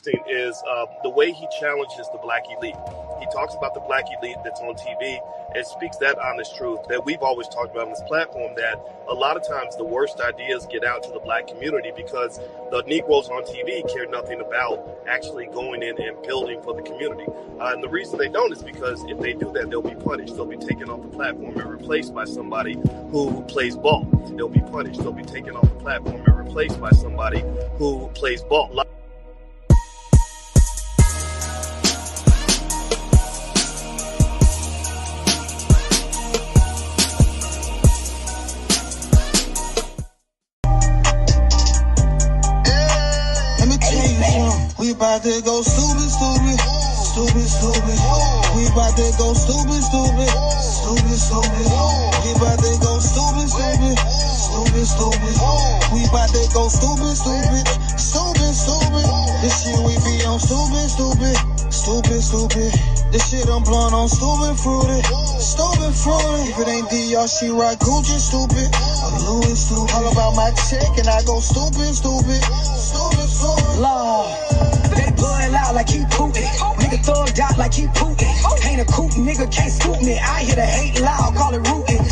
interesting is the way he challenges the black elite. He talks about the black elite that's on TV and speaks that honest truth that we've always talked about on this platform, that a lot of times the worst ideas get out to the black community because the Negroes on TV care nothing about actually going in and building for the community. And the reason they don't is because if they do that, they'll be punished. They'll be taken off the platform and replaced by somebody who plays ball. They'll be punished. They'll be taken off the platform and replaced by somebody who plays ball. We about to go stupid, stupid, stupid, stupid. We about to go stupid, stupid, stupid, stupid. We about to go stupid, stupid, stupid, stupid. We about to go stupid, stupid, stupid, stupid. This shit we be on stupid, stupid, stupid, stupid. This shit I'm blowing on stupid, fruity, stupid, fruity. If it ain't DR, she ride Gucci, stupid. I'm Louis, stupid. All about my check and I go stupid, stupid, stupid, stupid. Lord. They blood out like he Putin. Nigga thugged out like he Putin. Ain't a coot, nigga can't scoop me. I hear the hate loud, call it rootin'.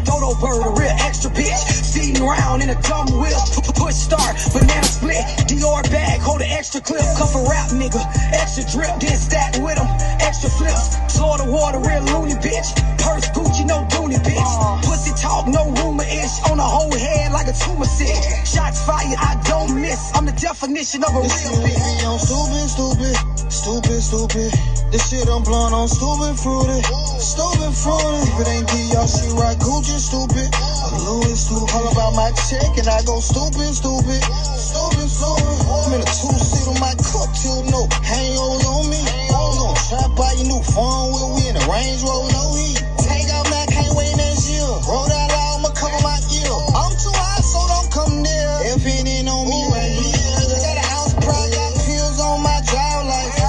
Dodo bird, a real extra bitch. Speeding around in a dumb whip. Push start, banana split. Dior bag, hold an extra clip. Cuff a rap nigga, extra drip. Then stack with him, extra flips. Florida water, real loony bitch. Purse Gucci, no Dooney bitch. Pussy talk, no rumor-ish. On the whole head like a tumor sick. Shots fired, I don't miss. I'm the definition of a real bitch. Stupid, stupid, stupid, stupid. This shit I'm blowing on stupid, fruity, stupid, fruity. If it ain't DR, she ride Gucci, stupid. I'm Louis, stupid. All about my check and I go stupid, stupid, stupid, stupid. I'm in a two-seat on my cup till no hangovers on me. I was gonna try buy your new phone with we in a Range Rover, no heat. Take out my can't wait next year. Roll that out, I'ma cover my ear. I'm too high, so don't come near. If it ain't on me right here. Got a house pride, got pills on my drive license.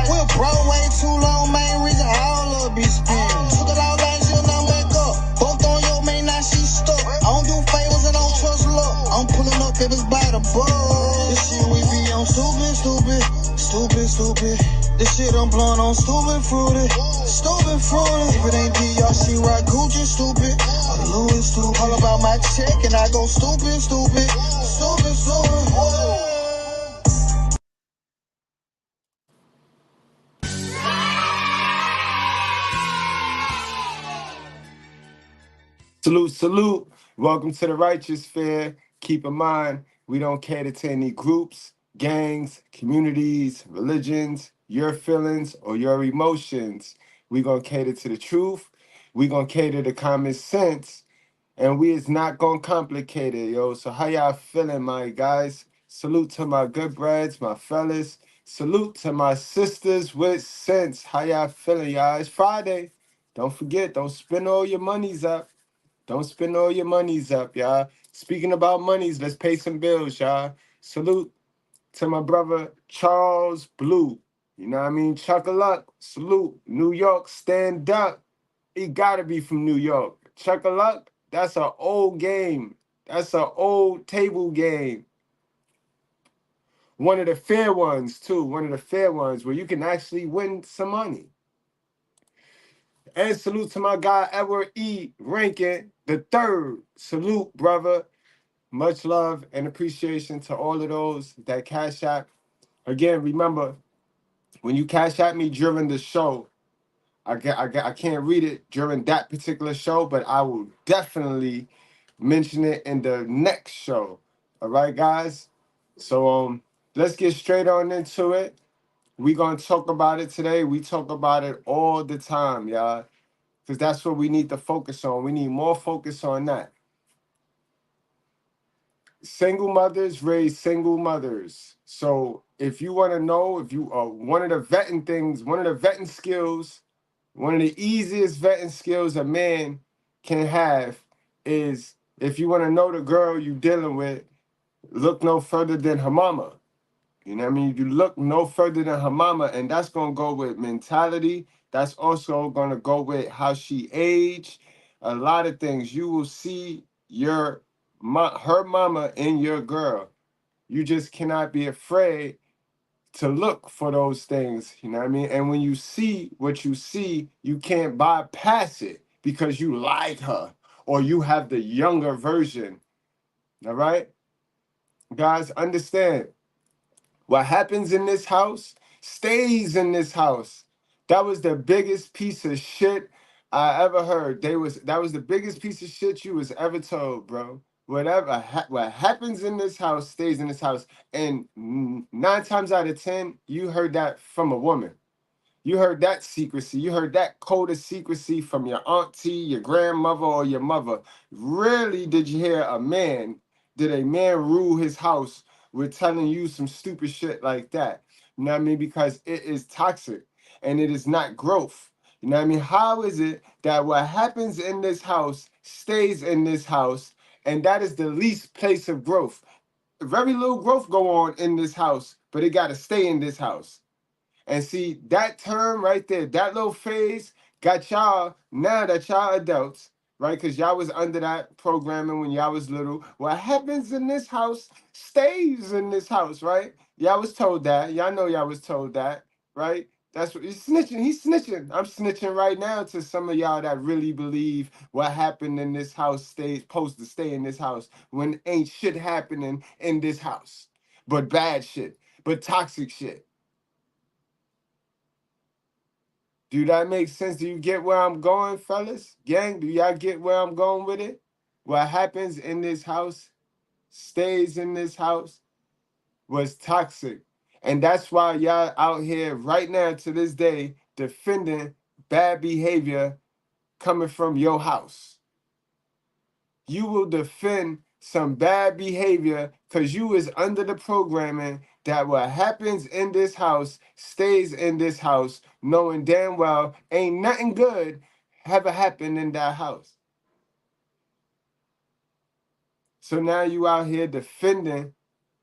We're broke way too long, main reason all of be spinning. Took it out last year, now I'm back up. Both on your main, now she stuck. I don't do favors and don't trust luck. I'm pulling up if it's by the book. This shit we be on stupid, stupid, stupid, stupid. This shit I'm blowing on stupid, fruity, stupid, fruity. If it ain't DR, she ride Gucci, stupid. I'm Louis, stupid. All about my check and I go stupid, stupid, stupid, stupid. Salute, salute. Welcome to the Righteous Fair. Keep in mind, we don't cater to any groups, gangs, communities, religions, your feelings, or your emotions. We're going to cater to the truth. We're going to cater to common sense. And we is not going to complicate it, yo. So how y'all feeling, my guys? Salute to my good breads, my fellas. Salute to my sisters with sense. How y'all feeling, y'all? It's Friday. Don't forget, don't spend all your monies up. Don't spend all your monies up, y'all. Speaking about monies, let's pay some bills, y'all. Salute to my brother Charles Blue. You know what I mean? Chuck-a-luck. Salute. New York, stand up. He gotta be from New York. Chuck-a-luck, that's an old game. That's an old table game. One of the fair ones, too. One of the fair ones where you can actually win some money. And salute to my guy, Edward E. Rankin III. Salute, brother. Much love and appreciation to all of those that cash out. Again, remember, when you cash out me during the show, I can't read it during that particular show, but I will definitely mention it in the next show. All right, guys? So let's get straight on into it. We're going to talk about it today. We talk about it all the time, y'all. Because that's what we need to focus on. We need more focus on that. Single mothers raise single mothers. So if you want to know, if you are one of the vetting skills, one of the easiest vetting skills a man can have is if you want to know the girl you're dealing with, look no further than her mama. You know what I mean? You look no further than her mama, and that's going to go with mentality. That's also going to go with how she aged. A lot of things. You will see her mama in your girl. You just cannot be afraid to look for those things, you know what I mean? And when you see what you see, you can't bypass it because you like her or you have the younger version. All right? Guys, understand what happens in this house stays in this house. That was the biggest piece of shit I ever heard. That was the biggest piece of shit you was ever told, bro. What happens in this house stays in this house. And 9 times out of 10, you heard that from a woman. You heard that secrecy. You heard that code of secrecy from your auntie, your grandmother, or your mother. Rarely did you hear a man, did a man rule his house with telling you some stupid shit like that. You know what I mean? Because it is toxic and it is not growth. You know what I mean? How is it that what happens in this house stays in this house, and that is the least place of growth? Very little growth go on in this house, but it got to stay in this house. And see, that term right there, that little phase got y'all, now that y'all adults, right? Because y'all was under that programming when y'all was little. What happens in this house stays in this house, right? Y'all was told that. Y'all know y'all was told that, right? That's what he's snitching. He's snitching. I'm snitching right now to some of y'all that really believe what happened in this house stays supposed to stay in this house when ain't shit happening in this house. But bad shit, but toxic shit. Do that make sense? Do you get where I'm going, fellas? Gang, do y'all get where I'm going with it? What happens in this house stays in this house was toxic. And that's why y'all out here right now to this day defending bad behavior coming from your house. You will defend some bad behavior because you is under the programming that what happens in this house stays in this house, knowing damn well ain't nothing good ever happened in that house. So now you out here defending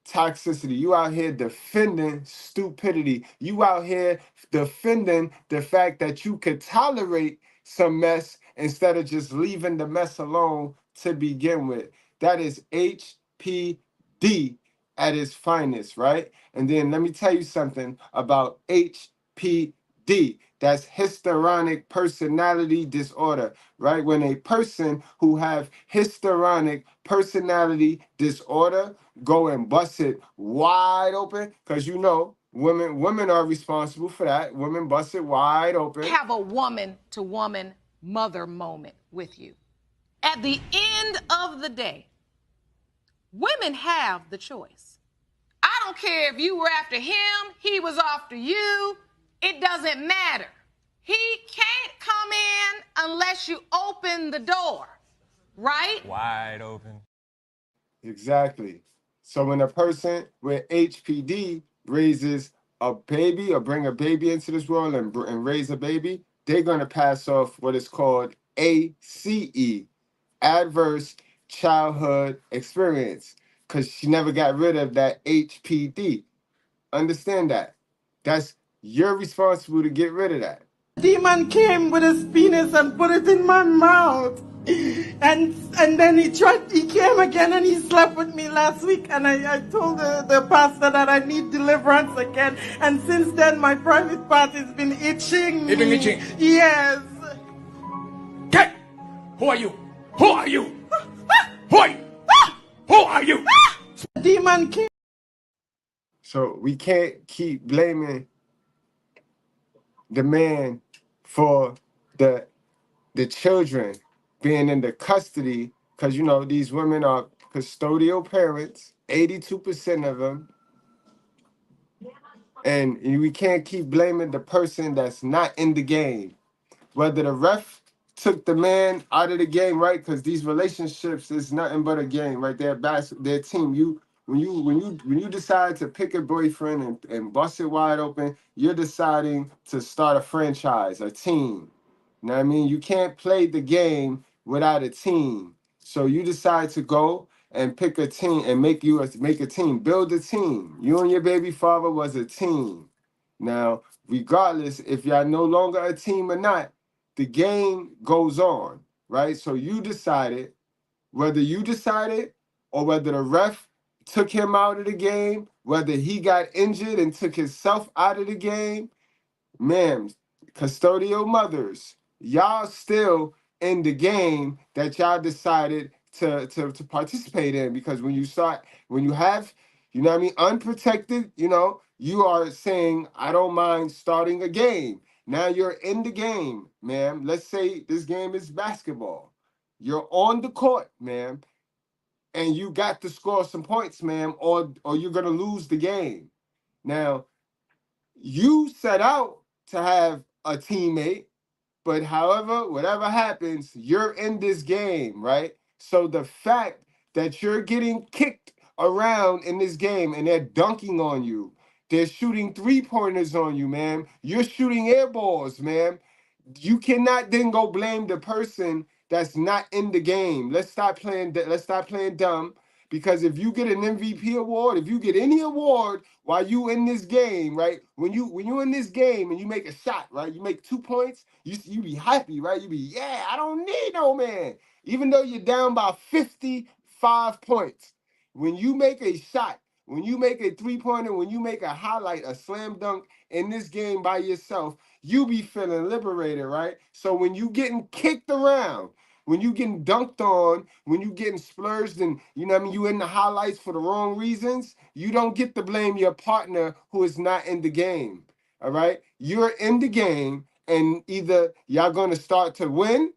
toxicity. You out here defending stupidity. You out here defending the fact that you could tolerate some mess instead of just leaving the mess alone to begin with. That is HPD at its finest, right? And then let me tell you something about HPD. That's histrionic personality disorder, right? When a person who have histrionic personality disorder go and bust it wide open, because you know women are responsible for that. Women bust it wide open. Have a woman to woman mother moment with you. At the end of the day, women have the choice. I don't care if you were after him, he was after you, it doesn't matter. He can't come in unless you open the door, right? Wide open. Exactly. So when a person with HPD raises a baby or bring a baby into this world and raise a baby, they're going to pass off what is called ACE, adverse childhood experience, because she never got rid of that HPD. Understand that. That's you're responsible to get rid of that. Demon came with his penis and put it in my mouth. And then he came again and he slept with me last week, and I told the pastor that I need deliverance again. And since then my private part has been itching. It's been itching? Yes. Okay. Who are you? Who are you? Who are you? Who are you? Demon came. So we can't keep blaming the man for the children being in the custody, because you know these women are custodial parents, 82% of them, and we can't keep blaming the person that's not in the game. Whether the ref took the man out of the game, right? Because these relationships is nothing but a game, right? Their team. When you decide to pick a boyfriend and bust it wide open, you're deciding to start a franchise, a team. You know what I mean? You can't play the game without a team. So you decide to go and pick a team and make a team, build a team. You and your baby father was a team. Now, regardless if y'all no longer a team or not, the game goes on, right? So you decided, whether you decided or whether the ref took him out of the game, whether he got injured and took himself out of the game, ma'am, custodial mothers, y'all still in the game that y'all decided to participate in. Because when you have, you know what I mean, unprotected, you know, you are saying, I don't mind starting a game. Now you're in the game, ma'am. Let's say this game is basketball. You're on the court, ma'am, and you got to score some points, ma'am, or you're gonna lose the game. Now, you set out to have a teammate, but however, whatever happens, you're in this game, right? So the fact that you're getting kicked around in this game and they're dunking on you, they're shooting 3-pointers on you, man. You're shooting air balls, man. You cannot then go blame the person that's not in the game. Let's stop playing dumb. Because if you get an MVP award, if you get any award while you in this game, right? When you're in this game and you make a shot, right? You make 2 points, you be happy, right? You be, yeah, I don't need no man. Even though you're down by 55 points. When you make a shot, when you make a 3-pointer, when you make a highlight, a slam dunk in this game by yourself, you be feeling liberated, right? So when you getting kicked around, when you getting dunked on, when you getting splurged and, you know what I mean, you in the highlights for the wrong reasons, you don't get to blame your partner who is not in the game, all right? You're in the game, and either y'all going to start to win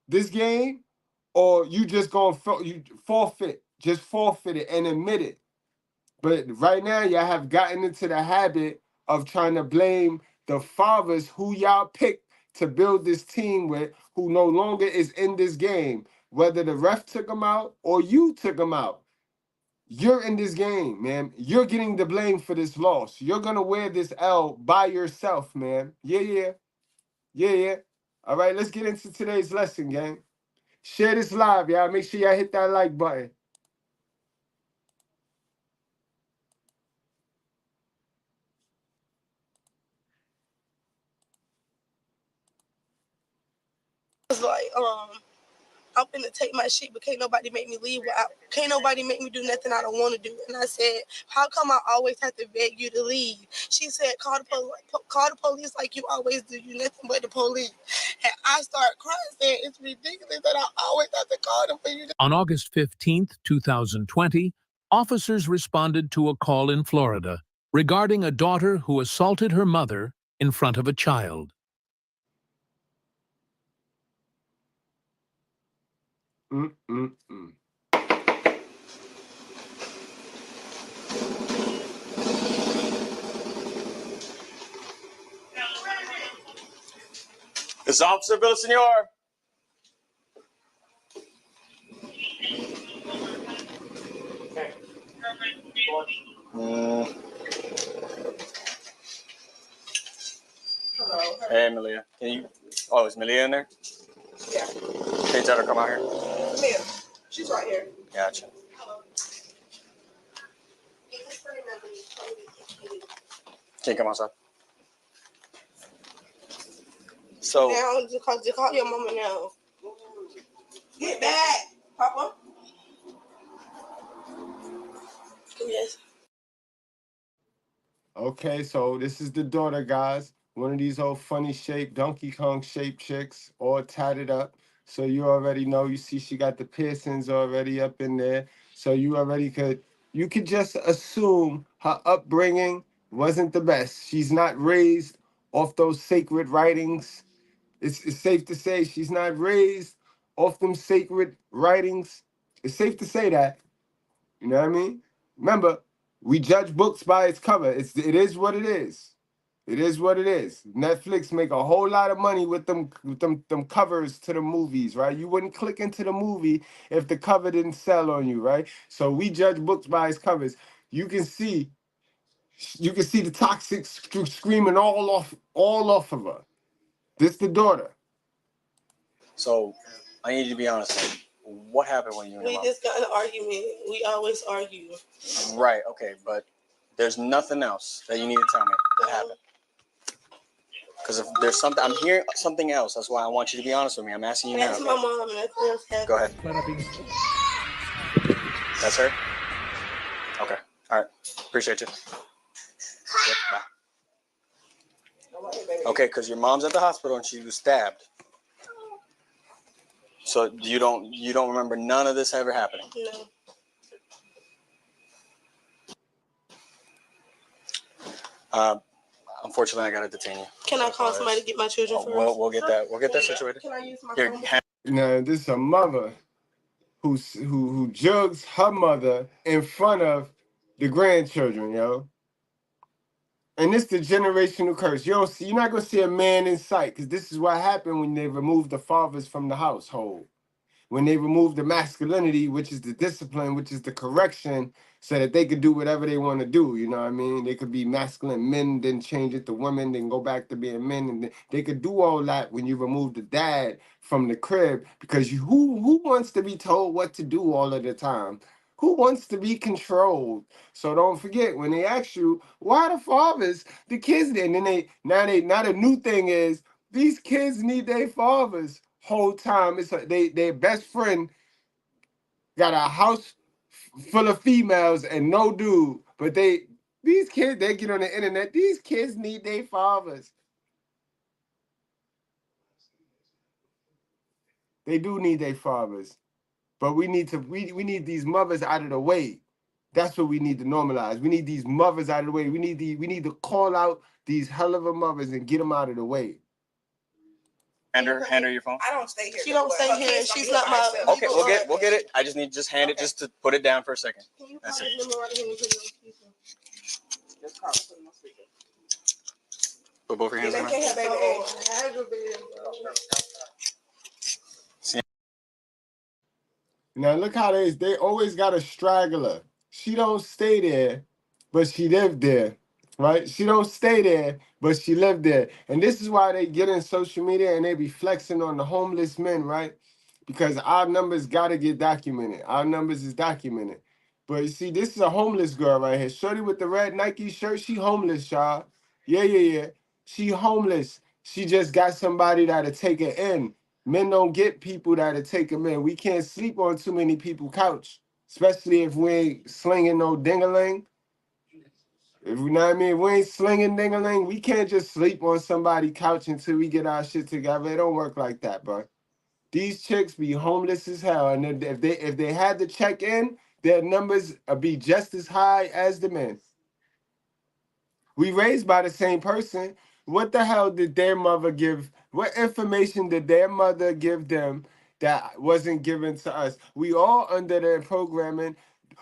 this game, or you just going to forfeit. Just forfeit it and admit it. But right now, y'all have gotten into the habit of trying to blame the fathers who y'all picked to build this team with, who no longer is in this game. Whether the ref took them out or you took them out, you're in this game, man. You're getting the blame for this loss. You're going to wear this L by yourself, man. Yeah. All right, let's get into today's lesson, gang. Share this live, y'all. Make sure y'all hit that like button. was like, I'm finna take my shit, but can't nobody make me leave. Can't nobody make me do nothing I don't want to do. And I said, how come I always have to beg you to leave? She said, call the police like you always do. You nothing but the police. And I started crying, saying it's ridiculous that I always have to call them for you. On August 15th, 2020, officers responded to a call in Florida regarding a daughter who assaulted her mother in front of a child. This is Officer Villasenor. Hey, Malia. Can you? Oh, is Malia in there? Yeah. Can you tell her to come out here? Malia, she's right here. Gotcha. Can you come outside? So now, just call your mama now. Get back, Papa. Yes. Okay, so this is the daughter, guys. One of these old funny shaped, Donkey Kong shaped chicks, all tatted up. So you already know, you see she got the piercings already up in there. So you could just assume her upbringing wasn't the best. She's not raised off those sacred writings. It's safe to say she's not raised off them sacred writings. It's safe to say that. You know what I mean? Remember, we judge books by its cover. It is what it is. It is what it is. Netflix make a whole lot of money with them covers to the movies, right? You wouldn't click into the movie if the cover didn't sell on you, right? So we judge books by its covers. You can see the toxic screaming all off of her. This the daughter. So I need you to be honest. What happened when you and your mom? We just got in an argument. We always argue. Right. Okay, but there's nothing else that you need to tell me that happened. Because if there's something, I'm hearing something else. That's why I want you to be honest with me. I'm asking you now. That's my mom, and nothing else happened. Go ahead. That's her? Okay. All right. Appreciate you. Yep, bye. Okay, because your mom's at the hospital and she was stabbed. So you don't remember none of this ever happening? No. Unfortunately, I gotta detain you. Can I call somebody to get my children for us? We'll get that. We'll get that situated. Can I use my Here, phone? Now, this is a mother who jugs her mother in front of the grandchildren, yo. And this the generational curse. You're not gonna see a man in sight, because this is what happened when they removed the fathers from the household. When they removed the masculinity, which is the discipline, which is the correction, so that they could do whatever they want to do. You know what I mean? They could be masculine men, then change it to women, then go back to being men, and they could do all that when you remove the dad from the crib. Because who wants to be told what to do all of the time? Who wants to be controlled? So don't forget, when they ask you why the fathers, the kids, and then now the new thing is these kids need their fathers. Whole time it's their best friend got a house full of females and no dude, but these kids, they get on the internet, these kids need their fathers. They do need their fathers, but we need these mothers out of the way. That's what we need to normalize. We need these mothers out of the way. We need to call out these hell of a mothers and get them out of the way. Hand her your phone. I don't stay here. She don't stay here. She's not my. Okay, we'll get it. I just need to hand it just to put it down for a second. That's it. Put both your hands on it. Now look how they always got a straggler. She don't stay there, but she lived there. Right? She don't stay there, but she lived there. And this is why they get in social media and they be flexing on the homeless men, right? Because our numbers got to get documented. Our numbers is documented. But you see, this is a homeless girl right here. Shorty with the red Nike shirt, she homeless, y'all. Yeah. She homeless. She just got somebody that'll take her in. Men don't get people that'll take them in. We can't sleep on too many people's couch, especially if we ain't slinging no ding-a-ling. If you know what I mean, if we ain't slinging ding-a-ling, we can't just sleep on somebody's couch until we get our shit together. It don't work like that, bro. These chicks be homeless as hell, and if they had to check in, their numbers would be just as high as the men. We raised by the same person. What the hell did their mother give? What information did their mother give them that wasn't given to us? We all under their programming.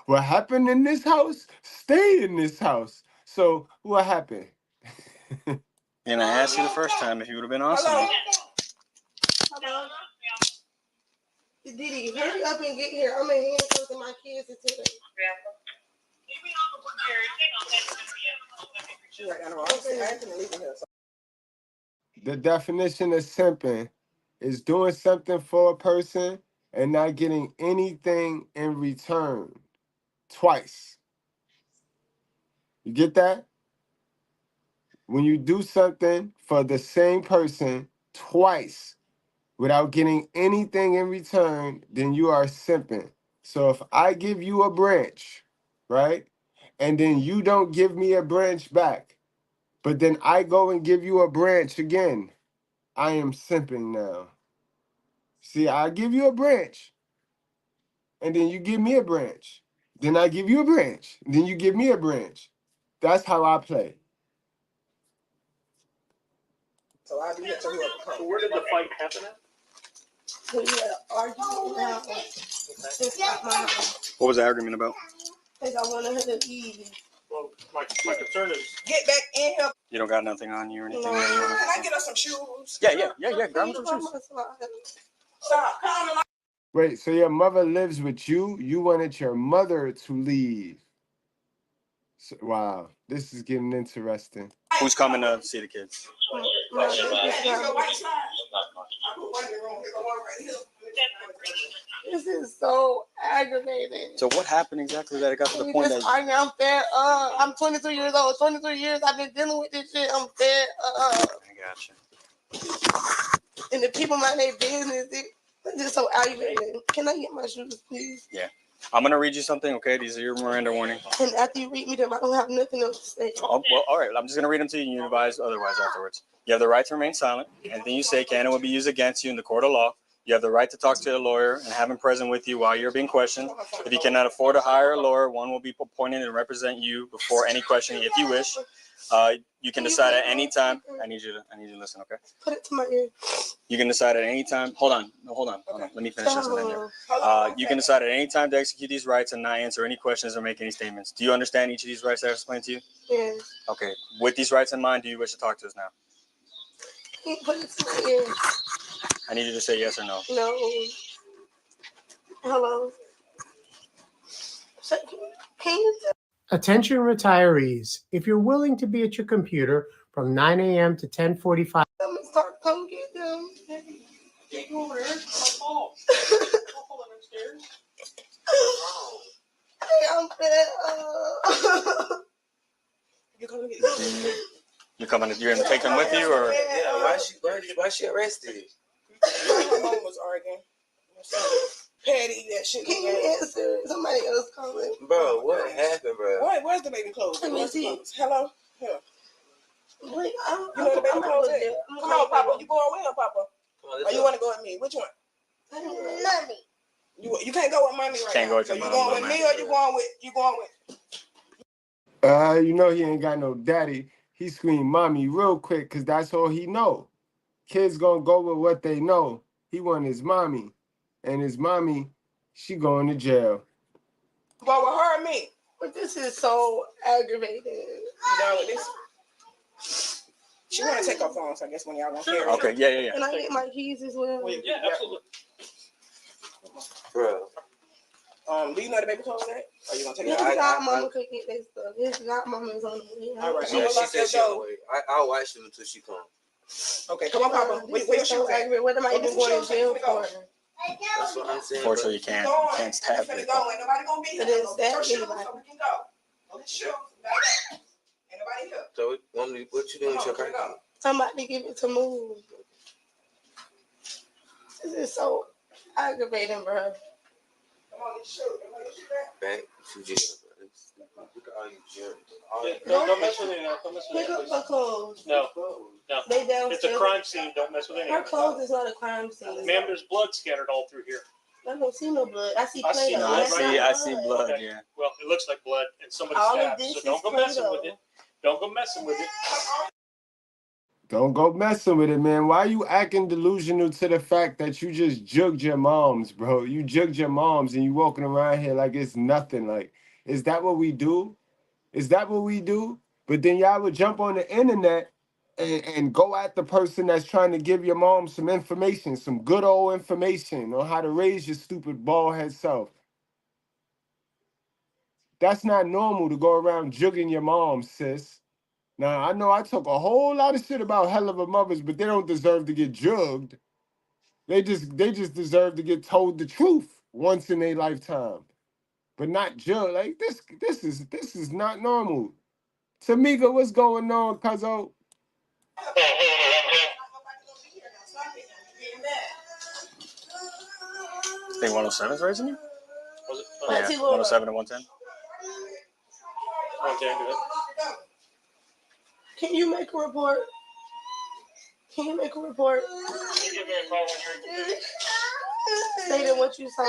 What happened in this house? Stay in this house. So what happened? And I asked you the first time if you would have been awesome. Hello. Didi, hurry up and get here. I'm in handcuffs and my kids are today. The definition of simping is doing something for a person and not getting anything in return. Twice. You get that? When you do something for the same person twice without getting anything in return, then you are simping. So if I give you a branch, right, and then you don't give me a branch back, but then I go and give you a branch again, I am simping now. See, I give you a branch, and then you give me a branch. Then I give you a branch, then you give me a branch. That's how I play. So I'll be here till you come. Where did the fight happen at? We had argument now. What was the argument about? Because I wanted her to leave. Well, my concern is Get back in here. You don't got nothing on you or anything? No. Can I get her some shoes? Yeah. Grab some shoes. Stop. Come. Wait, so your mother lives with you? You wanted your mother to leave. So, wow, this is getting interesting. Who's coming to see the kids? This is so aggravating. So what happened exactly that it got to the point that I'm fed up. I'm 22 years old. 23 years I've been dealing with this shit. I'm fed up. I gotcha. And the people mind their business. It's just so aggravating. Can I get my shoes, please? Yeah. I'm gonna read you something, okay? These are your Miranda warning. And after you read me them, I don't have nothing else to say. Oh, well, all right. I'm just gonna read them to you, and you advise otherwise afterwards. You have the right to remain silent. Anything you say can and will be used against you in the court of law. You have the right to talk to a lawyer and have him present with you while you're being questioned. If you cannot afford to hire a lawyer, one will be appointed and represent you before any questioning if you wish. You can decide at any time. I need you to listen, okay? Put it to my ear. You can decide at any time. Hold on. Let me finish this and then you can decide at any time to execute these rights and not answer any questions or make any statements. Do you understand each of these rights that I've explained to you? Yes. Okay. With these rights in mind, do you wish to talk to us now? Put it to my ear. I need you to say yes or no. No. Hello. Can you Attention retirees, if you're willing to be at your computer from 9 a.m. to 10:45. come get them? Get over there. It's my fault. I'll fall downstairs. Hey, I'm fed up. You're gonna take them with you, or? Yeah, why she arrested? My mom was arguing. Patty, that shit. Can you answer? Somebody else calling. Bro, what happened, bro? Where's the baby clothes? Let me see. Hello? Here. Wait, you know the baby clothes at? Come on, Papa. You going with him, Papa? Or you want to go with me? Which one? Mommy. You can't go with mommy right Can't now. go with so your you mom, going with me or you going with? You know he ain't got no daddy. He screamed mommy real quick because that's all he know. Kids gonna go with what they know. He want his mommy. And his mommy, she going to jail. Go with her and me. But this is so aggravating. You done with this? She want to take her phone, so I guess when y'all gonna carry Okay, yeah. Can I get my keys as well? Yeah, absolutely. Bro. Do you know the baby clothes at? Or you gonna take His it? godmama could get that stuff. His godmama is on the way. All right. Yeah, she said she on the way. I'll watch you until she comes. Okay, come on, Papa. Where your shoes at? What am I even going to jail for? That's what I'm saying. Unfortunately, you can't stab people. people. Ain't nobody gonna be here. It is that so we can go. Ain't nobody here. So what you doing with your car key? Somebody give it to move. This is so aggravating, bro. Come on, get your shoes. Back to jail, bro. Look at all you jerks. Don't mess with it now. Don't mess with Pick it. up her clothes. No. They downstairs. It's a crime scene. Don't mess with any Her of it. clothes is not a crime scene. Ma'am, there's blood scattered all through here. I don't see no blood. I see I see Play-Doh. blood. I see blood, Okay. yeah. Well, it looks like blood and somebody All of stabbed. this So is don't go messing Play-Doh. with it. Don't go messing with it. Don't go messing with it, man. Why you acting delusional to the fact that you just jugged your moms, bro? You jugged your moms and you walking around here like it's nothing. Like, is that what we do? Is that what we do? But then y'all would jump on the internet and go at the person that's trying to give your mom some information, some good old information on how to raise your stupid bald head self. That's not normal to go around jugging your mom, sis. Now, I know I talk a whole lot of shit about hell of a mothers, but they don't deserve to get jugged. They just deserve to get told the truth once in their lifetime. But not jugged. Like this is not normal. Tamika, what's going on, cuzzo? I think 107's raising you? Was it? Yeah, 107 and 110. Okay, good. Can you make a report? Can you make a report? You give me a call when you're in. Stating what you saw.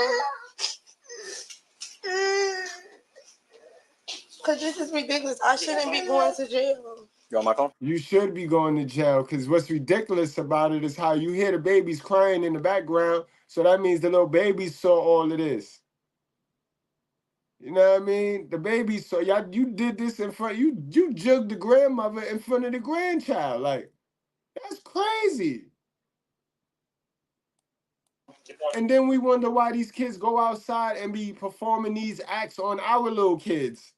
Because this is ridiculous. I shouldn't be going to jail. You on my phone? You should be going to jail because what's ridiculous about it is how you hear the babies crying in the background. So that means the little babies saw all of this. You know what I mean? The babies saw y'all. You did this in front. You jugged the grandmother in front of the grandchild. Like, that's crazy. And then we wonder why these kids go outside and be performing these acts on our little kids.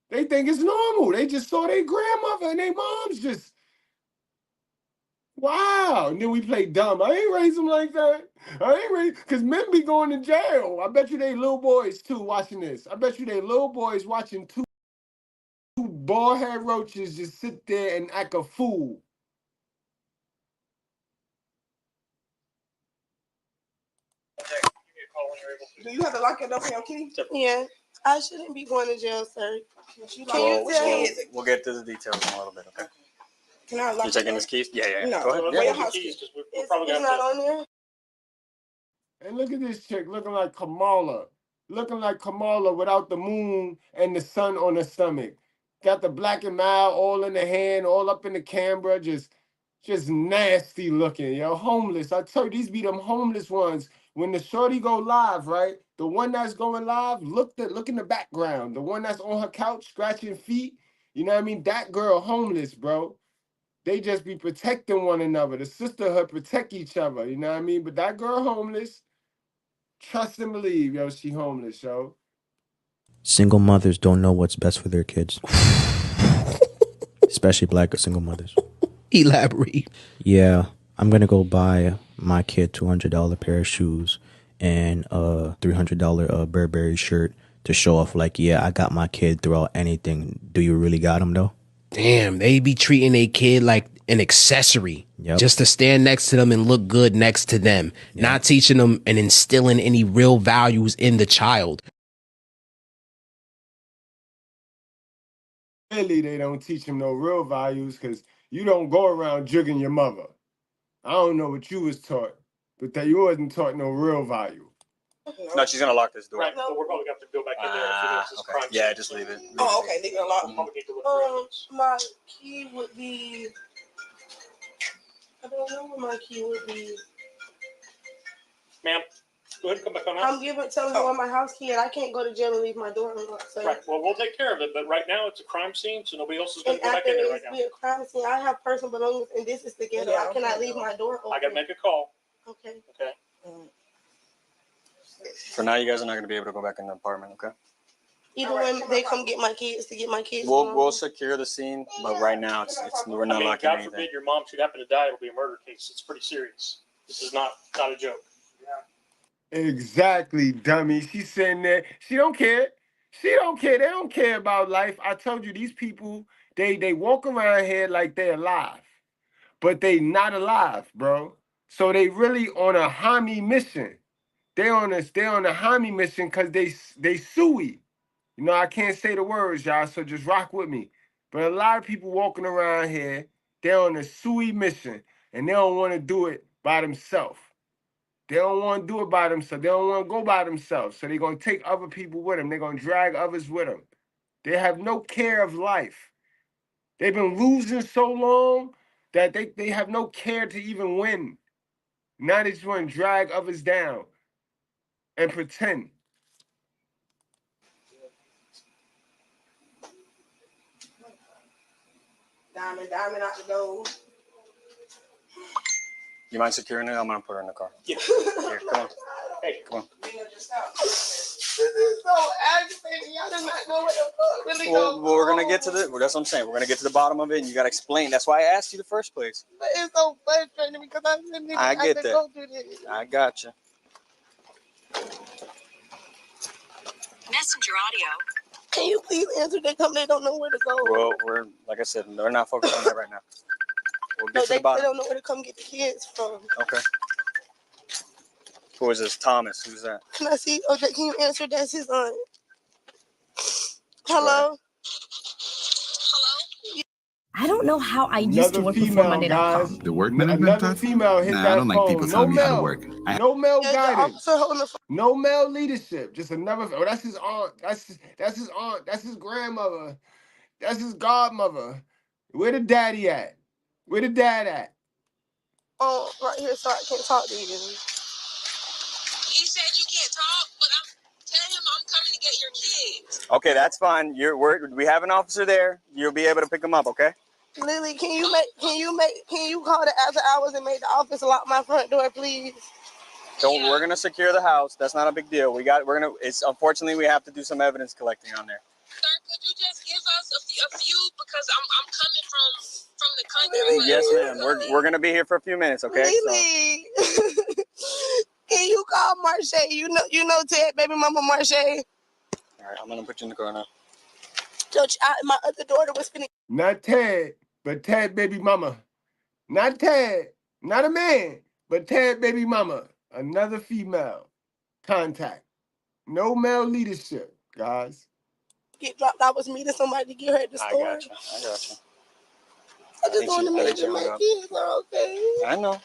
They think it's normal. They just saw their grandmother and their moms just, wow. And then we play dumb. I ain't raised them like that. I ain't raised, because men be going to jail. I bet you they little boys too watching this. I bet you they little boys watching two bald head roaches just sit there and act a fool. Do you have to lock your door for your key? Yeah. I shouldn't be going to jail, sir. We'll get to the details in a little bit, okay? Can I lock You taking his keys? Yeah. No. Go ahead. Where your Yeah. house keys? It's not on there. And look at this chick looking like Kamala. Looking like Kamala without the moon and the sun on her stomach. Got the black and mild all in the hand, all up in the camera, just nasty looking, yo. Homeless. I tell you, these be them homeless ones. When the shorty go live, right? The one that's going live, look in the background. The one that's on her couch scratching feet, you know what I mean? That girl homeless, bro. They just be protecting one another. The sisterhood protect each other, you know what I mean? But that girl homeless, trust and believe, yo, she homeless, yo. Single mothers don't know what's best for their kids. Especially black single mothers. Elaborate. Yeah, I'm going to go buy my kid $200 pair of shoes and a $300 Burberry shirt to show off like, yeah, I got my kid throughout anything. Do you really got him though? Damn, they be treating a kid like an accessory. Yep. Just to stand next to them and look good next to them. Yep. Not teaching them and instilling any real values in the child. Clearly, they don't teach them no real values because you don't go around jugging your mother. I don't know what you was taught, but that you wasn't taught no real value. No, she's gonna lock this door. Right, but we're probably gonna have to go back in there and see this Okay. crime. Yeah, just leave it. Oh, okay. Leave it unlocked. My key would be. I don't know where my key would be. Ma'am, go ahead and come back on out. I'm telling you where my house key and I can't go to jail and leave my door unlocked. So. Right. Well, we'll take care of it, but right now it's a crime scene, so nobody else is going to go back in there right now. Be a crime scene. I have personal belongings, and this is the ghetto. I cannot leave my door open. I got to make a call. Okay. Okay. For now, you guys are not going to be able to go back in the apartment, okay? Either when they come get my kids, to get my kids. We'll secure the scene, but right now it's we're not locking God anything. forbid your mom should happen to die, it'll be a murder case. It's pretty serious. This is not a joke. Exactly, dummy. She's sitting there. She don't care. She don't care. They don't care about life. I told you, these people, they walk around here like they're alive, but they not alive, bro. So they really on a homie mission. They on a homie mission because they suey. You know, I can't say the words, y'all, so just rock with me. But a lot of people walking around here, they're on a suey mission, and they don't want to do it by themselves. They don't want to do it by themselves. They don't want to go by themselves. So they're going to take other people with them. They're going to drag others with them. They have no care of life. They've been losing so long that they have no care to even win. Now they just want to drag others down and pretend. Diamond out the door. You mind securing it? I'm going to put her in the car. Yeah. Here, come on. Hey, come on. This is so aggravating. Y'all do not know what the fuck really Well, we're going to get to the, that's what I'm saying. We're going to get to the bottom of it, and you got to explain. That's why I asked you the first place. But it's so frustrating because I didn't even have to go through this. I got you. Messenger audio. Can you please answer? They don't know where to go. Well, we're, like I said, they're not focused on that right now. We'll get to the bottom. They don't know where to come get the kids from. Okay. Who is this? Thomas. Who's that? Can I see? Okay, can you answer? That's his aunt. Hello? I don't know how I used to work before Monday.com. The work management Another female hit that I don't phone. like people telling me how to work. No male guidance. No male leadership. Just another. Oh, that's his aunt. That's his aunt. That's his grandmother. That's his godmother. Where the daddy at? Where the dad at? Oh, right here, so I can't talk to you. He said you can't talk, but tell him I'm coming to get your kids. Okay, that's fine. We have an officer there. You'll be able to pick them up, okay? Lily, can you call the after hours and make the office lock my front door, please? We're gonna secure the house. That's not a big deal. Unfortunately we have to do some evidence collecting on there. Sir, could you just give us a few because I'm coming from the country. Yes, ma'am. We're gonna be here for a few minutes, okay? Lily. Can you call Marche? You know Ted, baby mama Marche. All right, I'm gonna put you in the car now. My other daughter was finna. Not Ted, but Ted baby mama. Not Ted, not a man, but Ted baby mama. Another female. contact. No male leadership, guys. Get dropped. I was meeting somebody to get her at the store. I got you. I just want to make sure my kids are okay. I know.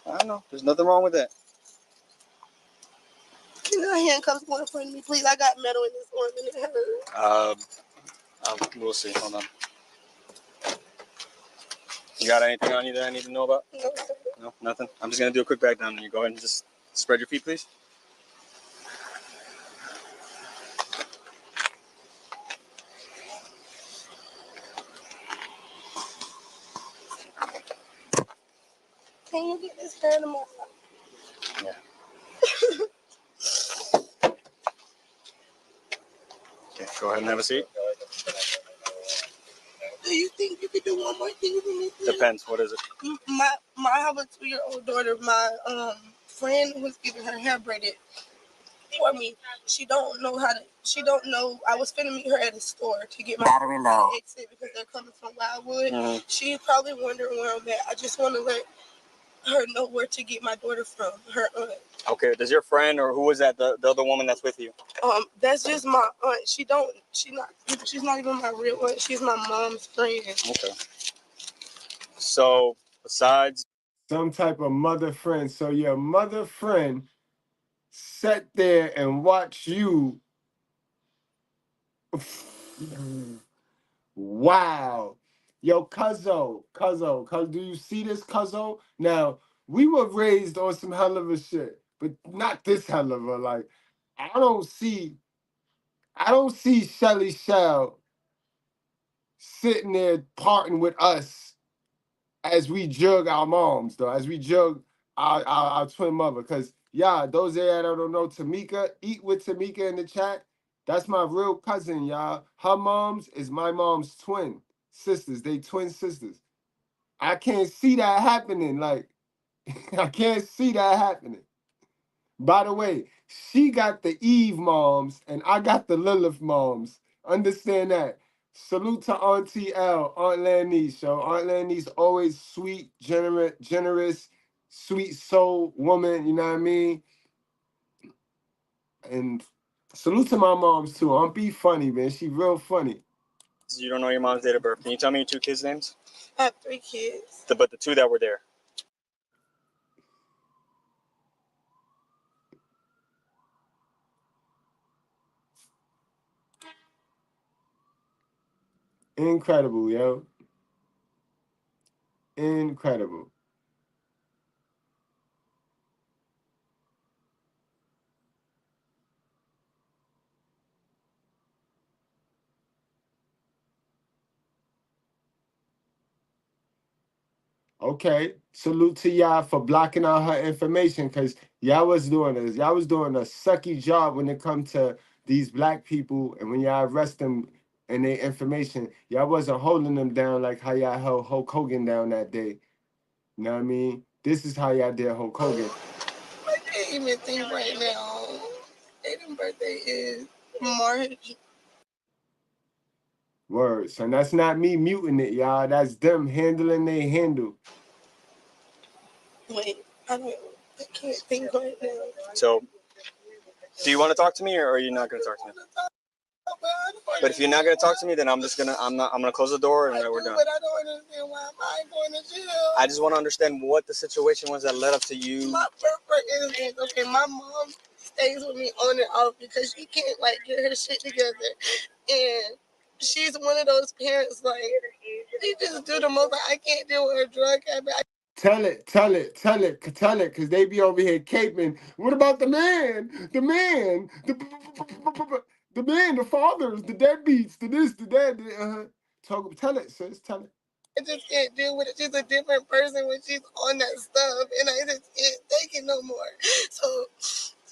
There's nothing wrong with that. You know, handcuffs going in front of me, please. I got metal in this arm and it hurts. We'll see. Hold on. You got anything on you that I need to know about? No, sir. No, nothing. I'm just gonna do a quick back down, and you go ahead and just spread your feet, please. Can you get this hair tomorrow? Yeah. Okay, go ahead and have a seat. Do you think you could do one more thing for me? Depends. What is it? I have a 2-year-old daughter. My friend was getting her hair braided for me. She don't know. I was finna meet her at a store to get my Battery low. exit because they're coming from Wildwood. Mm-hmm. She's probably wondering where I'm at. I just want to let her know where to get my daughter from. Her aunt. Okay. Does your friend or who is that? The other woman that's with you? That's just my aunt. She's not even my real aunt. She's my mom's friend. Okay. So besides some type of mother friend, so your mother friend sat there and watched you. Wow. Yo, Cuzzo, do you see this, Cuzzo? Now, we were raised on some hell of a shit, but not this hell of a, like, I don't see Shelly Shell sitting there parting with us as we jug our moms, though, as we jug our twin mother. Because, yeah, those that don't know Tamika, eat with Tamika in the chat. That's my real cousin, y'all. Her mom's is my mom's twin sisters. They twin sisters. I can't see that happening. Like, I can't see that happening. By the way, she got the Eve moms and I got the Lilith moms. Understand that. Salute to Auntie L, Aunt Lanice. So Aunt Lanice always sweet, generous, sweet soul woman, you know what I mean? And salute to my moms too. Aunt B funny, man. She real funny. you don't know your mom's date of birth, can you tell me your 2 kids' names? I have 3 kids. But the 2 that were there. Incredible, yo. Incredible. Okay, salute to y'all for blocking out her information, because y'all was doing a sucky job when it comes to these black people, and when y'all arrest them and their information, y'all wasn't holding them down like how y'all held Hulk Hogan down that day. You know what I mean? This is how y'all did Hulk Hogan. I can't even think right now. Aiden's birthday is March. Words. And that's not me muting it, y'all. That's them handling they handle. Wait, I can't think right now. So, do you want to talk to me, or are you not going to talk to me? But if you're not going to talk to me, then I'm gonna close the door and we're done. But I don't understand why I'm going to jail. I just want to understand what the situation was that led up to you. My purpose is, okay, my mom stays with me on and off because she can't get her shit together, and she's one of those parents she just do the most. I can't deal with her drug habit. Tell it, because they be over here caping. What about the man? The man, the fathers, the deadbeats, the this, the that. Tell it, sis, tell it. I just can't deal with it. She's a different person when she's on that stuff, and I just can't take it no more. So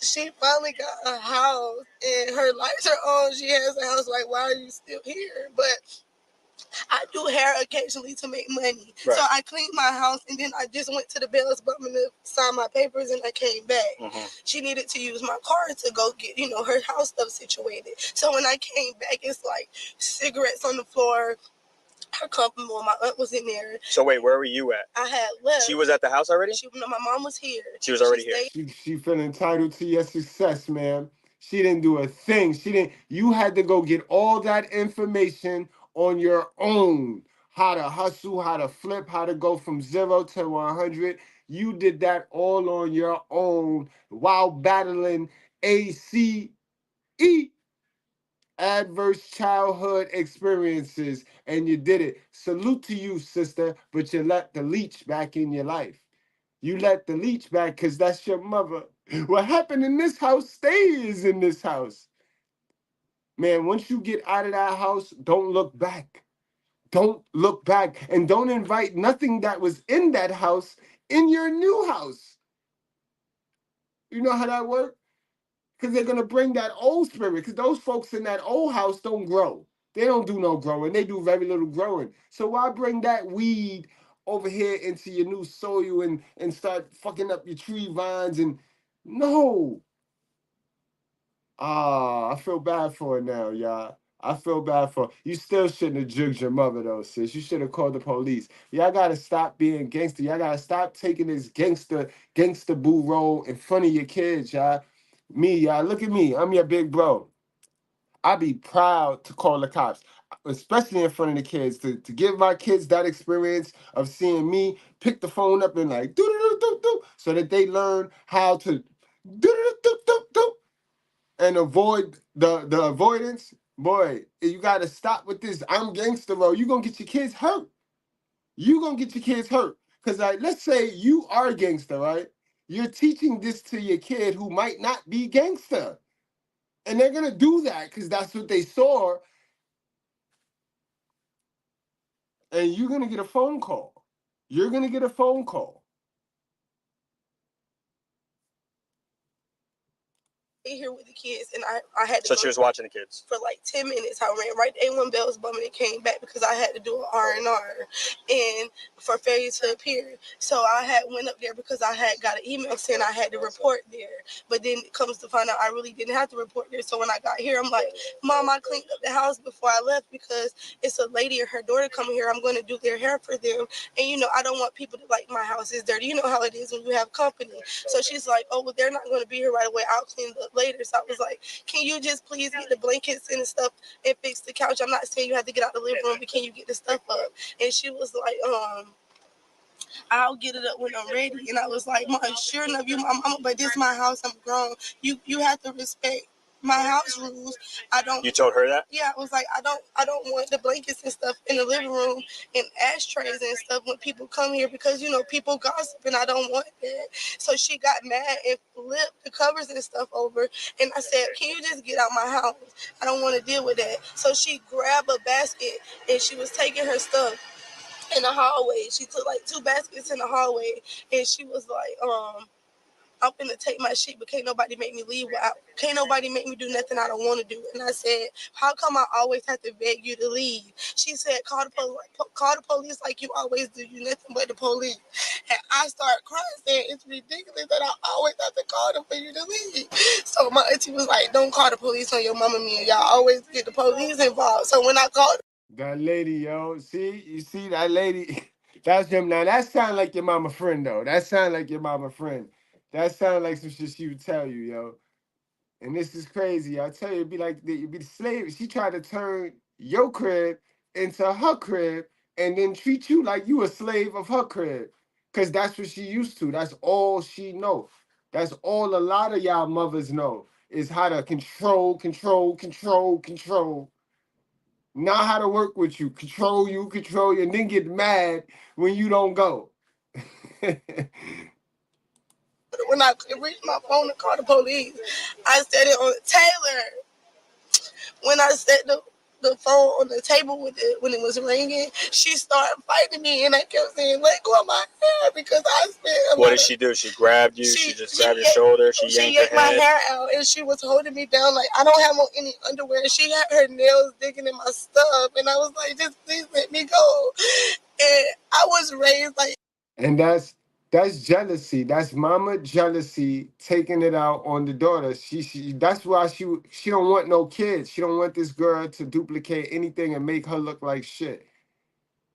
she finally got a house, and her lights are on. She has a house. Why are you still here? But I do hair occasionally to make money. Right. So I cleaned my house, and then I just went to the Bell's Bumping to sign my papers, and I came back. Mm-hmm. She needed to use my car to go get, her house stuff situated. So when I came back, it's cigarettes on the floor. Her company, my aunt was in there. So wait, where were you at? I had left. She was at the house already? No, my mom was here. She was already here. She feel entitled to your success, man. She didn't do a thing. You had to go get all that information on your own. How to hustle, how to flip, how to go from 0 to 100. You did that all on your own while battling ACE, adverse childhood experiences, and you did it. Salute to you, sister, but you let the leech back in your life. You let the leech back because that's your mother. What happened in this house stays in this house. Man, once you get out of that house, don't look back. Don't look back. And don't invite nothing that was in that house in your new house. You know how that works? Because they're going to bring that old spirit. Because those folks in that old house don't grow. They don't do no growing. They do very little growing. So why bring that weed over here into your new soil and start fucking up your tree vines? And no. I feel bad for her now, y'all. I feel bad for her. You still shouldn't have jugged your mother, though, sis. You should have called the police. Y'all got to stop being gangster. Y'all got to stop taking this gangster boo role in front of your kids, y'all. Me, y'all, look at me. I'm your big bro. I be proud to call the cops, especially in front of the kids, to give my kids that experience of seeing me pick the phone up and like do do do do, so that they learn how to do do do do do and avoid the avoidance. Boy, you got to stop with this. I'm gangster, bro. You gonna get your kids hurt. You gonna get your kids hurt because like, let's say you are gangster, right? You're teaching this to your kid who might not be gangster. And they're going to do that because that's what they saw. And you're going to get a phone call. You're going to get a phone call. Here with the kids, and I had to. So she was watching the kids for like 10 minutes. I ran right there when bell was bumming and came back because I had to do an R&R and for failure to appear. So I had went up there because I had got an email saying I had to report there. But then it comes to find out I really didn't have to report there. So when I got here, I'm like, Mom, I cleaned up the house before I left because it's a lady and her daughter coming here. I'm going to do their hair for them. And, you know, I don't want people to like my house is dirty. You know how it is when you have company. So she's like, oh, well, they're not going to be here right away. I'll clean up later. So I was like, can you just please get the blankets and stuff and fix the couch? I'm not saying you have to get out the living room, but can you get the stuff up? And she was like, I'll get it up when I'm ready. And I was like, Mom, sure enough, you my mama, but this is my house. I'm grown. You have to respect my house rules. I don't. You told her that? Yeah, I was like, I don't want the blankets and stuff in the living room and ashtrays and stuff when people come here because, you know, people gossip and I don't want that. So she got mad and flipped the covers and stuff over. And I said, can you just get out my house? I don't want to deal with that. So she grabbed a basket and she was taking her stuff in the hallway. She took like 2 baskets in the hallway and she was like, I'm finna take my shit, but can't nobody make me leave. Can't nobody make me do nothing I don't want to do. And I said, how come I always have to beg you to leave? She said, call the police like you always do. You nothing but the police. And I started crying, saying it's ridiculous that I always have to call them for you to leave. So my auntie was like, don't call the police on your mama, me, and y'all always get the police involved. So when I called that lady, yo, you see that lady? That's him. Now that sound like your mama friend, though. That sound like your mama friend. That sound like some shit she would tell you, yo. And this is crazy. I tell you, it'd be the slave. She tried to turn your crib into her crib and then treat you like you a slave of her crib. Cause that's what she used to. That's all she know. That's all a lot of y'all mothers know is how to control. Not how to work with you, control you, and then get mad when you don't go. when I could reach my phone to call the police, I said it on Taylor. When I set the phone on the table with it when it was ringing, she started fighting me, and I kept saying, "Let go of my hair," because I spent. What did she do? She grabbed you. She just grabbed your shoulder. She yanked my hair out, and she was holding me down like I don't have on any underwear. She had her nails digging in my stuff, and I was like, "Just please let me go." And I was raised like. And that's jealousy. That's mama jealousy taking it out on the daughter. She that's why she don't want no kids. She don't want this girl to duplicate anything and make her look like shit.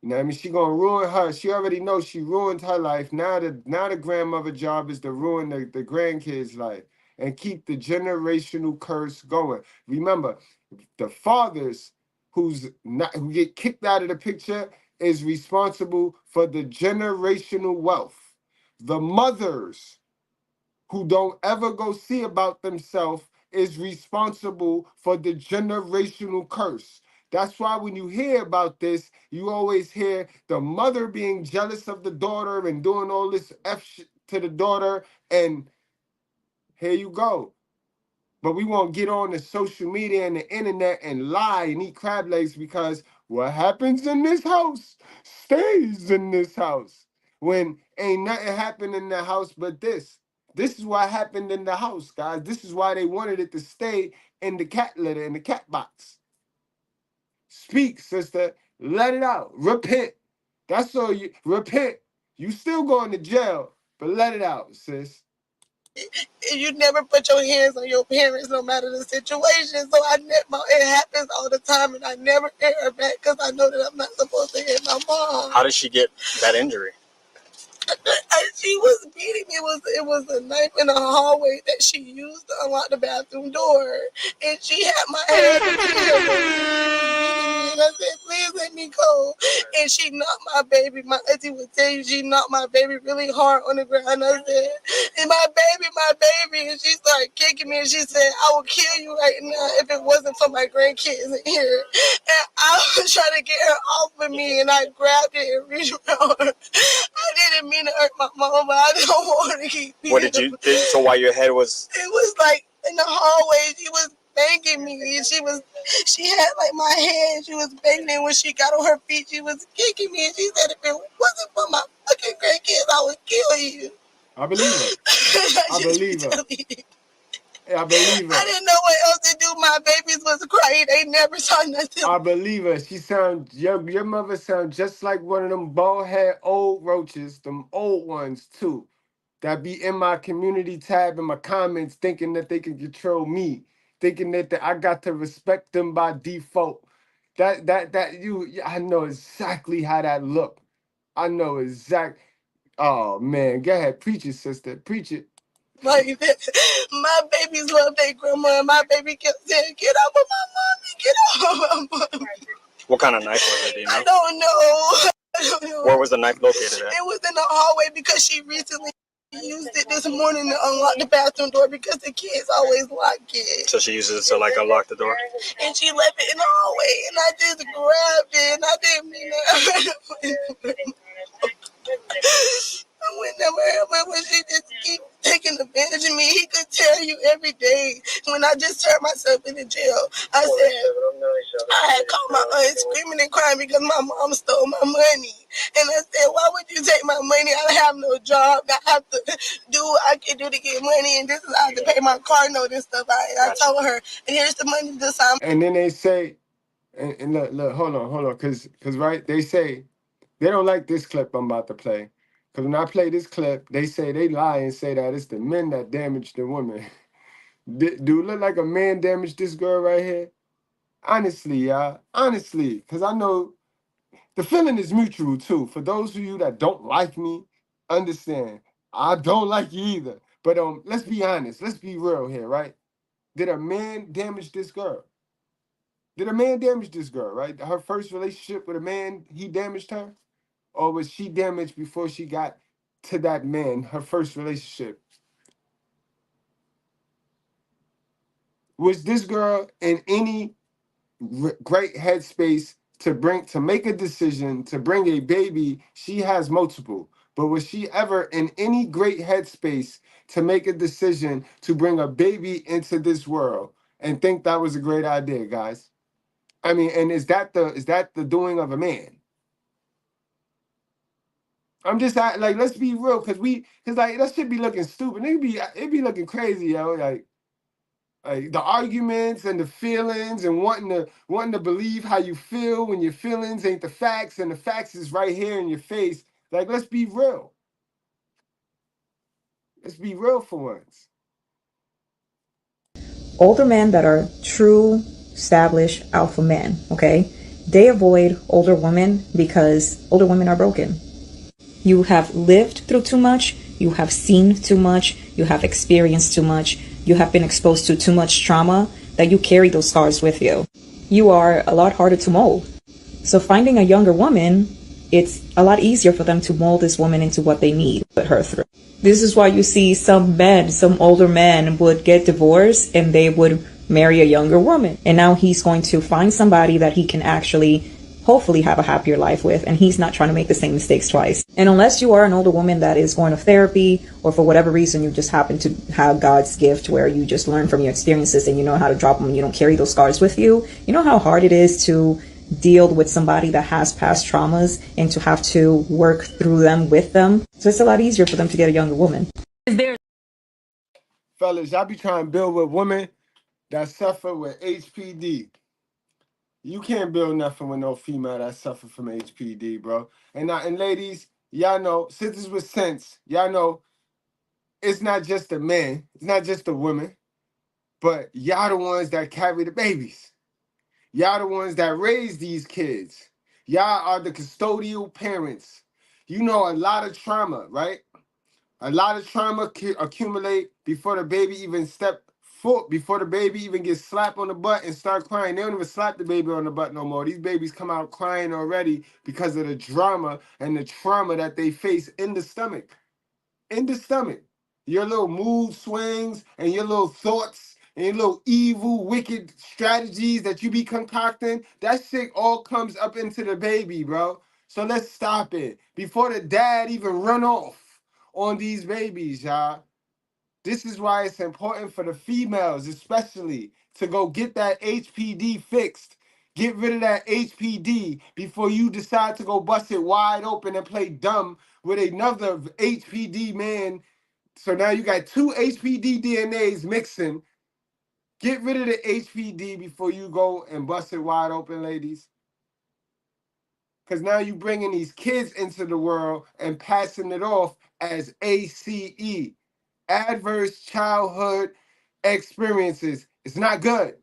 You know what I mean? She gonna ruin her. She already knows she ruined her life. Now the grandmother job is to ruin the grandkids' life. and keep the generational curse going. Remember, the fathers who get kicked out of the picture is responsible for the generational wealth. The mothers who don't ever go see about themselves is responsible for the generational curse. That's why when you hear about this, you always hear the mother being jealous of the daughter and doing all this F shit to the daughter, and here you go. But we won't get on the social media and the internet and lie and eat crab legs, because what happens in this house stays in this house. When ain't nothing happened in the house but this. This is what happened in the house, guys. This is why they wanted it to stay in the cat litter, in the cat box. Speak, sister. Let it out. Repent. That's all you repent. You still going to jail, but let it out, sis. You never put your hands on your parents, no matter the situation. So it happens all the time, and I never hit her back because I know that I'm not supposed to hit my mom. How did she get that injury? She was beating me. It was a knife in the hallway that she used to unlock the bathroom door, and she had my head. And I said, "Please let me go." And she knocked my baby. My auntie would tell you she knocked my baby really hard on the ground. I said, "And my baby," and she started kicking me. And she said, "I will kill you right now if it wasn't for my grandkids in here." And I was trying to get her off of me, and I grabbed it and reached around her. I didn't mean to hurt my mom, but I don't want to keep beating. What did you? So while your head was? It was like in the hallway. She was banging me, and she had like my hand. She was banging it. When she got on her feet, she was kicking me, and she said, "If it wasn't for my fucking grandkids, I would kill you." I believe her. I believe her. I believe her. I didn't know what else to do. My babies was crying. They never saw nothing. I believe her. She your mother sounds just like one of them bald head old roaches, them old ones too, that be in my community tab in my comments thinking that they can control me, thinking that I got to respect them by default. I know exactly how that look. I know exactly. Oh man, go ahead, preach it, sister, preach it. Like my babies love their grandma, and my baby kept saying, "Get off of my mommy, get off of my mommy." What kind of knife was it? Do you know? I don't know. Where was the knife located at? It was in the hallway because she recently used it this morning to unlock the bathroom door because the kids always lock it. So she uses it to like unlock the door? And she left it in the hallway, and I just grabbed it, and I didn't mean to. When she just keep taking advantage of me, he could tell you every day. When I just turned myself into jail, I said, I had called my aunt screaming and crying because my mom stole my money. And I said, "Why would you take my money? I have no job. I have to do what I can do to get money, and this is I have to pay my car note and stuff." I told her, "And here's the money this time." And then they say, and look, hold on, because right, they say they don't like this clip I'm about to play. Because when I play this clip, they lie and say that it's the men that damaged the women. Do it look like a man damaged this girl right here? Honestly, y'all. Honestly. Because I know the feeling is mutual, too. For those of you that don't like me, understand. I don't like you either. But let's be honest. Let's be real here, right? Did a man damage this girl? Did a man damage this girl, right? Her first relationship with a man, he damaged her? Or was she damaged before she got to that man, her first relationship? Was this girl in any great headspace to make a decision to bring a baby? She has multiple, but was she ever in any great headspace to make a decision to bring a baby into this world and think that was a great idea, guys? I mean, and is that the doing of a man? I'm just like, let's be real, cause like that shit be looking stupid. It be looking crazy, yo. Like the arguments and the feelings and wanting to believe how you feel when your feelings ain't the facts and the facts is right here in your face. Like, let's be real. Let's be real for once. Older men that are true, established alpha men, okay, they avoid older women because older women are broken. You have lived through too much, you have seen too much, you have experienced too much. you have been exposed to too much trauma that you carry those scars with you. You are a lot harder to mold. So finding a younger woman, it's a lot easier for them to mold this woman into what they need, put her through. This is why you see some men, some older men would get divorced and they would marry a younger woman. And now he's going to find somebody that he can actually hopefully have a happier life with, and he's not trying to make the same mistakes twice. And unless you are an older woman that is going to therapy, or for whatever reason you just happen to have God's gift where you just learn from your experiences and you know how to drop them and you don't carry those scars with you, you know how hard it is to deal with somebody that has past traumas and to have to work through them with them. So it's a lot easier for them to get a younger woman. Fellas, y'all be trying to build with women that suffer with HPD. You can't build nothing with no female that suffer from HPD, bro. And ladies, y'all know, sisters with sense, y'all know it's not just the men, it's not just the women, but y'all the ones that carry the babies. Y'all the ones that raise these kids. Y'all are the custodial parents. You know a lot of trauma, right? A lot of trauma accumulate before the baby even step foot, before the baby even gets slapped on the butt and start crying. They don't even slap the baby on the butt no more. These babies come out crying already because of the drama and the trauma that they face in the stomach. In the stomach. Your little mood swings and your little thoughts and your little evil, wicked strategies that you be concocting, that shit all comes up into the baby, bro. So let's stop it before the dad even run off on these babies, y'all. This is why it's important for the females, especially, to go get that HPD fixed. Get rid of that HPD before you decide to go bust it wide open and play dumb with another HPD man. So now you got two HPD DNAs mixing. Get rid of the HPD before you go and bust it wide open, ladies. Because now you're bringing these kids into the world and passing it off as ACE. Adverse childhood experiences. It's not good.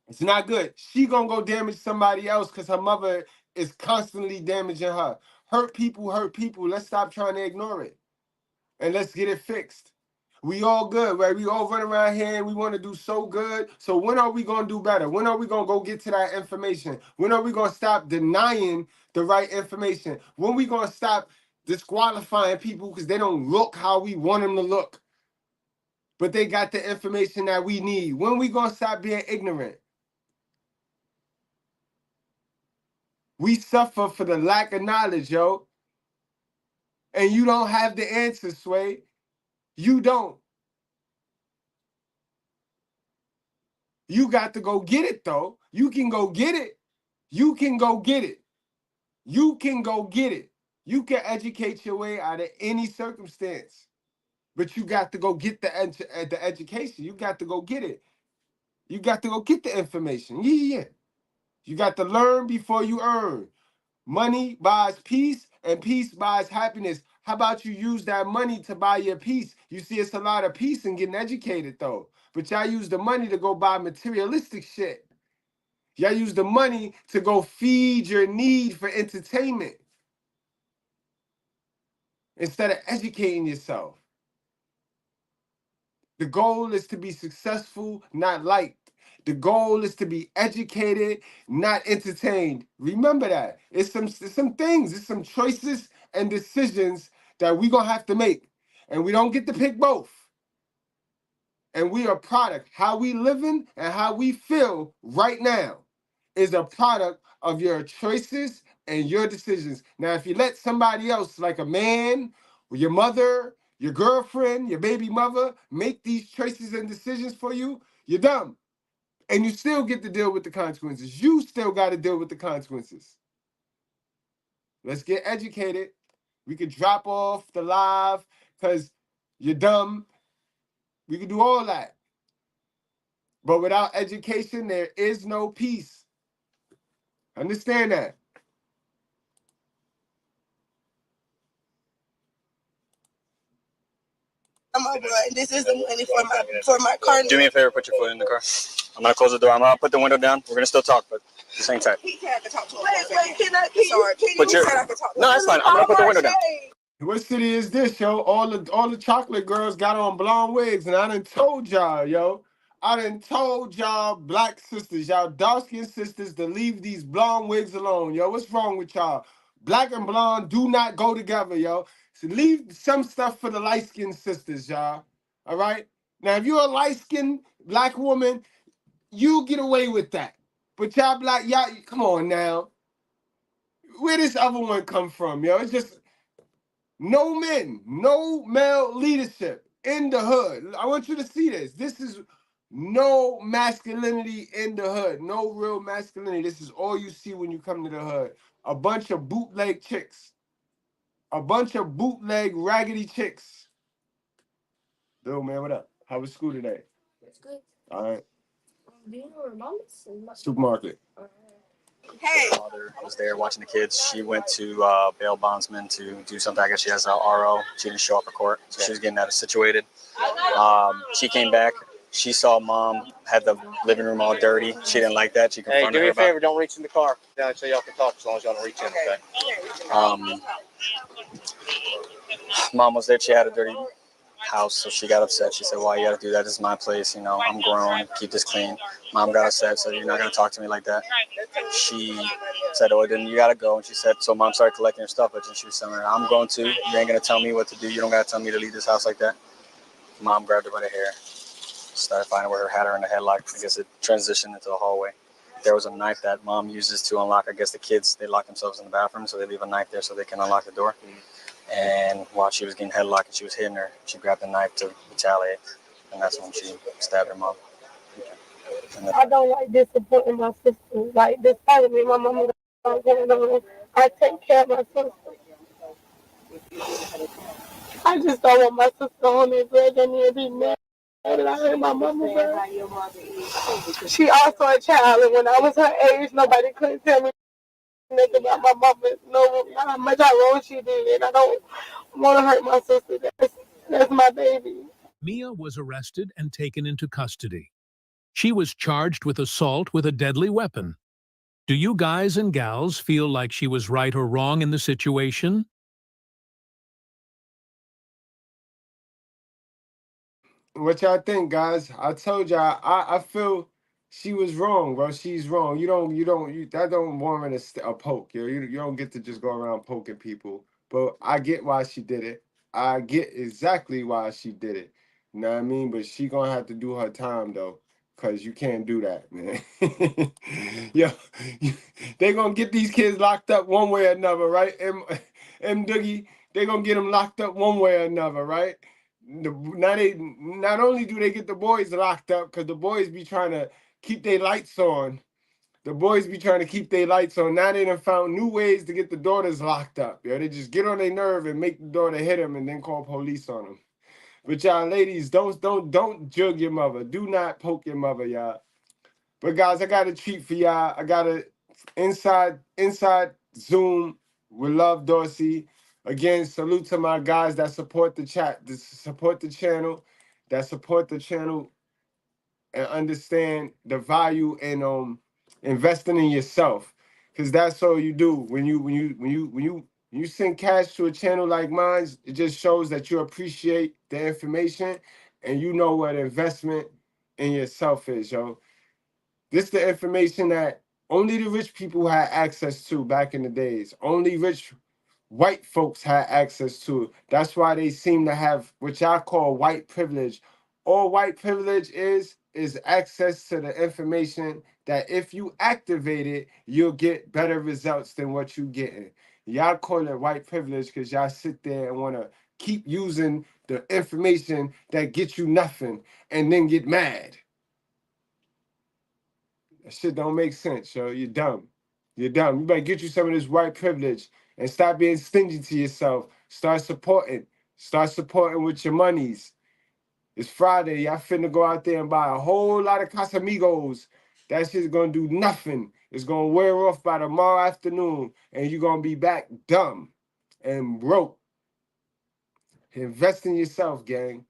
It's not good. She gonna go damage somebody else because her mother is constantly damaging her. Hurt people hurt people. Let's stop trying to ignore it. And let's get it fixed. We all good, right? We all run around here and we want to do so good. So when are we going to do better? When are we going to go get to that information? When are we going to stop denying the right information? When are we going to stop disqualifying people because they don't look how we want them to look, but they got the information that we need? When are we going to stop being ignorant? We suffer for the lack of knowledge, yo. And you don't have the answer, Sway. You don't. You got to go get it, though. You can go get it. You can go get it. You can go get it. You can educate your way out of any circumstance. But you got to go get the education. You got to go get it. You got to go get the information. Yeah. You got to learn before you earn. Money buys peace, and peace buys happiness. How about you use that money to buy your peace? You see, it's a lot of peace in getting educated, though. But y'all use the money to go buy materialistic shit. Y'all use the money to go feed your need for entertainment instead of educating yourself. The goal is to be successful, not liked. The goal is to be educated, not entertained. Remember that. It's some things, it's some choices and decisions that we're going to have to make. And we don't get to pick both. And we are a product. How we living and how we feel right now is a product of your choices and your decisions. Now, if you let somebody else, like a man, or your mother, your girlfriend, your baby mother, make these choices and decisions for you, you're dumb. And you still get to deal with the consequences. You still got to deal with the consequences. Let's get educated. We could drop off the live because you're dumb. We can do all that. But without education, there is no peace. Understand that. My blood. This is the money for my car. Do me a favor, put your foot in the car. I'm gonna close the door. I'm gonna put the window down. We're gonna still talk, but just hang tight. He can't talk to him. Wait, can you said I could talk to No, that's fine. I'm gonna put the window down. What city is this, yo? All the chocolate girls got on blonde wigs, and I done told y'all, yo. I done told y'all black sisters, y'all dark-skinned sisters to leave these blonde wigs alone, yo. What's wrong with y'all? Black and blonde do not go together, yo. So leave some stuff for the light-skinned sisters, y'all. All right? Now, if you're a light-skinned black woman, you get away with that. But y'all, come on now. Where this other one come from, yo? It's just no men, no male leadership in the hood. I want you to see this. This is no masculinity in the hood. No real masculinity. This is all you see when you come to the hood. A bunch of bootleg chicks. A bunch of bootleg raggedy chicks. Yo, man, what up? How was school today? It's good. All right. Do you know where mom is? Supermarket. Hey. My mother was there watching the kids. She went to bail bondsman to do something. I guess she has an RO. She didn't show up for court, so she was getting that situated. She came back. She saw mom had the living room all dirty. She didn't like that. She confronted her. Hey, do me a favor. Don't reach in the car. Down so y'all can talk as long as y'all don't reach in. Okay. Mom was there. She had a dirty house, so she got upset. She said, "Why you gotta do that? This is my place. You know, I'm grown. Keep this clean." Mom got upset, said, "You're not gonna talk to me like that." She said, "Oh, then you gotta go." And she said, so mom started collecting her stuff, but then she was telling her, "I'm going to. You ain't gonna tell me what to do. You don't gotta tell me to leave this house like that." Mom grabbed her by the hair, started finding where her had her in the headlock. I guess it transitioned into the hallway. There was a knife that mom uses to unlock. I guess the kids, they lock themselves in the bathroom, so they leave a knife there so they can unlock the door. And while she was getting headlocked and she was hitting her, she grabbed the knife to retaliate, and that's when she stabbed her mom. I don't like disappointing my sister. Like, this part of me, my mama got going on. I take care of my sister. I just don't want my sister on me, bread and me to be mad that I hurt my mama. She also a child, and when I was her age, nobody couldn't tell me nothing about my mama. No, not how much wrong she did. I don't want to hurt my sister. That's my baby. Mia was arrested and taken into custody. She was charged with assault with a deadly weapon. Do you guys and gals feel like she was right or wrong in the situation? What y'all think, guys? I told y'all, I feel she was wrong, bro. She's wrong. That don't warrant a poke, yo. You don't get to just go around poking people. But I get why she did it. I get exactly why she did it. You know what I mean? But she gonna have to do her time, though. Cause you can't do that, man. Yo, they gonna get these kids locked up one way or another, right? M Doogie, they gonna get them locked up one way or another, right? Not only do they get the boys locked up, because the boys be trying to keep their lights on. The boys be trying to keep their lights on. Now they done found new ways to get the daughters locked up. Yo, they just get on their nerve and make the daughter hit them and then call police on them. But y'all ladies, don't jug your mother. Do not poke your mother, y'all. But guys, I got a treat for y'all. I got a inside Zoom with Love Dorsey. Again, salute to my guys that support the chat, that support the channel, and understand the value in investing in yourself. Cause that's all you do. When you send cash to a channel like mine, it just shows that you appreciate the information and you know what investment in yourself is, yo. This is the information that only the rich people had access to back in the days. Only rich white folks had access to it. That's why they seem to have what y'all call white privilege. All white privilege is access to the information that if you activate it, you'll get better results than what you getting. Y'all call it white privilege because y'all sit there and want to keep using the information that gets you nothing and then get mad. That shit don't make sense, yo. You're dumb. You're dumb. You better get you some of this white privilege and stop being stingy to yourself. Start supporting. Start supporting with your monies. It's Friday. Y'all finna go out there and buy a whole lot of Casamigos. That shit's gonna do nothing. It's gonna wear off by tomorrow afternoon, and you're gonna be back dumb and broke. Invest in yourself, gang.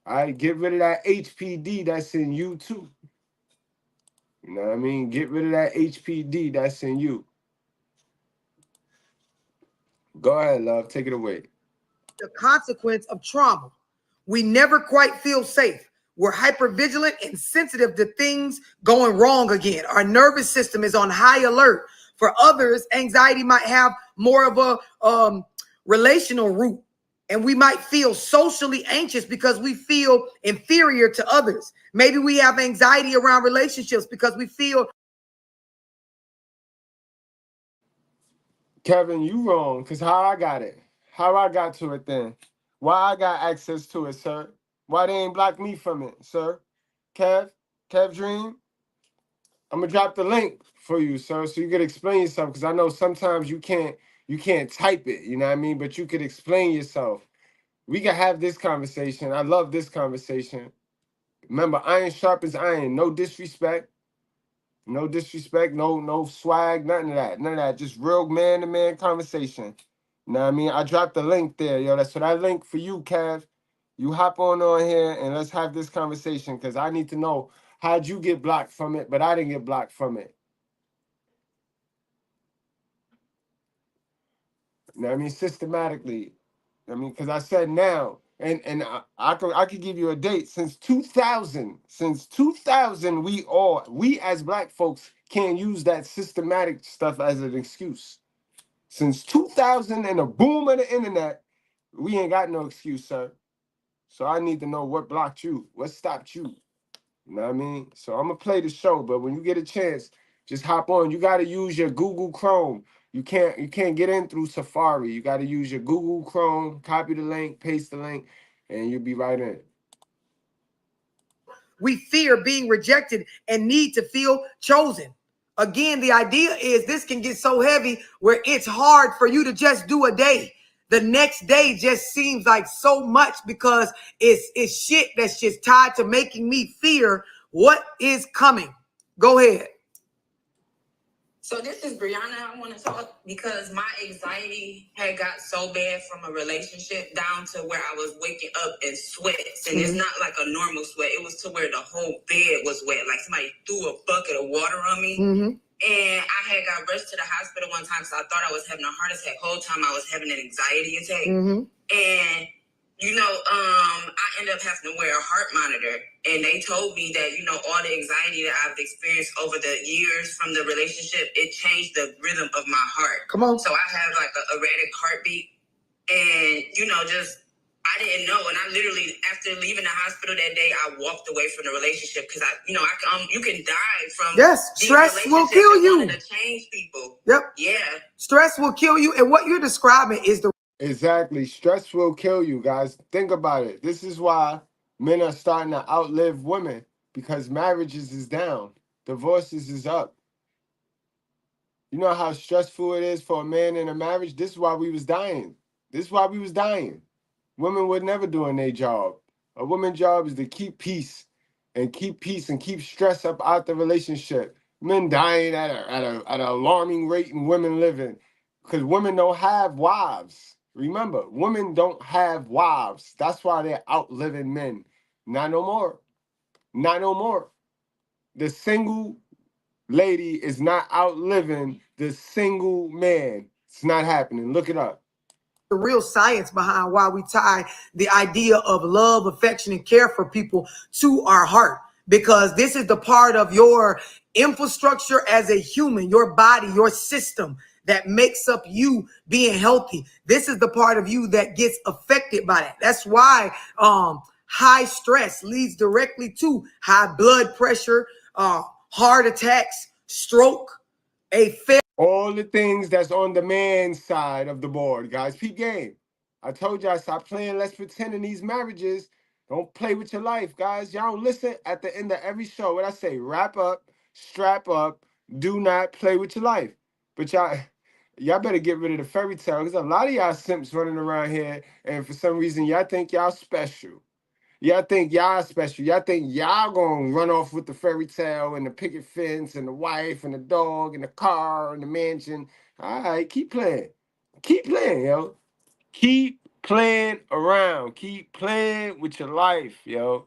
All right, get rid of that HPD that's in you too. You know what I mean? Get rid of that HPD that's in you. Go ahead, love. Take it away. the consequence of trauma. We never quite feel safe. We're hypervigilant and sensitive to things going wrong again. Our nervous system is on high alert. For others, anxiety might have more of a relational root, and we might feel socially anxious because we feel inferior to others. Maybe we have anxiety around relationships because we feel. Kevin, you wrong, because how I got it. How I got to it then. Why I got access to it, sir? Why they ain't block me from it, sir? Kev Dream, I'm gonna drop the link for you, sir, so you could explain yourself, because I know sometimes you can't type it, you know what I mean? But you could explain yourself. We can have this conversation. I love this conversation. Remember, iron sharpens iron. No disrespect. No disrespect, no swag, none of that. None of that. Just real man-to-man conversation. You know what I mean? I dropped the link there, yo. That's so that link for you, Kev. You hop on here and let's have this conversation, because I need to know, how'd you get blocked from it, but I didn't get blocked from it. You know what I mean? Systematically. I mean, because I said now, and I could give you a date. Since 2000, we as black folks can't use that systematic stuff as an excuse. Since 2000 and the boom of the internet, we ain't got no excuse, sir. So I need to know what blocked you, what stopped you. You know what I mean? So I'm gonna play the show, but when you get a chance, just hop on. You gotta use your Google Chrome. You can't get in through Safari. You gotta use your Google Chrome, copy the link, paste the link, and you'll be right in. We fear being rejected and need to feel chosen. Again, the idea is this can get so heavy where it's hard for you to just do a day. The next day just seems like so much because it's shit that's just tied to making me fear what is coming. Go ahead. So this is Brianna. I want to talk because my anxiety had got so bad from a relationship down to where I was waking up in sweats. And it's not like a normal sweat. It was to where the whole bed was wet. Like somebody threw a bucket of water on me. And I had got rushed to the hospital one time because I thought I was having a heart attack. Whole time I was having an anxiety attack. And, you know, I ended up having to wear a heart monitor. And they told me that, you know, all the anxiety that I've experienced over the years from the relationship, it changed the rhythm of my heart. Come on. So I have like an erratic heartbeat. And, you know, just, I didn't know. And I literally, after leaving the hospital that day, I walked away from the relationship because you can die from. Yes, stress will kill you. To change people. Yep. Yeah. Stress will kill you. And what you're describing is the. Exactly. Stress will kill you, guys. Think about it. This is why men are starting to outlive women, because marriages is down. Divorces is up. You know how stressful it is for a man in a marriage? This is why we was dying. Women were never doing their job. A woman's job is to keep peace and keep stress up out the relationship. Men dying at an alarming rate and women living, because women don't have wives. Remember, women don't have wives. That's why they're outliving men. Not no more. Not no more. The single lady is not outliving the single man. It's not happening. Look it up. The real science behind why we tie the idea of love, affection, and care for people to our heart, because this is the part of your infrastructure as a human, your body, your system that makes up you being healthy. This is the part of you that gets affected by that. That's why high stress leads directly to high blood pressure, heart attacks, stroke, all the things that's on the man's side of the board, guys. Peep game. I told y'all, stop playing Let's Pretend in these marriages. Don't play with your life, guys. Y'all don't listen at the end of every show. What I say, wrap up, strap up, do not play with your life. But y'all better get rid of the fairy tale, because a lot of y'all simps running around here, and for some reason, y'all think y'all special. Y'all think y'all special. Y'all think y'all gonna run off with the fairy tale and the picket fence and the wife and the dog and the car and the mansion. All right, keep playing. Keep playing, yo. Keep playing around. Keep playing with your life, yo.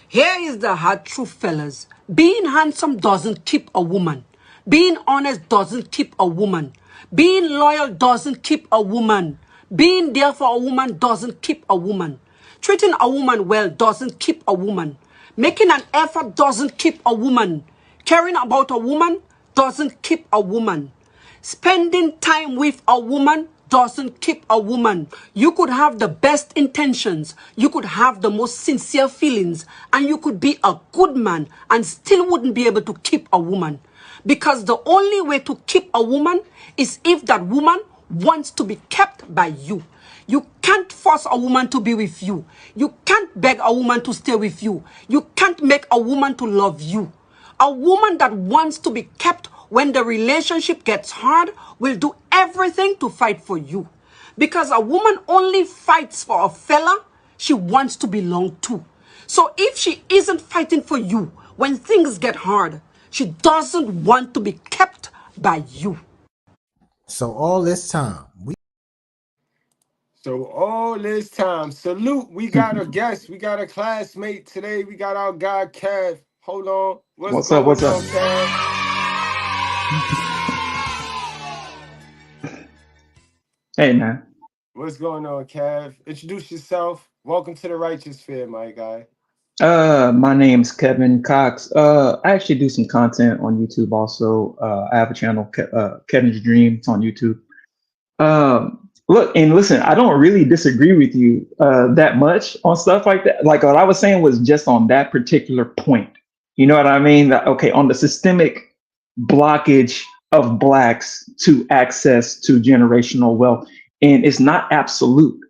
Here is the hard truth, fellas. Being handsome doesn't keep a woman. Being honest doesn't keep a woman. Being loyal doesn't keep a woman. Being there for a woman doesn't keep a woman. Treating a woman well doesn't keep a woman. Making an effort doesn't keep a woman. Caring about a woman doesn't keep a woman. Spending time with a woman doesn't keep a woman. You could have the best intentions, you could have the most sincere feelings, and you could be a good man and still wouldn't be able to keep a woman. Because the only way to keep a woman is if that woman wants to be kept by you. You can't force a woman to be with you. You can't beg a woman to stay with you. You can't make a woman to love you. A woman that wants to be kept when the relationship gets hard will do everything to fight for you. Because a woman only fights for a fella she wants to belong to. So if she isn't fighting for you when things get hard, she doesn't want to be kept by you. So all this time, salute. We got a guest. We got a classmate today. We got our guy, Kev. Hold on. What's up? What's up? Kev? Hey, man. What's going on, Kev? Introduce yourself. Welcome to the Righteous Fair, my guy. My name's Kevin Cox. I actually do some content on YouTube also. I have a channel, Kevin's Dream. It's on YouTube. Look and listen, I don't really disagree with you that much on stuff like that. Like what I was saying was just on that particular point. You know what I mean? Okay, on the systemic blockage of blacks to access to generational wealth. And it's not absolute.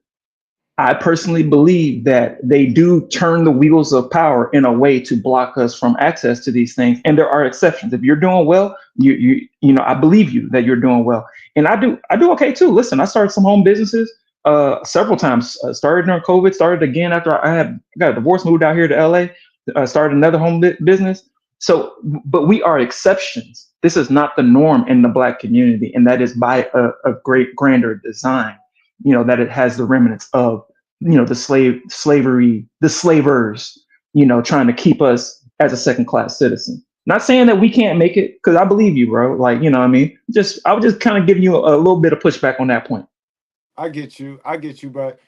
I personally believe that they do turn the wheels of power in a way to block us from access to these things. And there are exceptions. If you're doing well, you know, I believe you that you're doing well. And I do okay too. Listen, I started some home businesses several times. Started during COVID, started again after I got a divorce, moved out here to LA, started another home business. So, but we are exceptions. This is not the norm in the Black community. And that is by a great grander design, you know, that it has the remnants of, you know, the slavery, the slavers, you know, trying to keep us as a second class citizen. Not saying that we can't make it, because I believe you, bro. Like, you know what I mean? I was just kind of giving you a little bit of pushback on that point. I get you, but,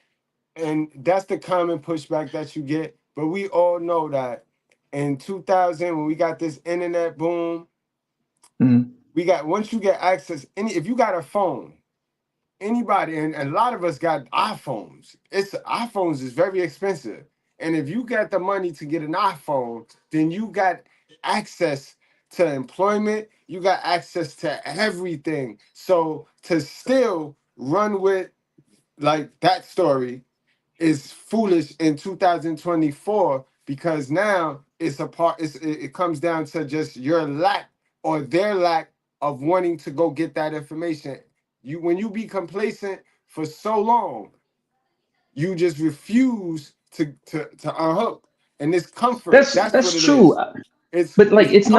and that's the common pushback that you get. But we all know that in 2000, when we got this internet boom, we got, once you get access, if you got a phone, anybody, and a lot of us got iPhones. iPhones is very expensive. And if you got the money to get an iPhone, then you got access to employment, you got access to everything. So to still run with like that story is foolish in 2024, because now it comes down to just your lack or their lack of wanting to go get that information. When you be complacent for so long, you just refuse to unhook. And this comfort, that's what it true. Is. But like it's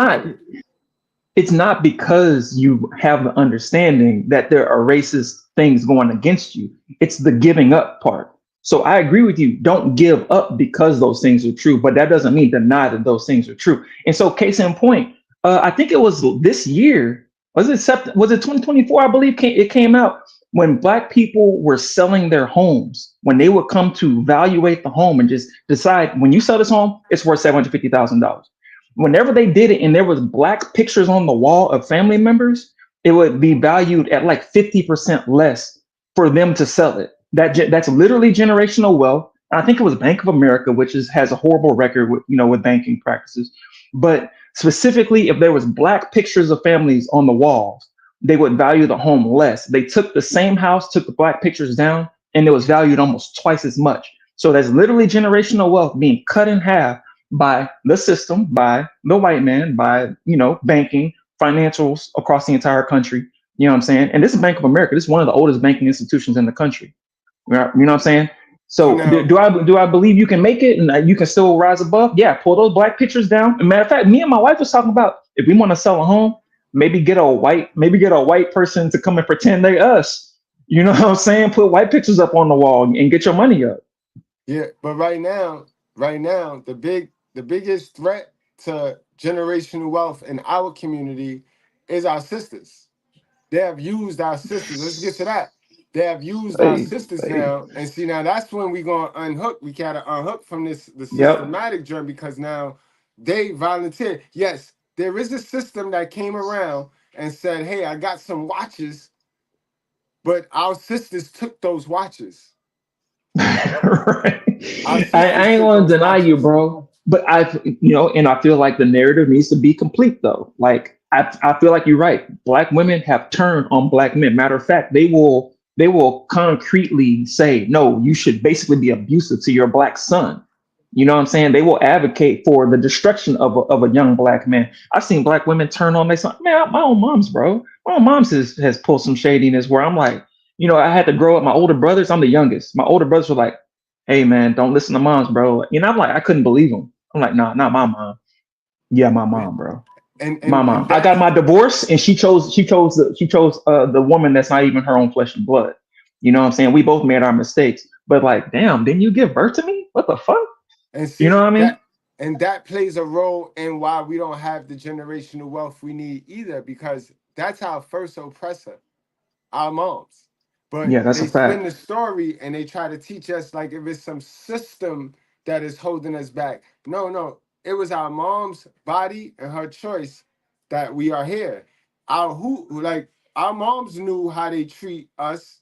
not because you have the understanding that there are racist things going against you. It's the giving up part. So I agree with you. Don't give up because those things are true, but that doesn't mean deny that those things are true. And so case in point, I think it was this year. Was it 2024? I believe it came out when Black people were selling their homes, when they would come to evaluate the home and just decide, when you sell this home, it's worth $750,000. Whenever they did it and there was Black pictures on the wall of family members, it would be valued at like 50% less for them to sell it. That's literally generational wealth. I think it was Bank of America, which has a horrible record with banking practices. But specifically, if there was Black pictures of families on the walls, they would value the home less. They took the same house, took the Black pictures down, and it was valued almost twice as much. So that's literally generational wealth being cut in half by the system, by the white man, by, banking, financials across the entire country. You know what I'm saying? And this is Bank of America. This is one of the oldest banking institutions in the country. You know what I'm saying? So do I believe you can make it and you can still rise above? Yeah, pull those Black pictures down. As a matter of fact, me and my wife was talking about, if we want to sell a home, maybe get a white person to come and pretend they us. You know what I'm saying? Put white pictures up on the wall and get your money up. Yeah, but right now, the biggest threat to generational wealth in our community is our sisters. They have used our sisters. Let's get to that. They have used our sisters now, and see now that's when we gonna unhook. We gotta unhook from the systematic journey because now they volunteer. Yes, there is a system that came around and said, "Hey, I got some watches," but our sisters took those watches. Right. I ain't gonna deny you, bro. But and I feel like the narrative needs to be complete though. Like I feel like you're right. Black women have turned on black men. Matter of fact, they will concretely say, no, you should basically be abusive to your black son. You know what I'm saying? They will advocate for the destruction of a young black man. I've seen black women turn on their son. Man, my own mom's, bro. My own mom's has pulled some shadiness where I'm like, I had to grow up. My older brothers, I'm the youngest. My older brothers were like, hey man, don't listen to moms, bro. I'm like, I couldn't believe them. I'm like, nah, not my mom. Yeah, my mom, bro. My mom. I got my divorce, and she chose the woman that's not even her own flesh and blood. You know what I'm saying? We both made our mistakes, but like, damn, didn't you give birth to me? What the fuck? And see, you know what I mean? That plays a role in why we don't have the generational wealth we need either, because that's our first oppressor, our moms. But yeah, that's they a fact. spin the story and they try to teach us like if it's some system that is holding us back. No, it was our mom's body and her choice that we are here. Our moms knew how they treat us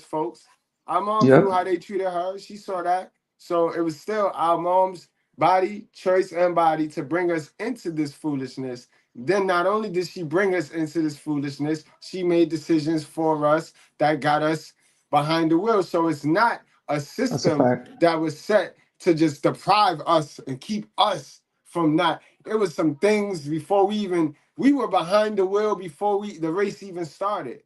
folks. Our moms knew how they treated her. She saw that. So it was still our mom's body, choice, and body to bring us into this foolishness. Then not only did she bring us into this foolishness, she made decisions for us that got us behind the wheel. So it's not a system that was set to just deprive us and keep us from not. It was some things before we were behind the wheel before the race even started.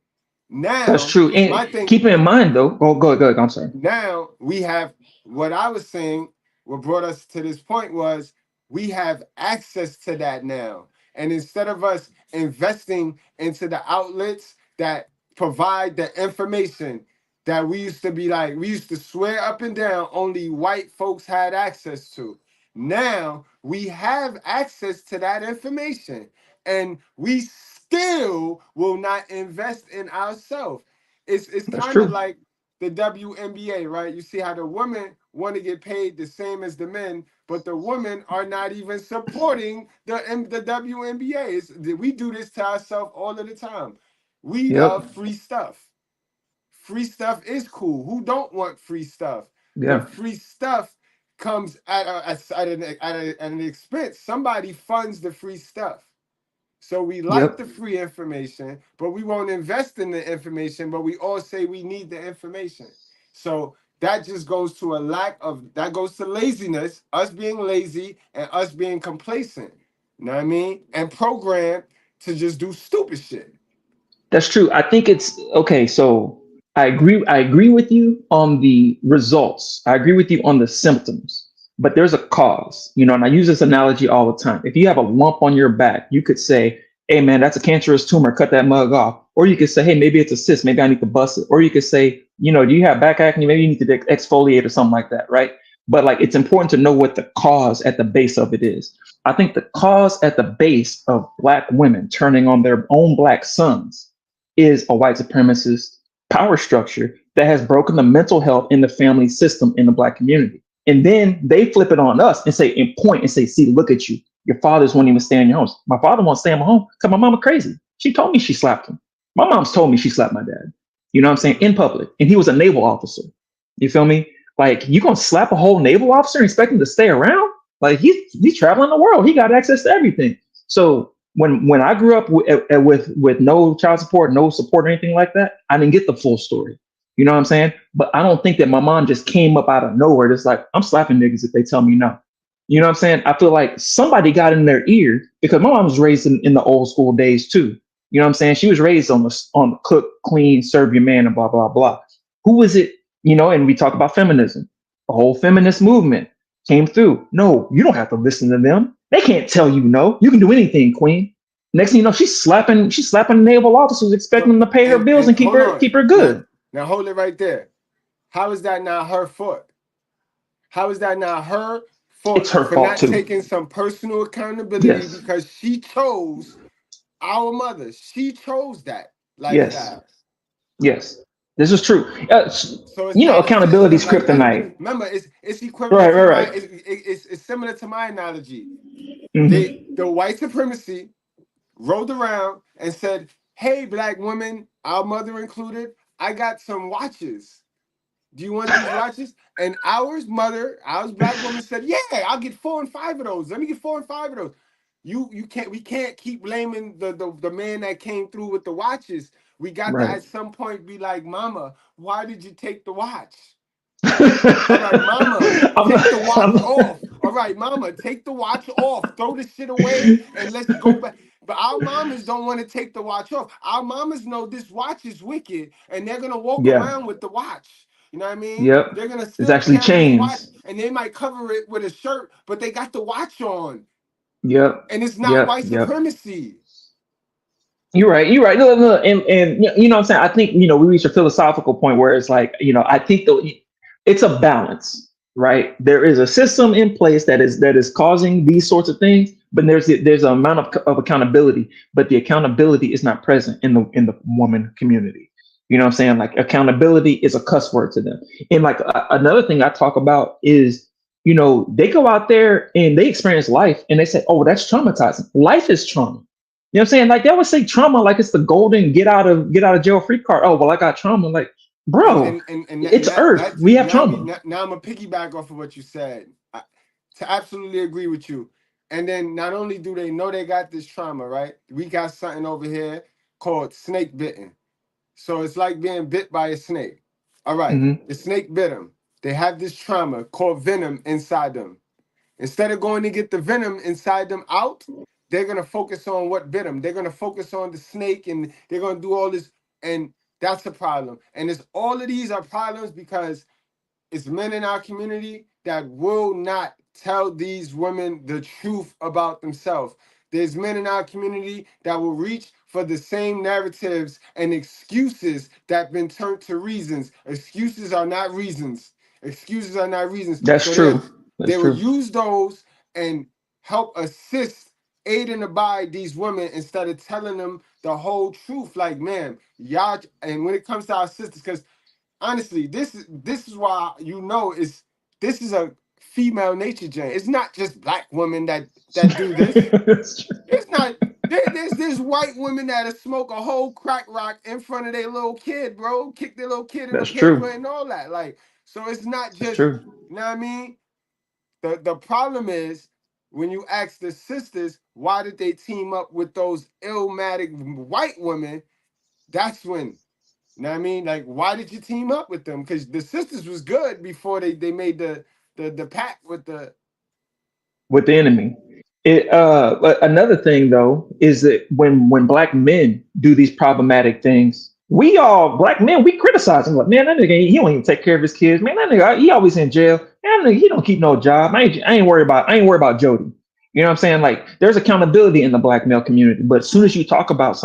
Now that's true. And keep in mind though, go ahead. I'm sorry. Now we have what I was saying. What brought us to this point was we have access to that now. And instead of us investing into the outlets that provide the information that we used to swear up and down only white folks had access to. Now we have access to that information and we still will not invest in ourselves. It's kind of like the WNBA, right? You see how the women want to get paid the same as the men, but the women are not even supporting the WNBA. We do this to ourselves all of the time. We love free stuff. Free stuff is cool. Who don't want free stuff? Yeah. But free stuff comes at an expense. Somebody funds the free stuff. So we like the free information, but we won't invest in the information, but we all say we need the information. So that just goes to that goes to laziness, us being lazy and us being complacent. You know what I mean? And programmed to just do stupid shit. That's true. I think it's okay. So I agree with you on the results. I agree with you on the symptoms, but there's a cause, and I use this analogy all the time. If you have a lump on your back, you could say, hey man, that's a cancerous tumor, cut that mug off. Or you could say, hey, maybe it's a cyst, maybe I need to bust it. Or you could say, do you have back acne? Maybe you need to exfoliate or something like that, right? But like, it's important to know what the cause at the base of it is. I think the cause at the base of Black women turning on their own Black sons is a white supremacist power structure that has broken the mental health in the family system in the Black community. And then they flip it on us and point and say, see, look at you. Your fathers won't even stay in your house. My father won't stay in my home because my mama crazy. She told me she slapped him. My mom's told me she slapped my dad. You know what I'm saying? In public. And he was a naval officer. You feel me? Like, you gonna slap a whole naval officer and expect him to stay around? Like, he's traveling the world. He got access to everything. So when I grew up with no child support, no support or anything like that, I didn't get the full story. You know what I'm saying? But I don't think that my mom just came up out of nowhere. Just like, I'm slapping niggas if they tell me no. You know what I'm saying? I feel like somebody got in their ear because my mom was raised in the old school days too. You know what I'm saying? She was raised on the cook, clean, serve your man and blah, blah, blah. Who was it? And we talk about feminism. The whole feminist movement came through. No, you don't have to listen to them. They can't tell you no. You can do anything, queen. Next thing you know, she's slapping naval officers, expecting them to pay her bills and keep her good. Now hold it right there. How is that not her fault? How is that not her fault? It's her for fault not too. Taking some personal accountability because she chose our mother. She chose that lifestyle. Yes. This is true. So it's not a Accountability system is like kryptonite. remember it's Right, equivalent to right, my right. it's similar to my analogy. Hmm. The white supremacy rolled around and said, "Hey, black women, our mother included, I got some watches. Do you want these watches?" And our black woman said, "Yeah, I'll get 4 and 5 of those. Let me get 4 and 5 of those." We can't keep blaming the man that came through with the watches. We got to Right. at some point be like, "Mama, why did you take the watch?" All right, mama, take the watch off. All right, mama, take the watch off. Throw the shit away and let's go back. But our mamas don't want to take the watch off. Our mamas know this watch is wicked and they're going to walk Yeah. around with the watch. You know what I mean? Yep. They're going to It's still actually carry this watch chains. and they might cover it with a shirt, but they got the watch on. Yep. And it's not Yep. white Yep. supremacy. You're right. You're right. No, no, and you know what I'm saying? I think, we reach a philosophical point where it's like, I think it's a balance, right? There is a system in place that is causing these sorts of things, but there's an amount of accountability, but the accountability is not present in the woman community. You know what I'm saying? Like, accountability is a cuss word to them. And like another thing I talk about is, they go out there and they experience life and they say, "Oh, that's traumatizing." Life is trauma. You know what I'm saying? Like, they always say trauma like it's the golden get out of jail free card. Oh, well, I got trauma. Like, bro, And it's Earth. that's We have now trauma. now I'm gonna piggyback off of what you said. To absolutely agree with you. And then not only do they know they got this trauma, right? We got something over here called snake bitten. So it's like being bit by a snake. All right, Hmm. the snake bit them. They have this trauma called venom inside them. Instead of going to get the venom inside them out, they're gonna focus on what bit them. They're gonna focus on the snake and they're gonna do all this, and that's a problem. And it's all of these are problems because it's men in our community that will not tell these women the truth about themselves. There's men in our community that will reach for the same narratives and excuses that have been turned to reasons. Excuses are not reasons. Excuses are not reasons. That's So true. they That's will true. use those and help assist, aid and abide these women instead of telling them the whole truth. Like, man, y'all, and when it comes to our sisters, because honestly, this is why this is a female nature, Jane. It's not just black women that do this. It's not. There's white women that'll smoke a whole crack rock in front of their little kid, bro. Kick their little kid in the That's paper true. and all that. Like, so it's not That's just, true. you know what I mean? The problem is when you ask the sisters why did they team up with those illmatic white women, that's when, you know what I mean? Like, why did you team up with them? Because the sisters was good before they made the pact with the. With the enemy. But another thing though is that when black men do these problematic things, we all black men we criticize him like, man, that nigga he don't even take care of his kids. Man, that nigga he always in jail. Man, that nigga, he don't keep no job. I ain't worried about Jody. You know what I'm saying? Like, there's accountability in the black male community, but as soon as you talk about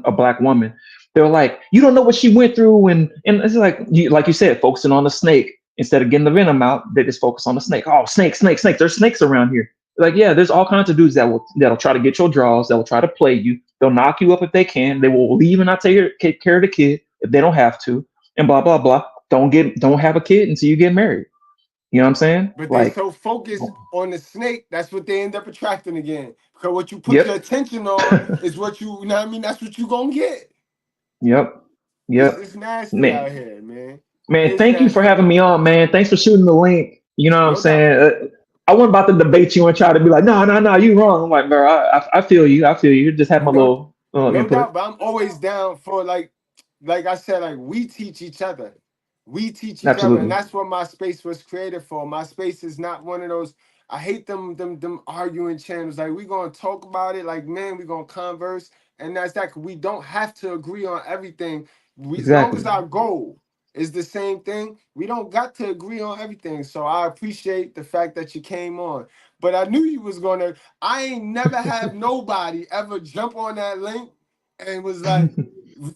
a black woman, they're like, you don't know what she went through, and it's like you said, focusing on the snake instead of getting the venom out. They just focus on the snake. Oh, snake, snake, snake. There's snakes around here. Like, yeah, there's all kinds of dudes that'll try to get your draws. That will try to play you. They'll knock you up if they can. They will leave and not take care of the kid if they don't have to, and blah blah blah. Don't have a kid until you get married. You know what I'm saying? But they Like, so focused on the snake, that's what they end up attracting again. Because what you put your yep, attention on is what you know what I mean? That's what you gonna get. yep, yep. It's nasty Man, out here, man. man, It's thank you for nasty having out me here. on, man. Thanks for shooting the link. You know what I'm No doubt. saying? I wasn't about to debate you and try to be like, no, no, no, you wrong. I'm like, bro, I feel you. I feel you. Just have my No, little no input. doubt, but I'm always down for like I said, like we teach each other. We teach each other, and Absolutely. that's what my space was created for. My space is not one of those. I hate them arguing channels. Like we gonna talk about it, like man, we gonna converse, and that's that. We don't have to agree on everything. We as long Exactly. as our goal is the same thing, we don't got to agree on everything. So I appreciate the fact that you came on. But I knew you was gonna. I ain't never have nobody ever jump on that link and was like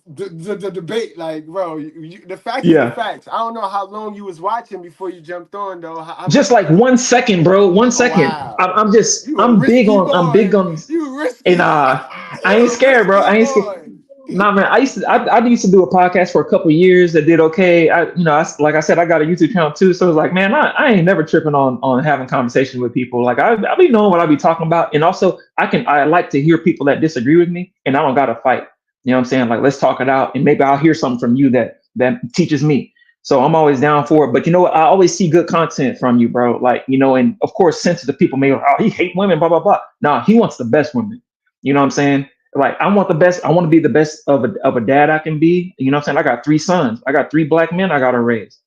the debate. Like, bro, the facts is the Yeah. facts. I don't know how long you was watching before you jumped on though. How Just much? like 1 second, bro. One Oh second. wow, you a I'm big risky on boy. You and risky. I You ain't a scared, bro. risky I ain't scared. boy. Nah, man, I used to do a podcast for a couple years that did okay. Like I said, I got a YouTube channel too. So it's like, man, I ain't never tripping on having conversations with people. Like I be knowing what I be talking about. And also I like to hear people that disagree with me and I don't gotta fight. You know what I'm saying? Like, let's talk it out and maybe I'll hear something from you that teaches me. So I'm always down for it. But you know what? I always see good content from you, bro. Like, and of course, sensitive people may go, oh, he hate women, blah, blah, blah. Nah, he wants the best women. You know what I'm saying? Like, I want the best. I want to be the best of a dad I can be. You know what I'm saying? I got 3 sons. I got 3 black men I got to raise.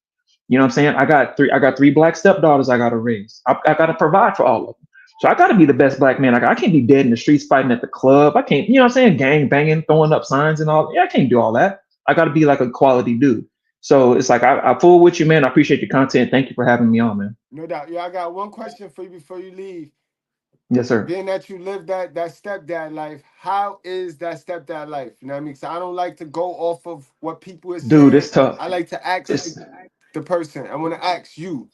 You know what I'm saying? I got three black stepdaughters I got to raise. I got to provide for all of them. So I got to be the best black man. I can't be dead in the streets fighting at the club. I can't, you know what I'm saying? Gang banging, throwing up signs and all. Yeah, I can't do all that. I got to be like a quality dude. So it's like, I fool with you, man. I appreciate your content. Thank you for having me on, man. No doubt. Yeah, I got one question for you before you leave. Yes, sir. Being that you live that stepdad life, how is that stepdad life? You know what I mean? So I don't like to go off of what people are Dude, saying. it's tough. I like to ask the person. I want to ask you.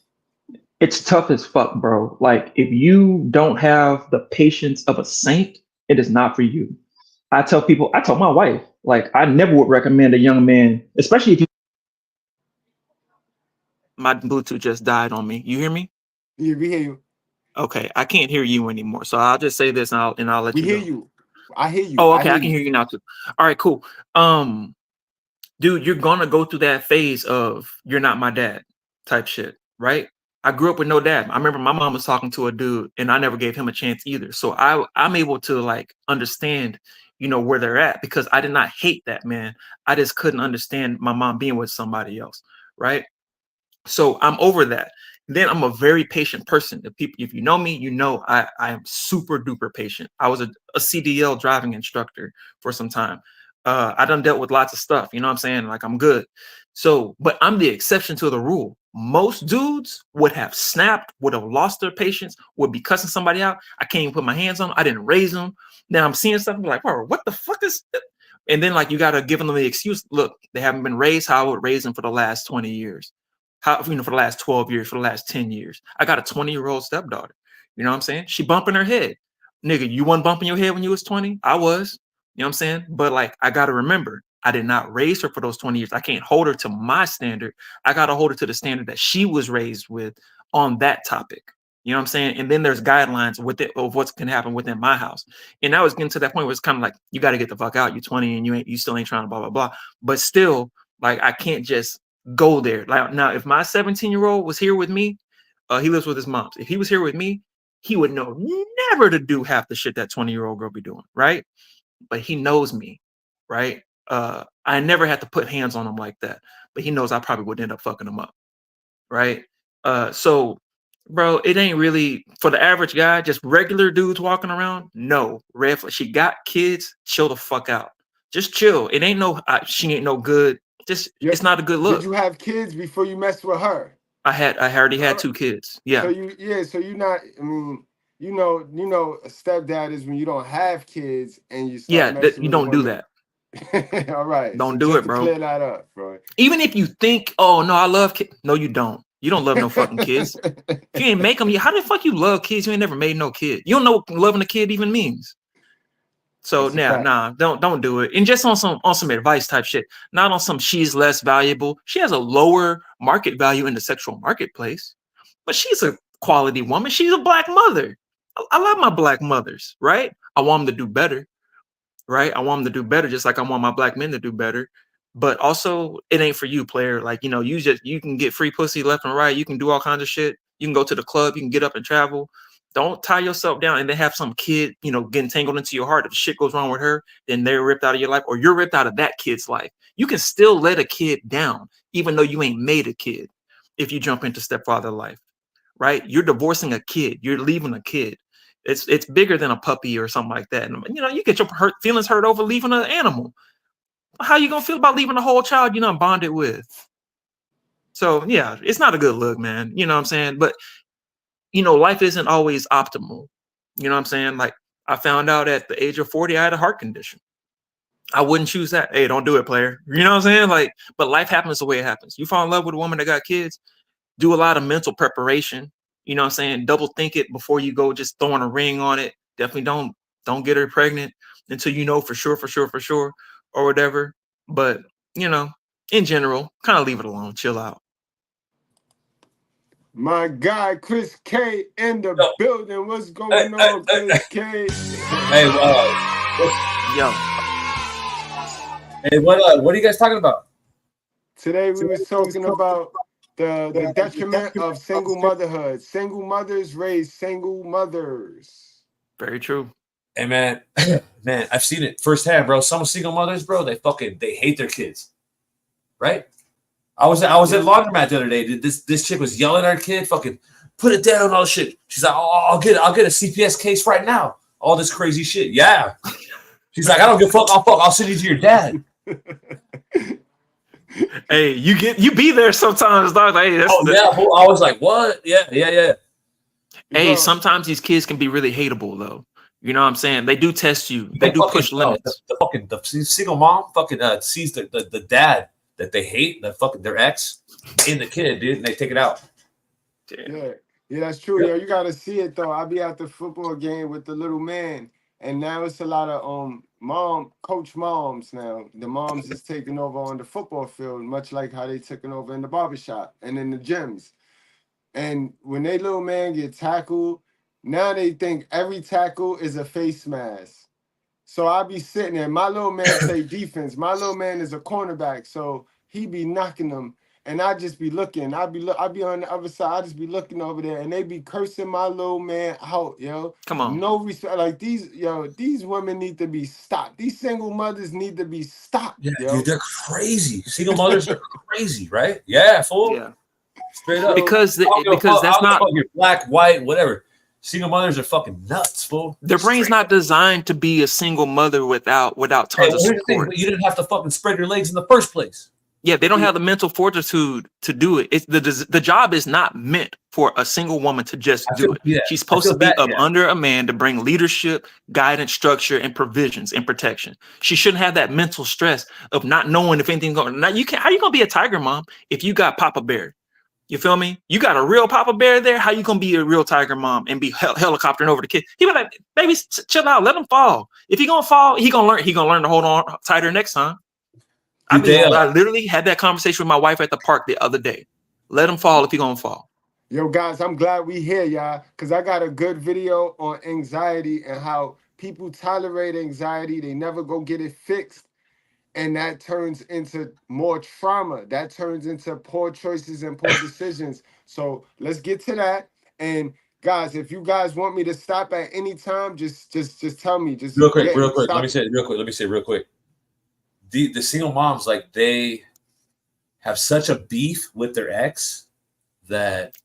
It's tough as fuck, bro. Like, if you don't have the patience of a saint, it is not for you. I told my wife, like, I never would recommend a young man, especially if you. My Bluetooth just died on me. You hear me? Yeah, we hear you. Okay, I can't hear you anymore. So I'll just say this and I'll let you go. We hear you. I hear you. Oh, okay, I can hear you now too. All right, cool. Dude, you're gonna go through that phase of you're not my dad type shit, right? I grew up with no dad. I remember my mom was talking to a dude and I never gave him a chance either. So I'm able to like understand, where they're at because I did not hate that man. I just couldn't understand my mom being with somebody else, right? So I'm over that. Then I'm a very patient person. If you know me, I am super duper patient. I was a CDL driving instructor for some time. I done dealt with lots of stuff. You know what I'm saying? Like, I'm good. So, but I'm the exception to the rule. Most dudes would have snapped, would have lost their patience, would be cussing somebody out. I can't even put my hands on them. I didn't raise them. Now I'm seeing stuff. I'm like, bro, what the fuck is that? And then like, you got to give them the excuse. Look, they haven't been raised how I would raise them for the last 20 years. For the last 12 years, for the last 10 years. I got a 20-year-old stepdaughter. You know what I'm saying? She bumping her head. Nigga, you wasn't bumping your head when you was 20? I was. You know what I'm saying? But like, I got to remember, I did not raise her for those 20 years. I can't hold her to my standard. I got to hold her to the standard that she was raised with on that topic. You know what I'm saying? And then there's guidelines of what can happen within my house. And I was getting to that point where it's kind of like, you got to get the fuck out. You're 20 and you still ain't trying to blah, blah, blah. But still, like, I can't just go there. Like, now, if my 17-year-old was here with me, he lives with his mom. If he was here with me, he would know never to do half the shit that 20-year-old girl be doing, right? But he knows me, right? I never had to put hands on him like that, but he knows I probably would end up fucking him up, right? So, bro, it ain't really for the average guy, just regular dudes walking around. No, red flag. She got kids, chill the fuck out. Just chill. It ain't she ain't no good. It's not a good look. Did you have kids before you messed with her? I already had 2 kids. Yeah. So you're not. I mean, a stepdad is when you don't have kids and you start messing you don't do that. All right. Don't do it, bro. Clear that up, bro. Even if you think, oh no, I love kids. No, you don't. You don't love no fucking kids. If you ain't make them, how the fuck you love kids? You ain't never made no kid. You don't know what loving a kid even means. So don't do it. And just on some advice type shit, not on some she's less valuable. She has a lower market value in the sexual marketplace, but she's a quality woman. She's a black mother. I love my black mothers, right? I want them to do better, right? I want them to do better, just like I want my black men to do better. But also, it ain't for you, player. Like, you can get free pussy left and right. You can do all kinds of shit. You can go to the club. You can get up and travel. Don't tie yourself down and then have some kid, getting tangled into your heart. If shit goes wrong with her, then they're ripped out of your life, or you're ripped out of that kid's life. You can still let a kid down, even though you ain't made a kid, if you jump into stepfather life, right? You're divorcing a kid. You're leaving a kid. It's bigger than a puppy or something like that. And, you get your feelings hurt over leaving an animal. How you gonna feel about leaving a whole child you done bonded with? So yeah, it's not a good look, man. You know what I'm saying? But life isn't always optimal. You know what I'm saying? Like, I found out at the age of 40, I had a heart condition. I wouldn't choose that. Hey, don't do it, player. You know what I'm saying? Like, but life happens the way it happens. You fall in love with a woman that got kids, do a lot of mental preparation. You know what I'm saying? Double think it before you go just throwing a ring on it. Definitely don't get her pregnant until you know for sure. or whatever. But you know, in general, kind of leave it alone. Chill out. My guy Chris K in the building. What's going on, Chris K? Hey, yo. Hey, what are you guys talking about? Today we was talking about the detriment of single motherhood. Single mothers raise single mothers. Very true. Hey man, man, I've seen it firsthand, bro. Some single mothers, bro, they hate their kids, right? I was at laundromat the other day. This chick was yelling at her kid, fucking put it down, all this shit. She's like, oh, I'll get a CPS case right now. All this crazy shit. Yeah. She's like, I don't give a fuck. I'll send you to your dad. Hey, you be there sometimes, dog. Hey, I was like, what? Yeah. Hey, sometimes these kids can be really hateable, though. You know what I'm saying? They do test you. They do push limits. The single mom fucking sees the dad that they hate, their ex, in the kid, dude, and they take it out. Yeah, that's true. Yo, you gotta see it though. I be at the football game with the little man, and now it's a lot of coach moms now. The moms is taking over on the football field, much like how they taking over in the barbershop and in the gyms. And when they little man get tackled, now they think every tackle is a face mask. So I be sitting there. My little man play defense. My little man is a cornerback, so he be knocking them, and I just be looking. I be on the other side. I just be looking over there, and they be cursing my little man out, yo. Come on. No respect. Like these women need to be stopped. These single mothers need to be stopped. Yeah, yo. dude, they're crazy. Single mothers are crazy, right? Yeah, fool. Yeah. Straight up. Because that's not you're black, white, whatever. Single mothers are fucking nuts, fool. Their brain's not designed to be a single mother without tons of support. You didn't have to fucking spread your legs in the first place. Yeah, they don't have the mental fortitude to do it. It's the job is not meant for a single woman to just do it. Yeah, she's supposed to be under a man to bring leadership, guidance, structure, and provisions and protection. She shouldn't have that mental stress of not knowing if anything's going on. Now how you gonna be a tiger mom if you got Papa Bear? You feel me? You got a real Papa Bear there. How you gonna be a real tiger mom and be helicoptering over the kid? He be like, baby, chill out, let him fall. If he gonna fall, he gonna learn to hold on tighter next time. I literally had that conversation with my wife at the park the other day. Let him fall if he gonna fall. Yo, guys, I'm glad we here, y'all, because I got a good video on anxiety and how people tolerate anxiety. They never go get it fixed. And that turns into more trauma. That turns into poor choices and poor decisions. So let's get to that. And guys, if you guys want me to stop at any time, just tell me. Just real quick. Let me say it real quick. The single moms, like, they have such a beef with their ex that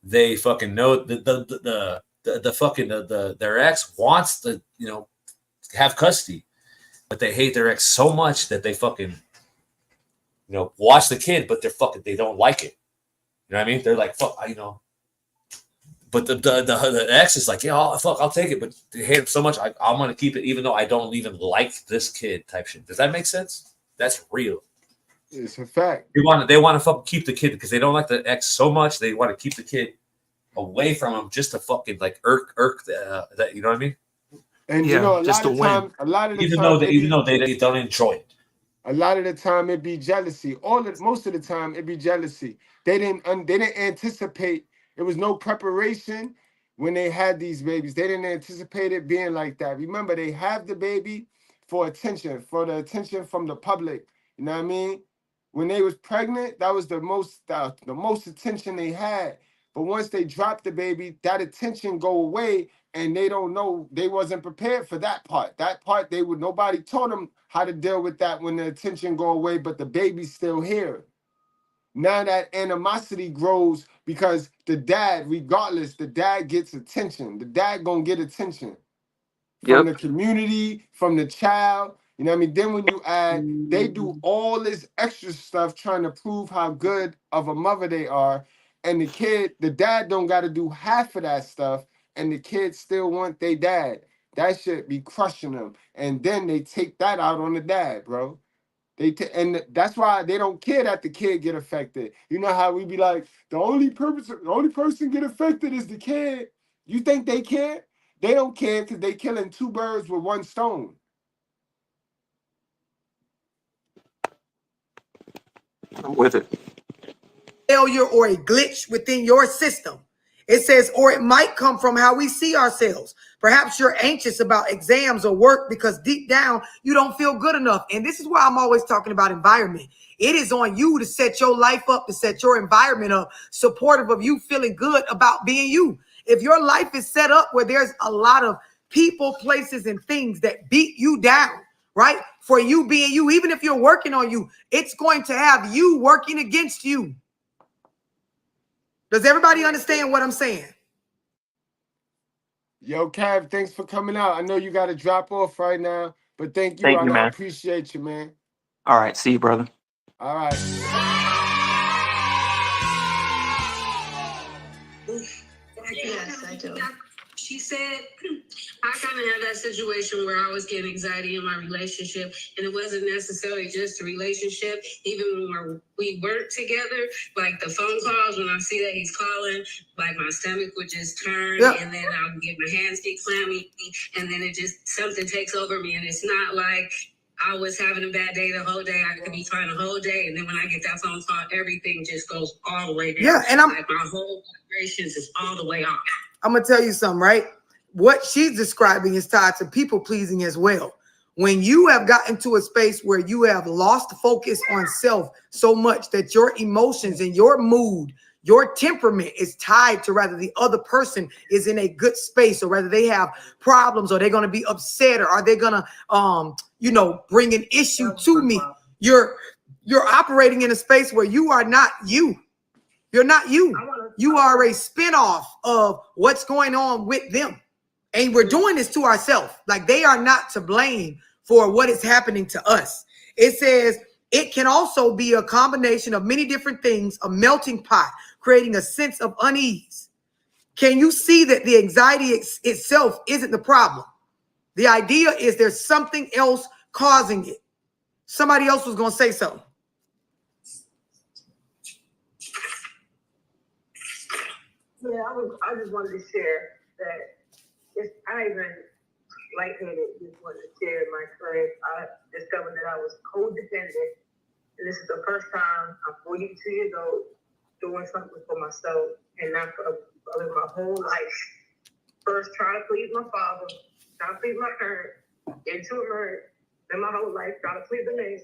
they fucking know their ex wants to, have custody. But they hate their ex so much that they fucking, watch the kid, but they don't like it. You know what I mean? They're like, fuck, But the ex is like, yeah, I'll take it. But they hate him so much, I'm gonna keep it, even though I don't even like this kid. Type shit. Does that make sense? That's real. It's a fact. They want to fucking keep the kid because they don't like the ex so much. They want to keep the kid away from him just to fucking like irk that. You know what I mean? And a lot of the time, even though they don't enjoy it. A lot of the time it be jealousy. Most of the time it be jealousy. They didn't anticipate. It was no preparation when they had these babies. They didn't anticipate it being like that. Remember, they have the baby for the attention from the public. You know what I mean? When they was pregnant, that was the most attention they had. But once they dropped the baby, that attention go away. And they don't know, they wasn't prepared for that part. That part, nobody told them how to deal with that when the attention go away, but the baby's still here. Now that animosity grows because the dad, regardless, the dad gets attention. The dad gonna get attention from the community, from the child. You know what I mean? Then when you add, they do all this extra stuff trying to prove how good of a mother they are. And the dad don't got to do half of that stuff. And the kids still want their dad. That shit be crushing them. And then they take that out on the dad, bro. And that's why they don't care that the kid get affected. You know how we be like, the only person get affected is the kid. You think they care? They don't care because they killing two birds with one stone. I'm with it. Failure or a glitch within your system. It says, or it might come from how we see ourselves. Perhaps you're anxious about exams or work because deep down you don't feel good enough. And this is why I'm always talking about environment. It is on you to set your life up, to set your environment up, supportive of you feeling good about being you. If your life is set up where there's a lot of people, places, and things that beat you down, right? For you being you, even if you're working on you, it's going to have you working against you. Does everybody understand what I'm saying? Yo, Cav, thanks for coming out. I know you got to drop off right now, but thank you, Thank you, and I man. appreciate you, man. All right. See you, brother. All right. Yes, I do. She said, I kind of had that situation where I was getting anxiety in my relationship, and it wasn't necessarily just a relationship. Even when we weren't together, like the phone calls, when I see that he's calling, like my stomach would just turn, and then I would get my hands get clammy, and then it just, something takes over me, and it's not like I was having a bad day the whole day. I could be fine the whole day, and then when I get that phone call, everything just goes all the way down. Yeah, and like my whole vibrations is all the way off. I'm going to tell you something, right? What she's describing is tied to people pleasing as well. When you have gotten to a space where you have lost focus on self so much that your emotions and your mood, your temperament is tied to whether the other person is in a good space or whether they have problems or they're going to be upset or are they going to, bring an issue to me. You're operating in a space where you are not you. You're not you. You are a spinoff of what's going on with them. And we're doing this to ourselves. Like they are not to blame for what is happening to us. It says it can also be a combination of many different things, a melting pot, creating a sense of unease. Can you see that the anxiety itself isn't the problem? The idea is there's something else causing it. Somebody else was going to say something. Yeah, I just wanted to share that I even lightheaded just wanted to share my experience. I discovered that I was codependent, and this is the first time I'm 42 years old doing something for myself and not for my whole life. First, trying to please my father, trying to please my parents, into a marriage, then my whole life trying to please the man.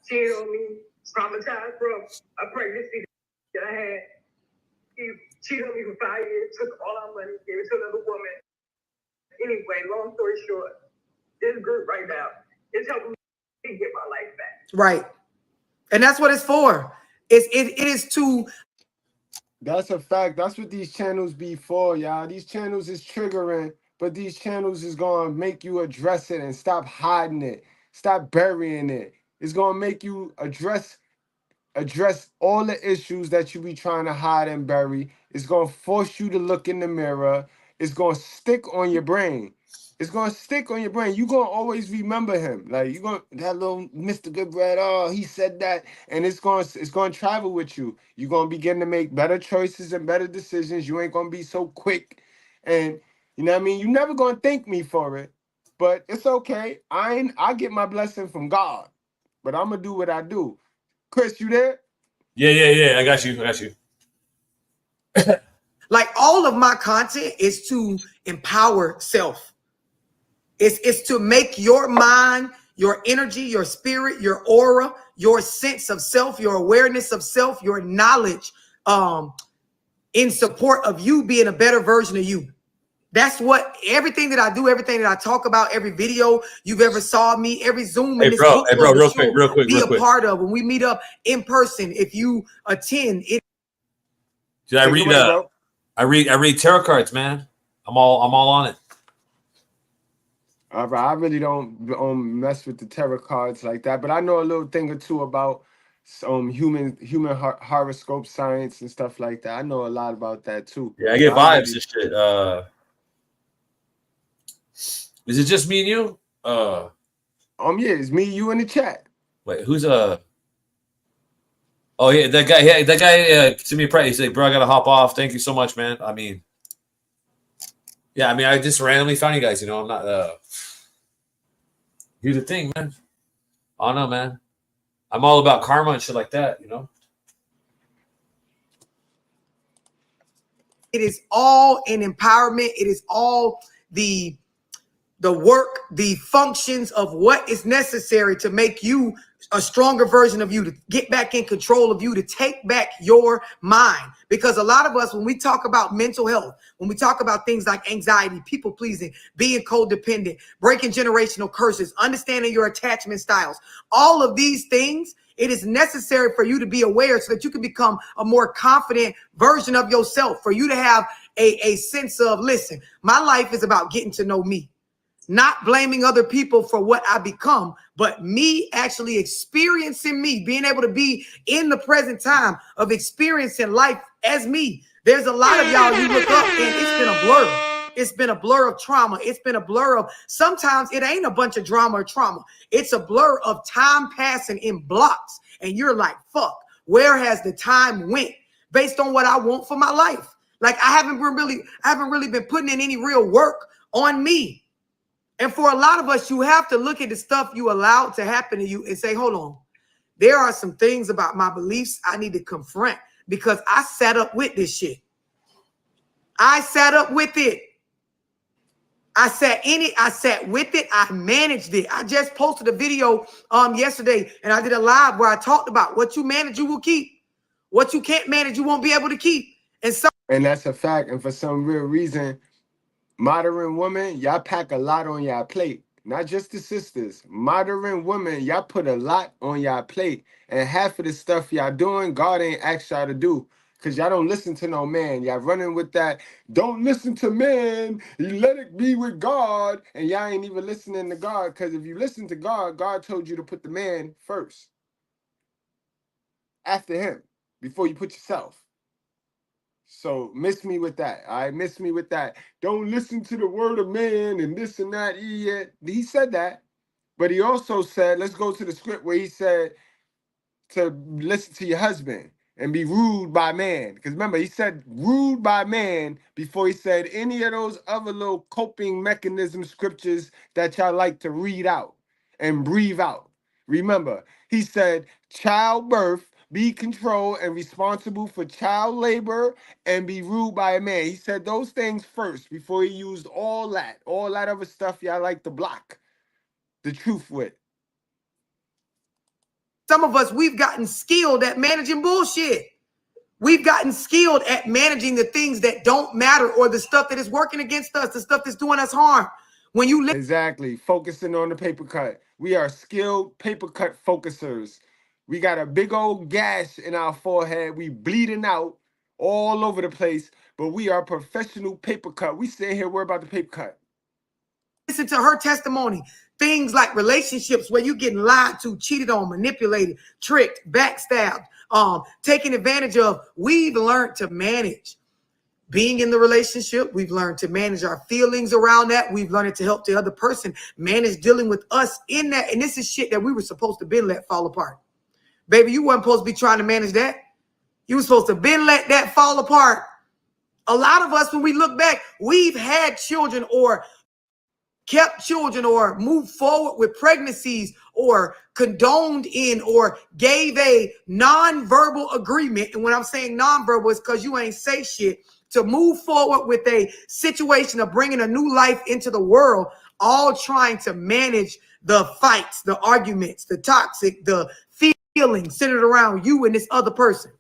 Cheated on me, traumatized from a pregnancy that I had. He cheated on me for 5 years, took all our money, gave it to another woman. Anyway, long story short, this group right now is helping me get my life back. Right. And that's what it's for. It is to. That's a fact. That's what these channels be for, y'all. These channels is triggering, but these channels is going to make you address it and stop hiding it. Stop burying it. It's going to make you address all the issues that you be trying to hide and bury. It's going to force you to look in the mirror. It's going to stick on your brain. It's going to stick on your brain. You're going to always remember him. Like, you're going to, that little Mr. Goodbread, oh, he said that. And it's going to travel with you. You're going to begin to make better choices and better decisions. You ain't going to be so quick. And, you know what I mean? You're never going to thank me for it. But it's okay. I get my blessing from God. But I'm going to do what I do. Chris, you there? Yeah. I got you. Like all of my content is to empower self. It's to make your mind, your energy, your spirit, your aura, your sense of self, your awareness of self, your knowledge in support of you being a better version of you. That's what everything that I do, everything that I talk about, every video you've ever saw me, every Zoom in this book club real quick, be a part of. When we meet up in person, if you attend it. Did I read? I read tarot cards, man. I'm all on it. I really don't mess with the tarot cards like that, but I know a little thing or two about human horoscope science and stuff like that. I know a lot about that too. Yeah, I get vibes and shit. Is it just me and you? Yeah, it's me, you in the chat. Wait, who's Oh yeah, that guy. Yeah, that guy. To me, he's like, bro, I gotta hop off. Thank you so much, man. I mean, I just randomly found you guys. You know, I'm not. Here's the thing, man. I don't know, man. I'm all about karma and shit like that, you know? It is all an empowerment. It is all the work, the functions of what is necessary to make you a stronger version of you, to get back in control of you, to take back your mind. Because a lot of us, when we talk about mental health, when we talk about things like anxiety, people pleasing, being codependent, breaking generational curses, understanding your attachment styles, all of these things, it is necessary for you to be aware so that you can become a more confident version of yourself, for you to have a sense of, listen, my life is about getting to know me. Not blaming other people for what I become, but me actually experiencing me, being able to be in the present time of experiencing life as me. There's a lot of y'all you look up and it's been a blur. It's been a blur of trauma. It's been a blur of, sometimes it ain't a bunch of drama or trauma. It's a blur of time passing in blocks. And you're like, fuck, where has the time went based on what I want for my life? Like I haven't really been putting in any real work on me. And for a lot of us, you have to look at the stuff you allowed to happen to you and say, hold on, there are some things about my beliefs I need to confront because I sat up with this shit. I sat up with it. I sat with it. I managed it. I just posted a video yesterday and I did a live where I talked about what you manage, you will keep. What you can't manage, you won't be able to keep. And that's a fact. And for some real reason, modern women, y'all pack a lot on y'all plate. Not just the sisters. Modern women, y'all put a lot on y'all plate. And half of the stuff y'all doing, God ain't asked y'all to do. Because y'all don't listen to no man. Y'all running with that, don't listen to man. You let it be with God. And y'all ain't even listening to God. Because if you listen to God, God told you to put the man first. After him. Before you put yourself. So miss me with that. All right, miss me with that. Don't listen to the word of man and this and that. Yeah, he said that. But he also said, let's go to the script where he said to listen to your husband and be ruled by man. Because remember, he said ruled by man before he said any of those other little coping mechanism scriptures that y'all like to read out and breathe out. Remember, he said childbirth, be controlled and responsible for child labor and be ruled by a man. He said those things first before he used all that other stuff y'all like to block the truth with. Some of us, we've gotten skilled at managing bullshit. We've gotten skilled at managing the things that don't matter or the stuff that is working against us, the stuff that's doing us harm. When you exactly focusing on the paper cut. We are skilled paper cut focusers. We got a big old gash in our forehead. We bleeding out all over the place, but we are professional paper cut. We sit here worry about the paper cut. Listen to her testimony. Things like relationships where you getting lied to, cheated on, manipulated, tricked, backstabbed, taken advantage of. We've learned to manage being in the relationship. We've learned to manage our feelings around that. We've learned to help the other person manage dealing with us in that. And this is shit that we were supposed to been let fall apart. Baby, you weren't supposed to be trying to manage that. You were supposed to been let that fall apart. A lot of us, when we look back, we've had children or kept children or moved forward with pregnancies or condoned in or gave a non-verbal agreement. And when I'm saying non-verbal, it's because you ain't say shit to move forward with a situation of bringing a new life into the world, all trying to manage the fights, the arguments, the toxic, the feelings centered around you and this other person.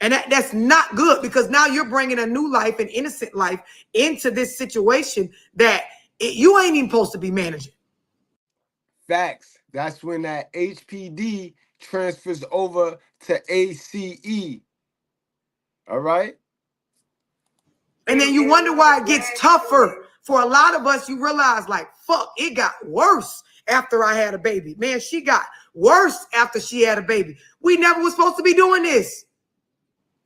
And that's not good because now you're bringing a new life, an innocent life into this situation that you ain't even supposed to be managing. Facts. That's when that HPD transfers over to ACE. All right? And then you wonder why it gets tougher. For a lot of us, you realize like, fuck, it got worse after I had a baby. Man, she got worse after she had a baby. We never was supposed to be doing this.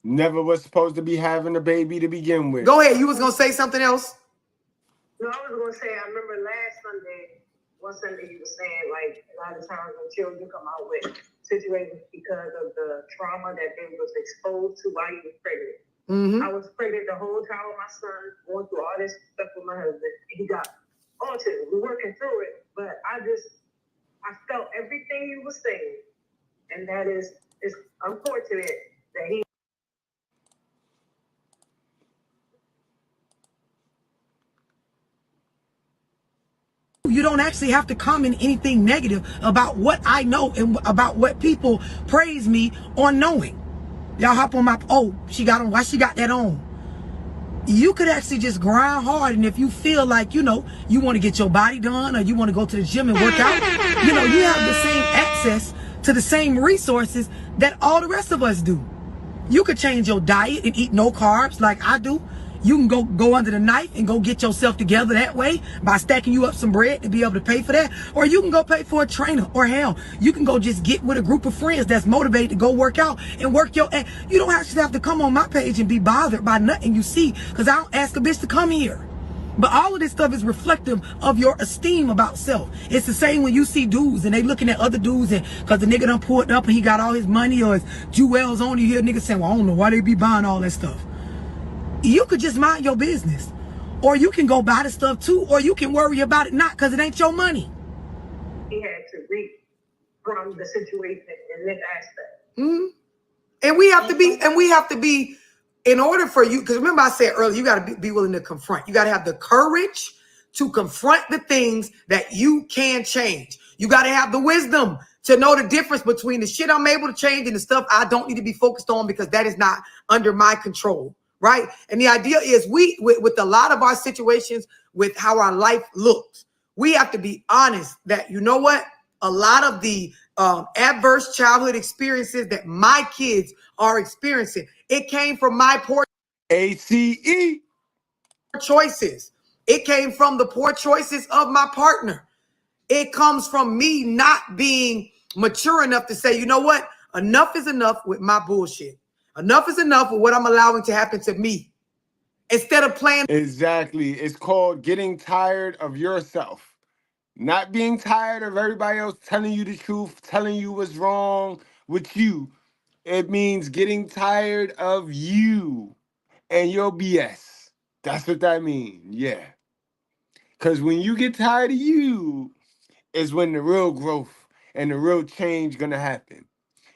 Never was supposed to be having a baby to begin with. Go ahead. You was going to say something else? No, I was going to say, I remember one Sunday you were saying, like, a lot of times when children come out with situations because of the trauma that they was exposed to while you was pregnant. Mm-hmm. I was pregnant the whole time with my son, going through all this stuff with my husband. He got autism. We're working through it, but I felt everything you were saying. And that is, it's unfortunate that he. You don't actually have to comment anything negative about what I know and about what people praise me on knowing. Y'all hop on my, oh, she got on, why she got that on? You could actually just grind hard, and if you feel like, you know, you want to get your body done or you want to go to the gym and work out, you know, you have the same access to the same resources that all the rest of us do. You could change your diet and eat no carbs like I do. You can go under the knife and go get yourself together that way by stacking you up some bread to be able to pay for that. Or you can go pay for a trainer, or hell, you can go just get with a group of friends that's motivated to go work out and work your ass. You don't actually have to come on my page and be bothered by nothing you see, because I don't ask a bitch to come here. But all of this stuff is reflective of your esteem about self. It's the same when you see dudes and they looking at other dudes, and because the nigga done pulled up and he got all his money or his jewels on, you hear niggas saying, well, I don't know why they be buying all that stuff. You could just mind your business. Or you can go buy the stuff too, or you can worry about it not, because it ain't your money. He had to reap from the situation in this aspect. Mm-hmm. And we have to be, in order for you, because remember I said earlier, you got to be willing to confront. You got to have the courage to confront the things that you can change. You got to have the wisdom to know the difference between the shit I'm able to change and the stuff I don't need to be focused on, because that is not under my control, right? And the idea is with a lot of our situations, with how our life looks, we have to be honest that, you know what? A lot of the adverse childhood experiences that my kids are experiencing, it came from my poor ACE choices. It came from the poor choices of my partner. It comes from me not being mature enough to say, you know what? Enough is enough with my bullshit. Enough is enough with what I'm allowing to happen to me. Instead of playing. Exactly. It's called getting tired of yourself. Not being tired of everybody else telling you the truth, telling you what's wrong with you. It means getting tired of you and your BS. That's what that means. Yeah. Because when you get tired of you is when the real growth and the real change gonna happen.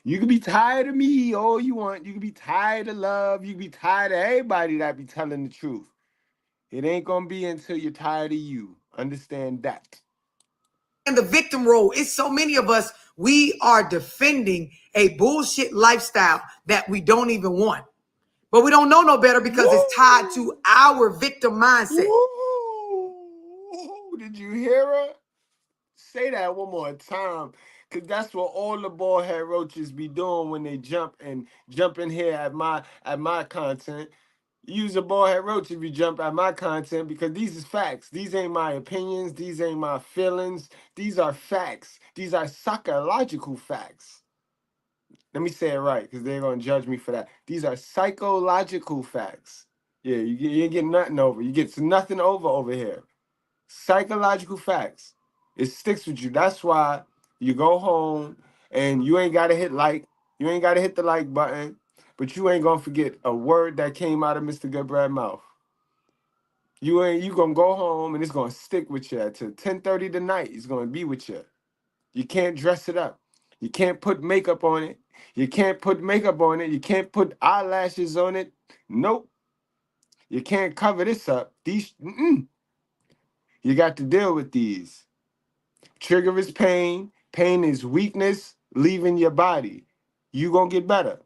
You can be tired of me all you want. You can be tired of love. You can be tired of everybody that be telling the truth. It ain't gonna be until you're tired of you. Understand that. And the victim role. It's so many of us, we are defending a bullshit lifestyle that we don't even want. But we don't know no better because it's tied to our victim mindset. Ooh, did you hear her? Say that one more time. Cause that's what all the bald head roaches be doing when they jump in here at my content. Use a bald head roach if you jump at my content, because these is facts. These ain't my opinions. These ain't my feelings. These are facts. These are psychological facts. Let me say it right, because they're going to judge me for that. These are psychological facts. Yeah, you ain't getting nothing over. You get nothing over here. Psychological facts. It sticks with you. That's why you go home and you ain't got to hit like. You ain't got to hit the like button. But you ain't gonna forget a word that came out of Mr. Goodbread mouth. You gonna go home and it's gonna stick with you till 10:30 tonight. It's gonna be with you. You can't dress it up. You can't put makeup on it. You can't put makeup on it. You can't put eyelashes on it. Nope. You can't cover this up. You got to deal with these. Trigger is pain. Pain is weakness leaving your body. You gonna get better.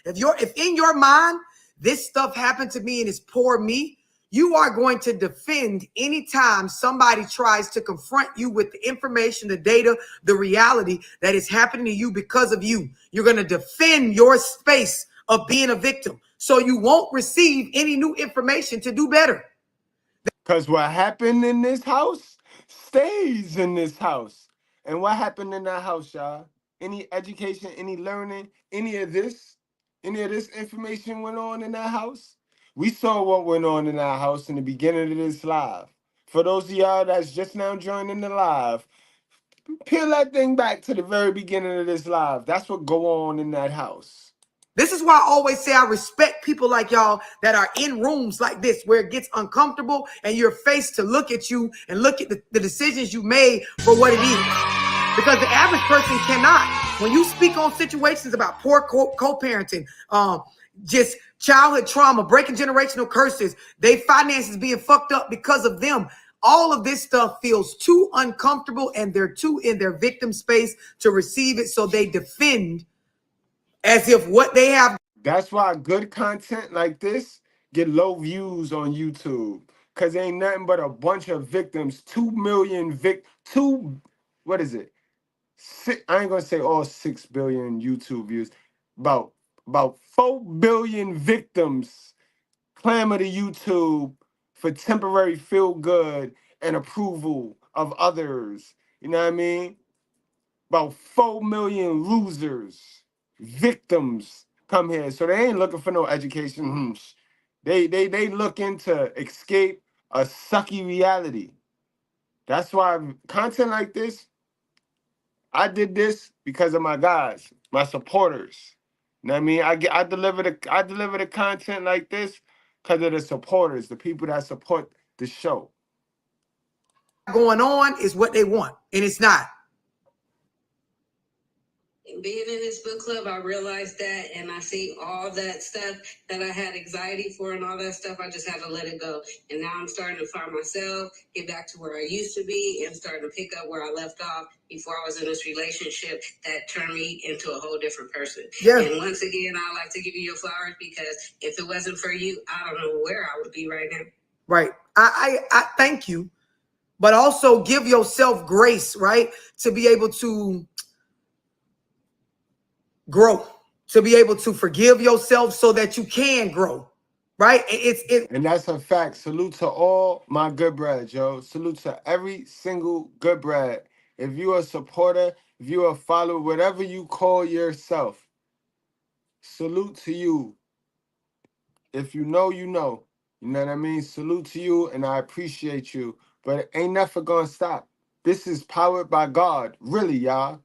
If in your mind this stuff happened to me and it's poor me, you are going to defend anytime somebody tries to confront you with the information, the data, the reality that is happening to you because of you. You're going to defend your space of being a victim, so you won't receive any new information to do better. Because what happened in this house stays in this house. And what happened in that house, y'all? Any education, any learning, any of this information went on in that house? We saw what went on in our house in the beginning of this live. For those of y'all that's just now joining the live, peel that thing back to the very beginning of this live. That's what go on in that house. This is why I always say I respect people like y'all that are in rooms like this where it gets uncomfortable and you're faced to look at you and look at the decisions you made for what it is. Because the average person cannot. When you speak on situations about poor co-parenting, just childhood trauma, breaking generational curses, they finances being fucked up because of them. All of this stuff feels too uncomfortable and they're too in their victim space to receive it. So they defend as if what they have. That's why good content like this get low views on YouTube. Cause ain't nothing but a bunch of victims. 2 million what is it? I ain't gonna say all 6 billion YouTube views. About 4 billion victims clamor to YouTube for temporary feel good and approval of others. You know what I mean? About 4 million losers, victims come here. So they ain't looking for no education. They looking to escape a sucky reality. That's why content like this, I did this because of my guys, my supporters. You know what I mean? I deliver the content like this because of the supporters, the people that support the show. Going on is what they want, and it's not. Being in this book club, I realized that, and I see all that stuff that I had anxiety for and all that stuff. I just had to let it go. And now I'm starting to find myself, get back to where I used to be, and starting to pick up where I left off before I was in this relationship that turned me into a whole different person. Yeah. And once again, I like to give you your flowers because if it wasn't for you, I don't know where I would be right now. Right. I thank you, but also give yourself grace, right? To be able to grow, to be able to forgive yourself so that you can grow, right? And that's a fact. Salute to all my good bread, yo. Salute to every single good bread. If you're a supporter, if you're a follower, whatever you call yourself, salute to you. If you know, you know. You know what I mean? Salute to you, and I appreciate you. But it ain't never gonna stop. This is powered by God. Really, y'all.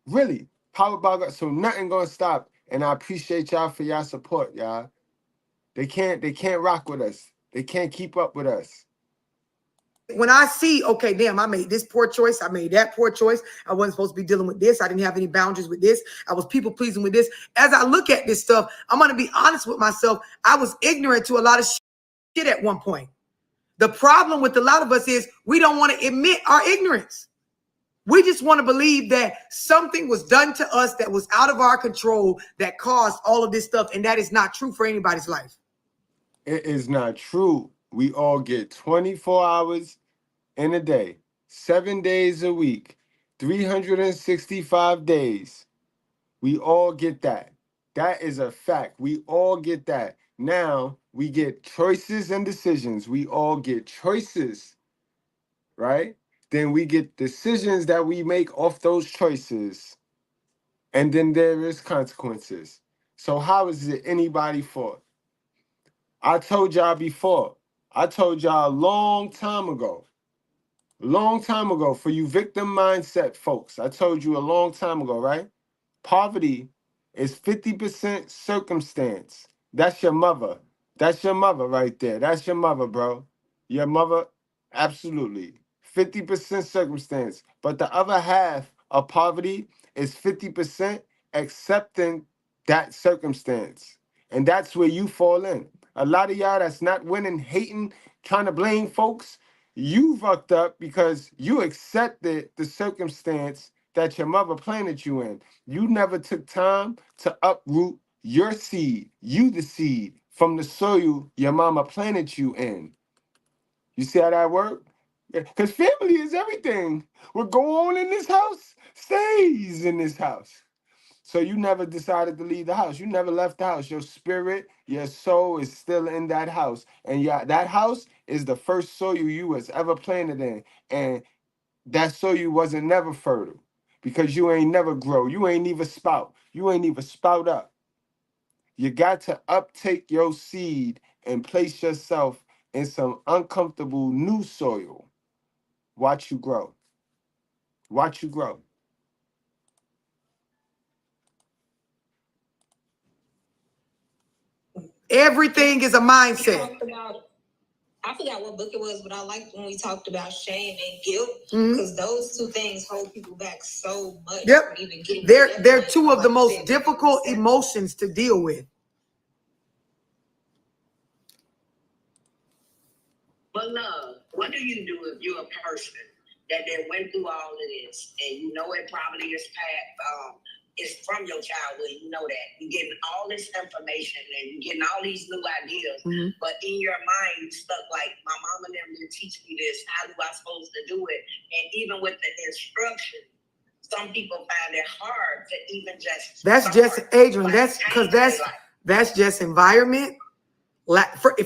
Really. Powered by God. So nothing gonna stop. And I appreciate y'all for y'all support, y'all. They can't rock with us. They can't keep up with us. When I see, okay, damn, I made this poor choice. I made that poor choice. I wasn't supposed to be dealing with this. I didn't have any boundaries with this. I was people pleasing with this. As I look at this stuff, I'm going to be honest with myself. I was ignorant to a lot of shit at one point. The problem with a lot of us is we don't want to admit our ignorance. We just want to believe that something was done to us that was out of our control that caused all of this stuff. And that is not true for anybody's life. It is not true. We all get 24 hours in a day, 7 days a week, 365 days. We all get that. That is a fact. We all get that. Now we get choices and decisions. We all get choices, right? Then we get decisions that we make off those choices. And then there is consequences. So how is it anybody's fault? I told y'all before. I told y'all a long time ago, for you victim mindset folks. I told you a long time ago, right? Poverty is 50% circumstance. That's your mother. That's your mother right there. That's your mother, bro. Your mother, absolutely. 50% circumstance. But the other half of poverty is 50% accepting that circumstance. And that's where you fall in. A lot of y'all that's not winning, hating, trying to blame folks, you fucked up because you accepted the circumstance that your mother planted you in. You never took time to uproot your seed, you the seed, from the soil your mama planted you in. You see how that worked? Because family is everything. What go on in this house stays in this house. So you never decided to leave the house. You never left the house. Your spirit, your soul is still in that house. And yeah, that house is the first soil you was ever planted in. And that soil wasn't never fertile because you ain't never grow. You ain't even spout. You ain't even spout up. You got to uptake your seed and place yourself in some uncomfortable new soil. Watch you grow. Watch you grow. Everything is a mindset. I forgot what book it was, but I liked when we talked about shame and guilt, because those two things hold people back so much. Yep. From even getting They're two of the most difficult emotions to deal with. But love, what do you do if you're a person that went through all of this and you know it probably is it's from your childhood, you know that. You're getting all this information and you're getting all these new ideas, but in your mind you stuck like, my mama never did teach me this. How do I supposed to do it? And even with the instruction, some people find it hard to even just Adrian, that's just environment.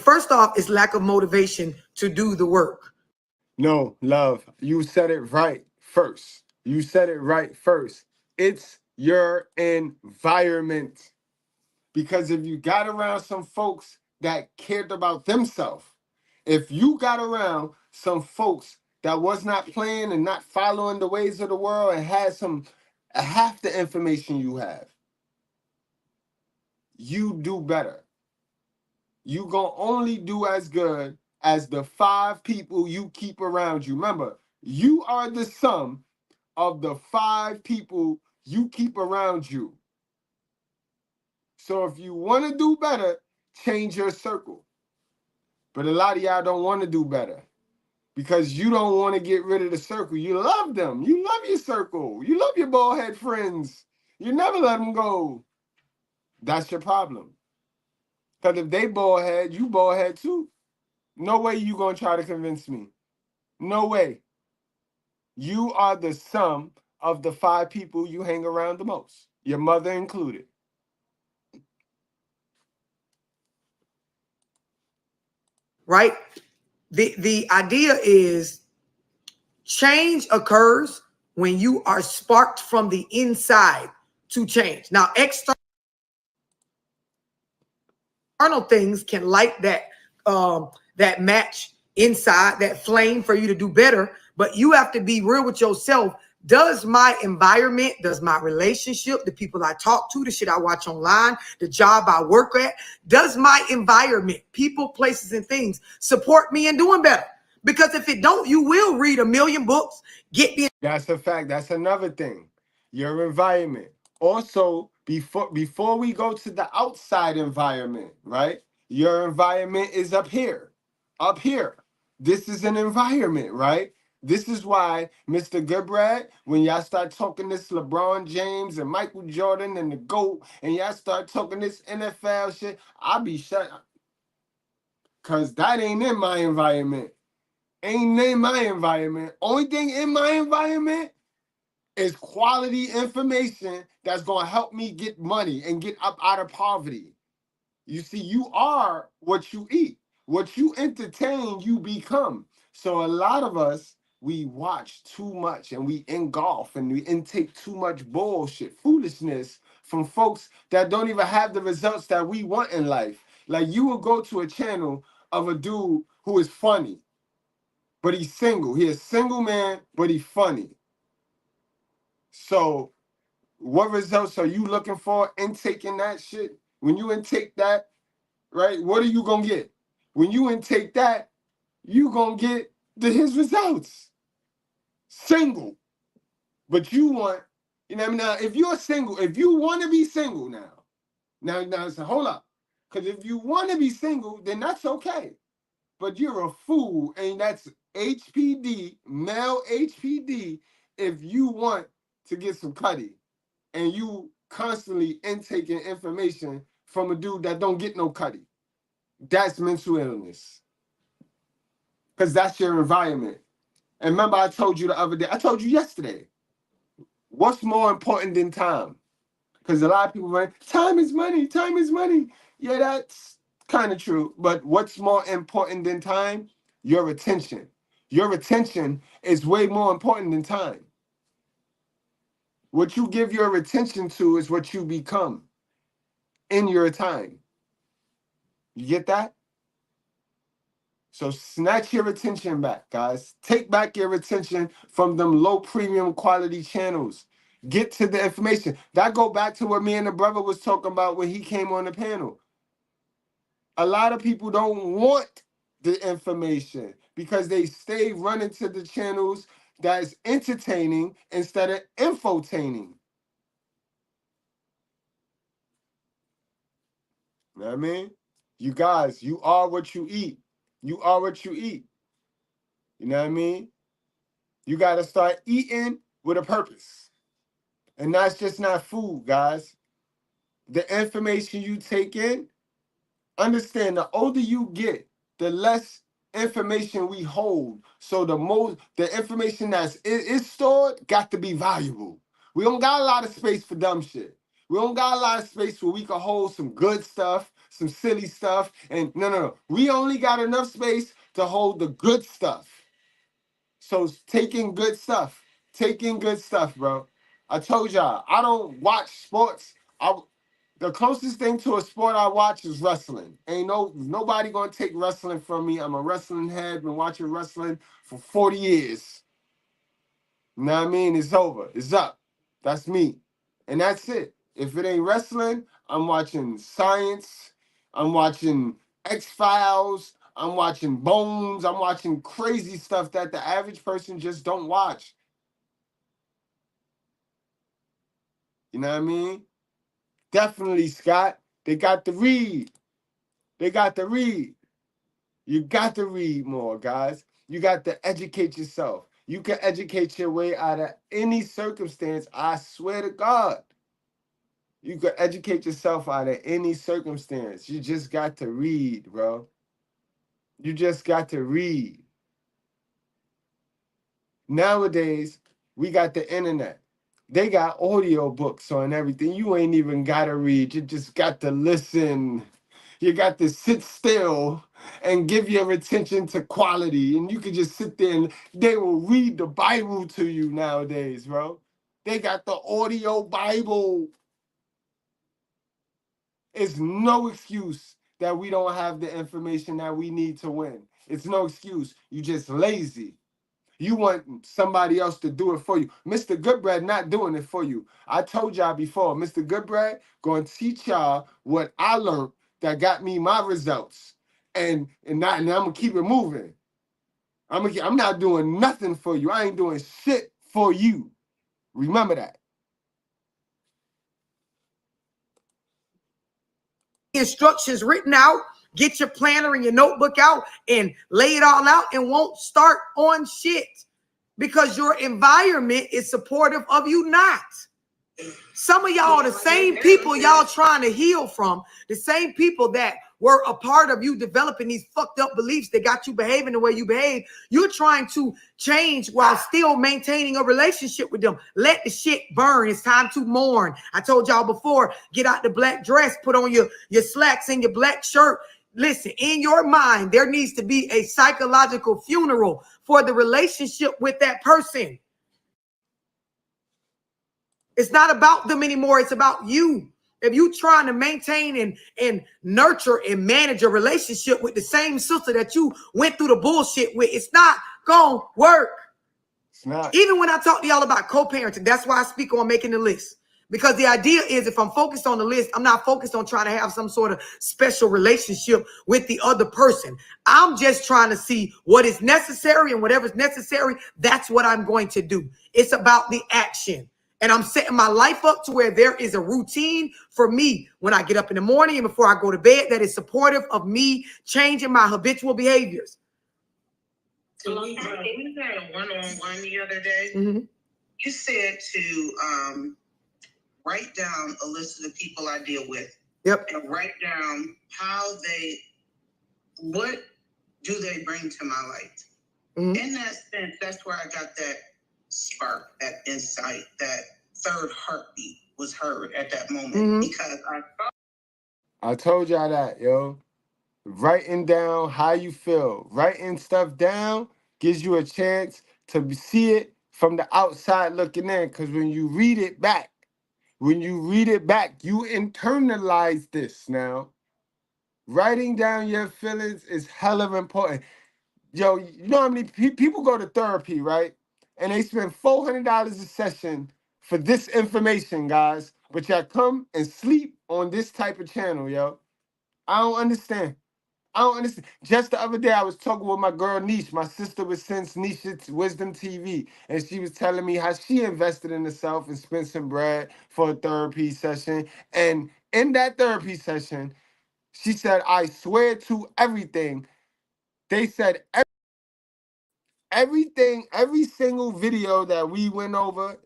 First off, it's lack of motivation to do the work. No, love, you said it right first. You said it right first. It's your environment. Because if you got around some folks that cared about themselves, if you got around some folks that was not playing and not following the ways of the world and had half the information you have, you do better. You gonna only do as good as the 5 people you keep around you. Remember, you are the sum of the 5 people you keep around you. So if you want to do better, change your circle. But a lot of y'all don't want to do better because you don't want to get rid of the circle. You love them. You love your circle. You love your bald head friends. You never let them go. That's your problem. Because if they bald head, you bald head too. No way you going to try to convince me. No way. You are the sum of the 5 people you hang around the most, your mother included. Right? The idea is change occurs when you are sparked from the inside to change. Now, external things can light that match inside, that flame for you to do better, but you have to be real with yourself. Does my environment, does my relationship, the people I talk to, the shit I watch online, the job I work at, does my environment, people, places, and things support me in doing better? Because if it don't, you will read a million books. That's a fact. That's another thing. Your environment. Also, before we go to the outside environment, right? Your environment is up here. Up here. This is an environment, right? This is why, Mr. Goodbread, when y'all start talking this LeBron James and Michael Jordan and the GOAT, and y'all start talking this NFL shit, I'll be shut up. Because that ain't in my environment. Ain't in my environment. Only thing in my environment is quality information that's going to help me get money and get up out of poverty. You see, you are what you eat. What you entertain, you become. So a lot of us, we watch too much and we engulf and we intake too much bullshit, foolishness from folks that don't even have the results that we want in life. Like, you will go to a channel of a dude who is funny, but he's single. He's a single man, but he's funny. So what results are you looking for in taking that shit? When you intake that, right, what are you going to get? When you intake that, you going to get his results. Single. But you want, you know what I mean? Now, if you're single, if you want to be single now, so hold up. Because if you want to be single, then that's okay. But you're a fool, and that's HPD, male HPD, if you want to get some cutty and you constantly intaking information from a dude that don't get no cutty. That's mental illness. Because that's your environment. And remember, I told you the other day, I told you yesterday, what's more important than time? Because a lot of people say, time is money, time is money. Yeah, that's kind of true. But what's more important than time? Your attention. Your attention is way more important than time. What you give your attention to is what you become in your time. You get that? So snatch your attention back, guys. Take back your attention from them low premium quality channels. Get to the information. That go back to what me and the brother was talking about when he came on the panel. A lot of people don't want the information because they stay running to the channels that's entertaining instead of infotaining. You know what I mean? You guys, you are what you eat. You are what you eat. You know what I mean? You got to start eating with a purpose. And that's just not food, guys. The information you take in, understand the older you get, the less information we hold. So the information that's is stored got to be valuable. We don't got a lot of space for dumb shit. We don't got a lot of space where we can hold some good stuff, some silly stuff. And no. We only got enough space to hold the good stuff. So take in good stuff. Take in good stuff, bro. I told y'all, I don't watch sports. The closest thing to a sport I watch is wrestling. Nobody gonna take wrestling from me. I'm a wrestling head, been watching wrestling for 40 years. You know what I mean? It's over. It's up. That's me. And that's it. If it ain't wrestling, I'm watching science. I'm watching X-Files. I'm watching Bones. I'm watching crazy stuff that the average person just don't watch. You know what I mean? Definitely, Scott. They got to read. They got to read. You got to read more, guys. You got to educate yourself. You can educate your way out of any circumstance. I swear to God. You can educate yourself out of any circumstance. You just got to read, bro. You just got to read. Nowadays, we got the internet. They got audio books on everything. You ain't even got to read. You just got to listen. You got to sit still and give your attention to quality. And you can just sit there and they will read the Bible to you nowadays, bro. They got the audio Bible. It's no excuse that we don't have the information that we need to win. It's no excuse. You just lazy. You want somebody else to do it for you. Mr. Goodbread not doing it for you. I told y'all before, Mr. Goodbread going to teach y'all what I learned that got me my results. And I'm going to keep it moving. I'm not doing nothing for you. I ain't doing shit for you. Remember that. Instructions written out, get your planner and your notebook out and lay it all out and won't start on shit because your environment is supportive of you not. Some of y'all are the same people y'all trying to heal from, the same people that were a part of you developing these fucked up beliefs that got you behaving the way you behave. You're trying to change while still maintaining a relationship with them. Let the shit burn. It's time to mourn. I told y'all before, get out the black dress, put on your slacks and your black shirt. Listen, in your mind, there needs to be a psychological funeral for the relationship with that person. It's not about them anymore. It's about you. If you trying to maintain and nurture and manage a relationship with the same sister that you went through the bullshit with, it's not going to work. It's not. Even when I talk to y'all about co-parenting, that's why I speak on making the list. Because the idea is if I'm focused on the list, I'm not focused on trying to have some sort of special relationship with the other person. I'm just trying to see what is necessary, and whatever's necessary, that's what I'm going to do. It's about the action. And I'm setting my life up to where there is a routine for me when I get up in the morning and before I go to bed that is supportive of me changing my habitual behaviors. So we had a one-on-one the other day. Mm-hmm. You said to write down a list of the people I deal with. Yep. And write down what do they bring to my life? Mm-hmm. In that sense, that's where I got that spark, that insight, that third heartbeat was heard at that moment. Mm-hmm. Because I told y'all that, yo. Writing down how you feel. Writing stuff down gives you a chance to see it from the outside looking in. Because when you read it back, you internalize this now. Writing down your feelings is hella important. Yo, you know how many people go to therapy, right? And they spend $400 a session for this information, guys. But y'all come and sleep on this type of channel, yo. I don't understand. don't understand. Just the other day, I was talking with my girl Niche. My sister was since Niche's Wisdom TV, and she was telling me how she invested in herself and spent some bread for a therapy session. And in that therapy session, she said, "I swear to everything." They said everything, every single video that we went over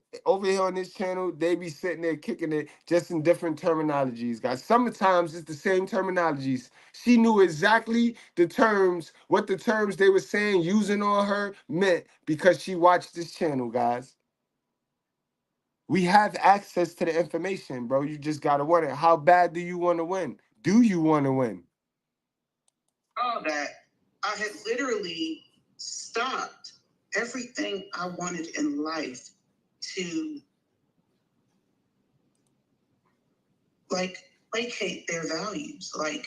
here on this channel, they be sitting there kicking it just in different terminologies, guys. Sometimes it's the same terminologies. She knew exactly the terms, what the terms they were saying, using on her meant, because she watched this channel, guys. We have access to the information, bro. You just gotta want it. How bad do you want to win? Do you want to win? All that, I had literally stopped everything I wanted in life to like placate their values, like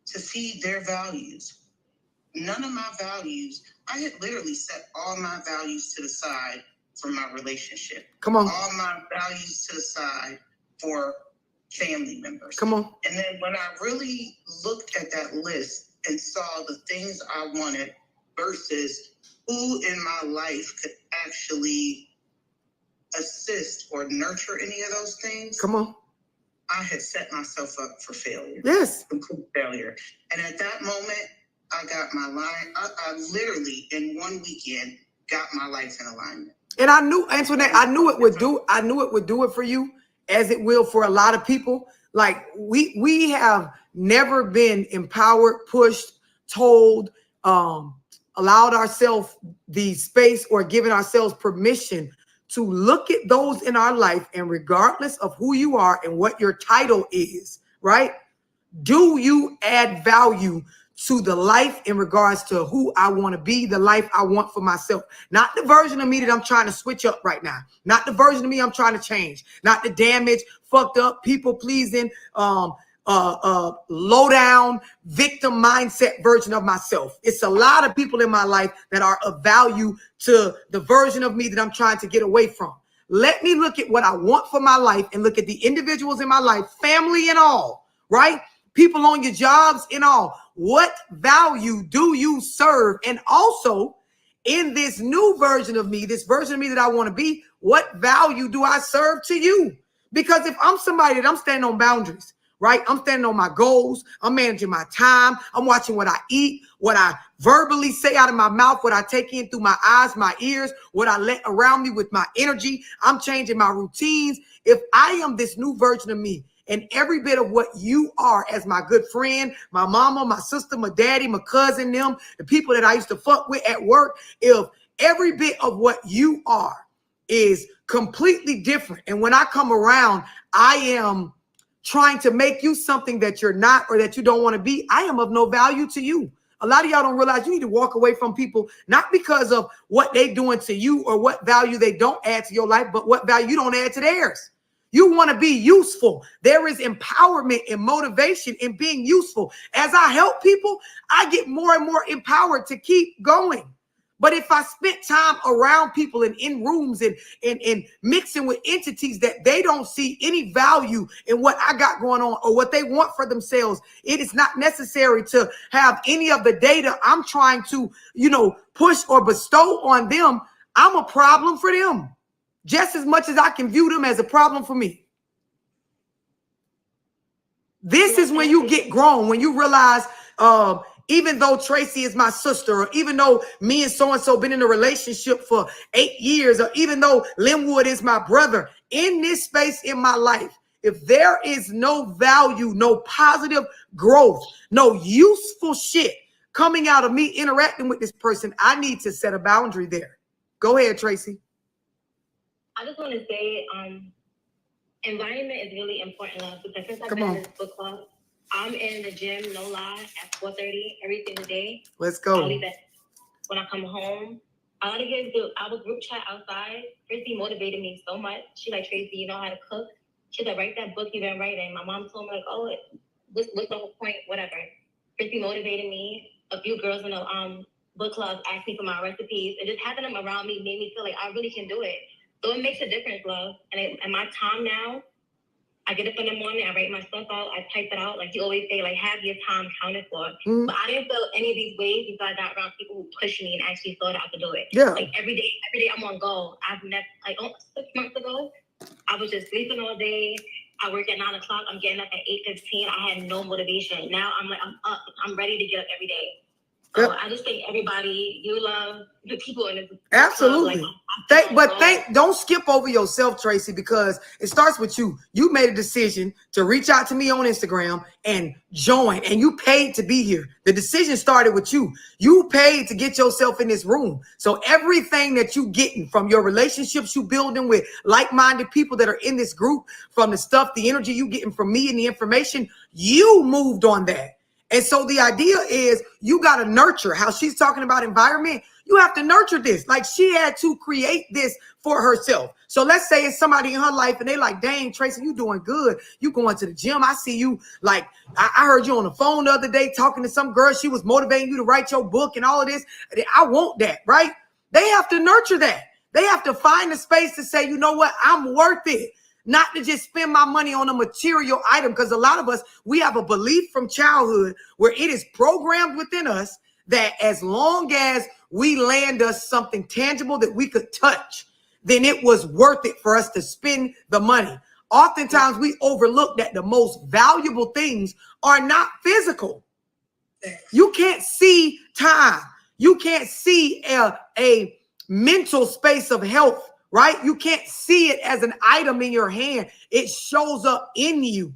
to feed their values. None of my values, I had literally set all my values to the side for my relationship. Come on. All my values to the side for family members. Come on. And then when I really looked at that list and saw the things I wanted versus who in my life could actually assist or nurture any of those things. Come on. I had set myself up for failure. Yes. Complete failure. And at that moment, I got my line. I literally, in one weekend, got my life in alignment. And I knew, Antoinette, I knew it would do it for you, as it will for a lot of people. Like we have never been empowered, pushed, told, allowed ourselves the space or given ourselves permission to look at those in our life, and regardless of who you are and what your title is, right? Do you add value to the life in regards to who I want to be, the life I want for myself? Not the version of me that I'm trying to switch up right now. Not the version of me I'm trying to change. Not the damaged, fucked up, people pleasing, low down, victim mindset version of myself. It's a lot of people in my life that are of value to the version of me that I'm trying to get away from. Let me look at what I want for my life and look at the individuals in my life, family and all, right? People on your jobs and all. What value do you serve? And also, in this new version of me, this version of me that I want to be, what value do I serve to you? Because if I'm somebody that I'm standing on boundaries, right? I'm standing on my goals. I'm managing my time. I'm watching what I eat, what I verbally say out of my mouth, what I take in through my eyes, my ears, what I let around me with my energy. I'm changing my routines. If I am this new version of me, and every bit of what you are as my good friend, my mama, my sister, my daddy, my cousin, them, the people that I used to fuck with at work, if every bit of what you are is completely different, and when I come around, I am trying to make you something that you're not or that you don't want to be, I am of no value to you. A lot of y'all don't realize you need to walk away from people, not because of what they're doing to you or what value they don't add to your life, but what value you don't add to theirs. You want to be useful. There is empowerment and motivation in being useful. As I help people, I get more and more empowered to keep going. But if I spent time around people and in rooms and mixing with entities that they don't see any value in what I got going on or what they want for themselves, it is not necessary to have any of the data I'm trying to, push or bestow on them. I'm a problem for them, just as much as I can view them as a problem for me. This is when you get grown, when you realize, even though Tracy is my sister, or even though me and so-and-so been in a relationship for 8 years, or even though Linwood is my brother, in this space in my life, if there is no value, no positive growth, no useful shit coming out of me interacting with this person, I need to set a boundary there. Go ahead, Tracy. I just want to say, environment is really important, love, because since I've been in this book club, I'm in the gym, no lie, at 4:30 every single day. Let's go. I'll leave it when I come home. I want to give our group chat outside. Chrissy motivated me so much. She's like, Tracy, you know how to cook? She's like, write that book you've been writing. My mom told me, like, oh, what's the whole point? Whatever. Chrissy motivated me. A few girls in the book club asked me for my recipes, and just having them around me made me feel like I really can do it. So it makes a difference, love. And my time now I get up in the morning, I write my stuff out, I type it out. Like you always say, like have your time counted for. But I didn't feel any of these ways because I got around people who pushed me and actually thought I could do it. Yeah. Like every day I'm on go. I've never, like 6 months ago, I was just sleeping all day. I work at 9 o'clock. I'm getting up at 8:15. I had no motivation. Now I'm like, I'm up. I'm ready to get up every day. So I just think everybody, you love the people in this. Absolutely. Club, like, Don't skip over yourself, Tracy, because it starts with you. You made a decision to reach out to me on Instagram and join, and you paid to be here. The decision started with you. You paid to get yourself in this room. So everything that you getting from your relationships you building with like-minded people that are in this group, from the stuff, the energy you getting from me and the information, you moved on that. And so the idea is you got to nurture how she's talking about environment. You have to nurture this. Like she had to create this for herself. So let's say it's somebody in her life and they like, dang, Tracy, you doing good. You going to the gym. I see you. Like I heard you on the phone the other day talking to some girl. She was motivating you to write your book and all of this. I want that, right? They have to nurture that. They have to find a space to say, you know what? I'm worth it. Not to just spend my money on a material item, because a lot of us, we have a belief from childhood where it is programmed within us that as long as we land us something tangible that we could touch, then it was worth it for us to spend the money. Oftentimes we overlook that the most valuable things are not physical. You can't see time. You can't see a mental space of health. Right? You can't see it as an item in your hand. It shows up in you.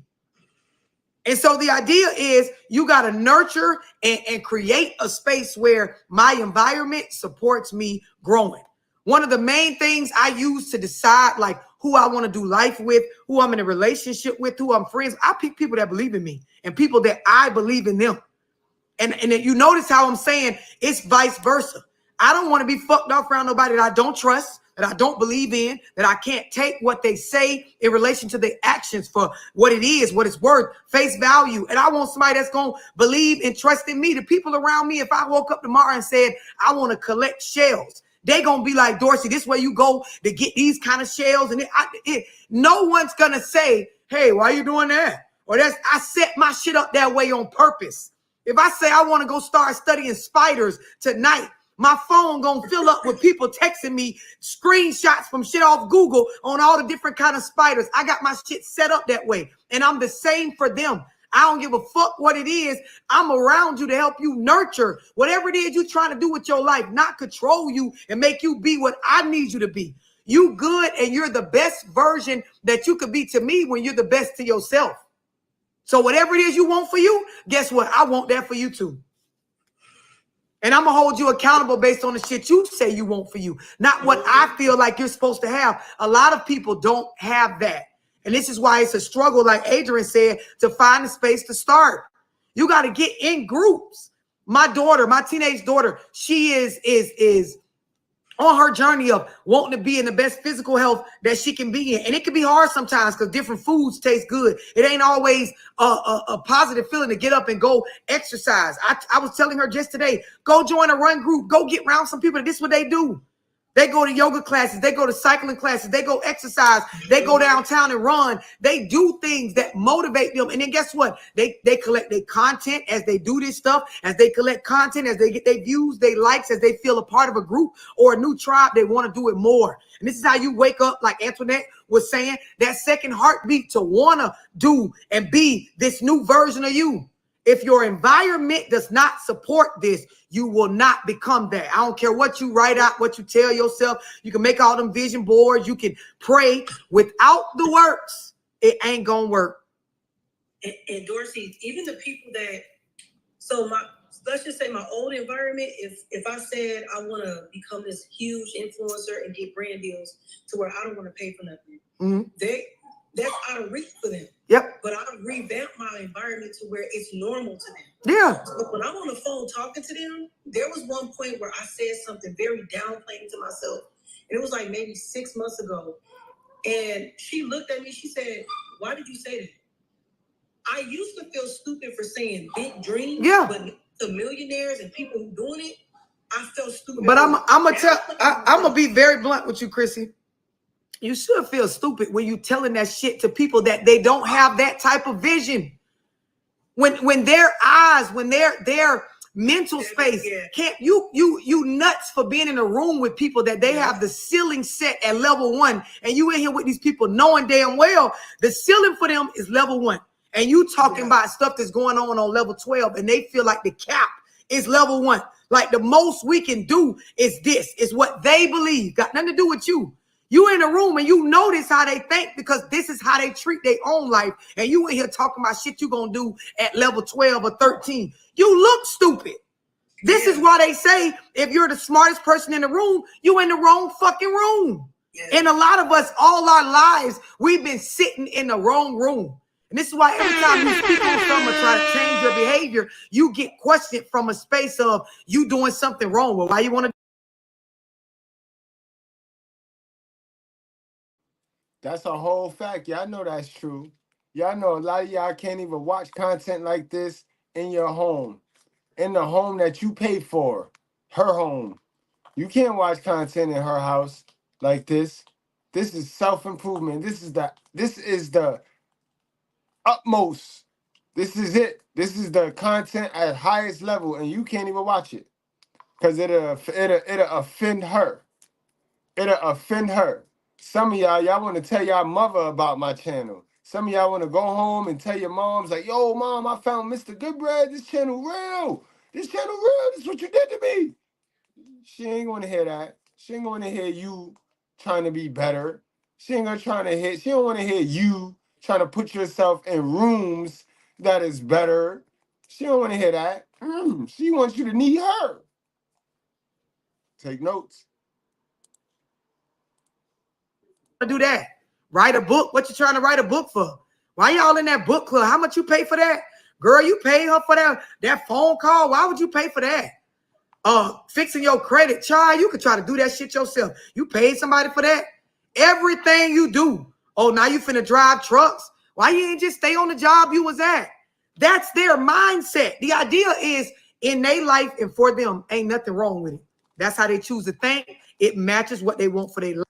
And so the idea is you got to nurture and create a space where my environment supports me growing. One of the main things I use to decide like who I want to do life with, who I'm in a relationship with, who I'm friends, I pick people that believe in me and people that I believe in them. And you notice how I'm saying it's vice versa. I don't want to be fucked off around nobody that I don't trust, that I don't believe in, that I can't take what they say in relation to their actions for what it is, what it's worth, face value. And I want somebody that's going to believe and trust in me. The people around me, if I woke up tomorrow and said, I want to collect shells, they going to be like, Dorsey, this way you go to get these kind of shells. And no one's going to say, hey, why are you doing that? Or I set my shit up that way on purpose. If I say I want to go start studying spiders tonight, my phone gonna fill up with people texting me screenshots from shit off Google on all the different kind of spiders. I got my shit set up that way. And I'm the same for them. I don't give a fuck what it is. I'm around you to help you nurture whatever it is you're trying to do with your life, not control you and make you be what I need you to be. You good and you're the best version that you could be to me when you're the best to yourself. So whatever it is you want for you, guess what? I want that for you too. And I'm going to hold you accountable based on the shit you say you want for you, not what I feel like you're supposed to have. A lot of people don't have that. And this is why it's a struggle, like Adrian said, to find a space to start. You got to get in groups. My daughter, my teenage daughter, she is on her journey of wanting to be in the best physical health that she can be in. And it can be hard sometimes because different foods taste good. It ain't always a positive feeling to get up and go exercise. I was telling her just today, go join a run group. Go get around some people. This is what they do. They go to yoga classes. They go to cycling classes. They go exercise. They go downtown and run. They do things that motivate them. And then guess what? They collect their content as they do this stuff, as they collect content, as they get their views, their likes, as they feel a part of a group or a new tribe, they want to do it more. And this is how you wake up, like Antoinette was saying, that second heartbeat to want to do and be this new version of you. If your environment does not support this, you will not become that. I don't care what you write out, what you tell yourself. You can make all them vision boards. You can pray. Without the works, it ain't going to work. And Dorsey, even the people that, let's just say my old environment, if I said I want to become this huge influencer and get brand deals to where I don't want to pay for nothing, that's out of reach for them. Yep. But I've revamped my environment to where it's normal to them. Yeah. So when I'm on the phone talking to them, there was one point where I said something very downplaying to myself. And it was like maybe 6 months ago. And she looked at me, she said, why did you say that? I used to feel stupid for saying big dreams, but the millionaires and people who doing it, I felt stupid. But I'm gonna be very blunt with you, Chrissy. You should feel stupid when you telling that shit to people that they don't have that type of vision. When their eyes, when their mental space can't, you nuts for being in a room with people that they have the ceiling set at level 1, and you in here with these people knowing damn well the ceiling for them is level 1, and you talking about stuff that's going on level 12, and they feel like the cap is level 1. Like the most we can do is this, is what they believe. Got nothing to do with you. You in a room and you notice how they think because this is how they treat their own life. And you in here talking about shit you gonna do at level 12 or 13. You look stupid. This is why they say if you're the smartest person in the room, you in the wrong fucking room. And a lot of us, all our lives, we've been sitting in the wrong room. And this is why every time you speak on something or try to change your behavior, you get questioned from a space of you doing something wrong. Well, why you want to? That's a whole fact. Y'all know that's true. Y'all know a lot of y'all can't even watch content like this in your home. In the home that you pay for. Her home. You can't watch content in her house like this. This is self-improvement. This is the utmost. This is it. This is the content at highest level, and you can't even watch it. Because it'll offend her. It'll offend her. Some of y'all want to tell y'all mother about my channel. Some of y'all want to go home and tell your moms, like, yo, mom, I found Mr. Goodbread. This channel real. This channel real. This is what you did to me. She ain't going to hear that. She ain't going to hear you trying to be better. She ain't going to try to hear. She don't want to hear you trying to put yourself in rooms that is better. She don't want to hear that. She wants you to need her. Take notes. Do that. Write a book. What you trying to write a book for? Why y'all in that book club? How much you pay for that? Girl, you pay her for that phone call. Why would you pay for that? Fixing your credit. Child, you could try to do that shit yourself. You paid somebody for that? Everything you do. Oh, now you finna drive trucks. Why you ain't just stay on the job you was at? That's their mindset. The idea is in their life and for them, ain't nothing wrong with it. That's how they choose to think. It matches what they want for their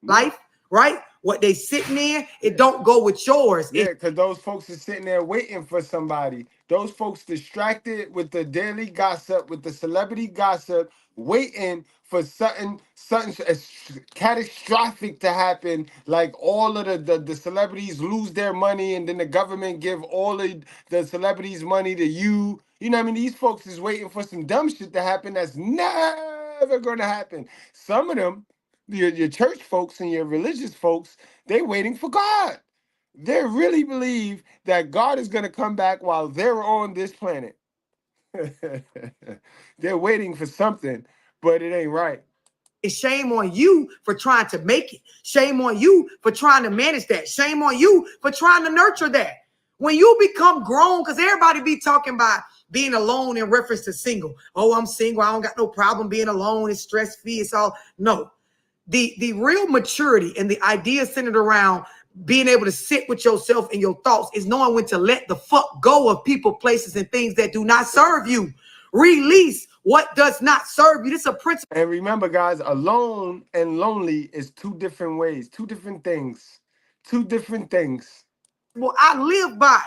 life, right? What they sitting in, it don't go with yours. Yeah, because those folks are sitting there waiting for somebody. Those folks distracted with the daily gossip, with the celebrity gossip, waiting for something catastrophic to happen. Like all of the celebrities lose their money, and then the government give all of the celebrities money to you. You know what I mean? These folks is waiting for some dumb shit to happen that's never going to happen. Some of them, your church folks and your religious folks, they waiting for God. They really believe that God is going to come back while they're on this planet. They're waiting for something, but it ain't right. Shame on you for trying to make it. Shame on you for trying to manage that. Shame on you for trying to nurture that. When you become grown, because everybody be talking about being alone in reference to single. Oh, I'm single. I don't got no problem being alone. It's stress-free. It's all. No. The real maturity and the idea centered around being able to sit with yourself and your thoughts is knowing when to let the fuck go of people, places, and things that do not serve you. Release what does not serve you. This is a principle. And remember, guys, alone and lonely is two different ways, two different things, two different things. Well, I live by.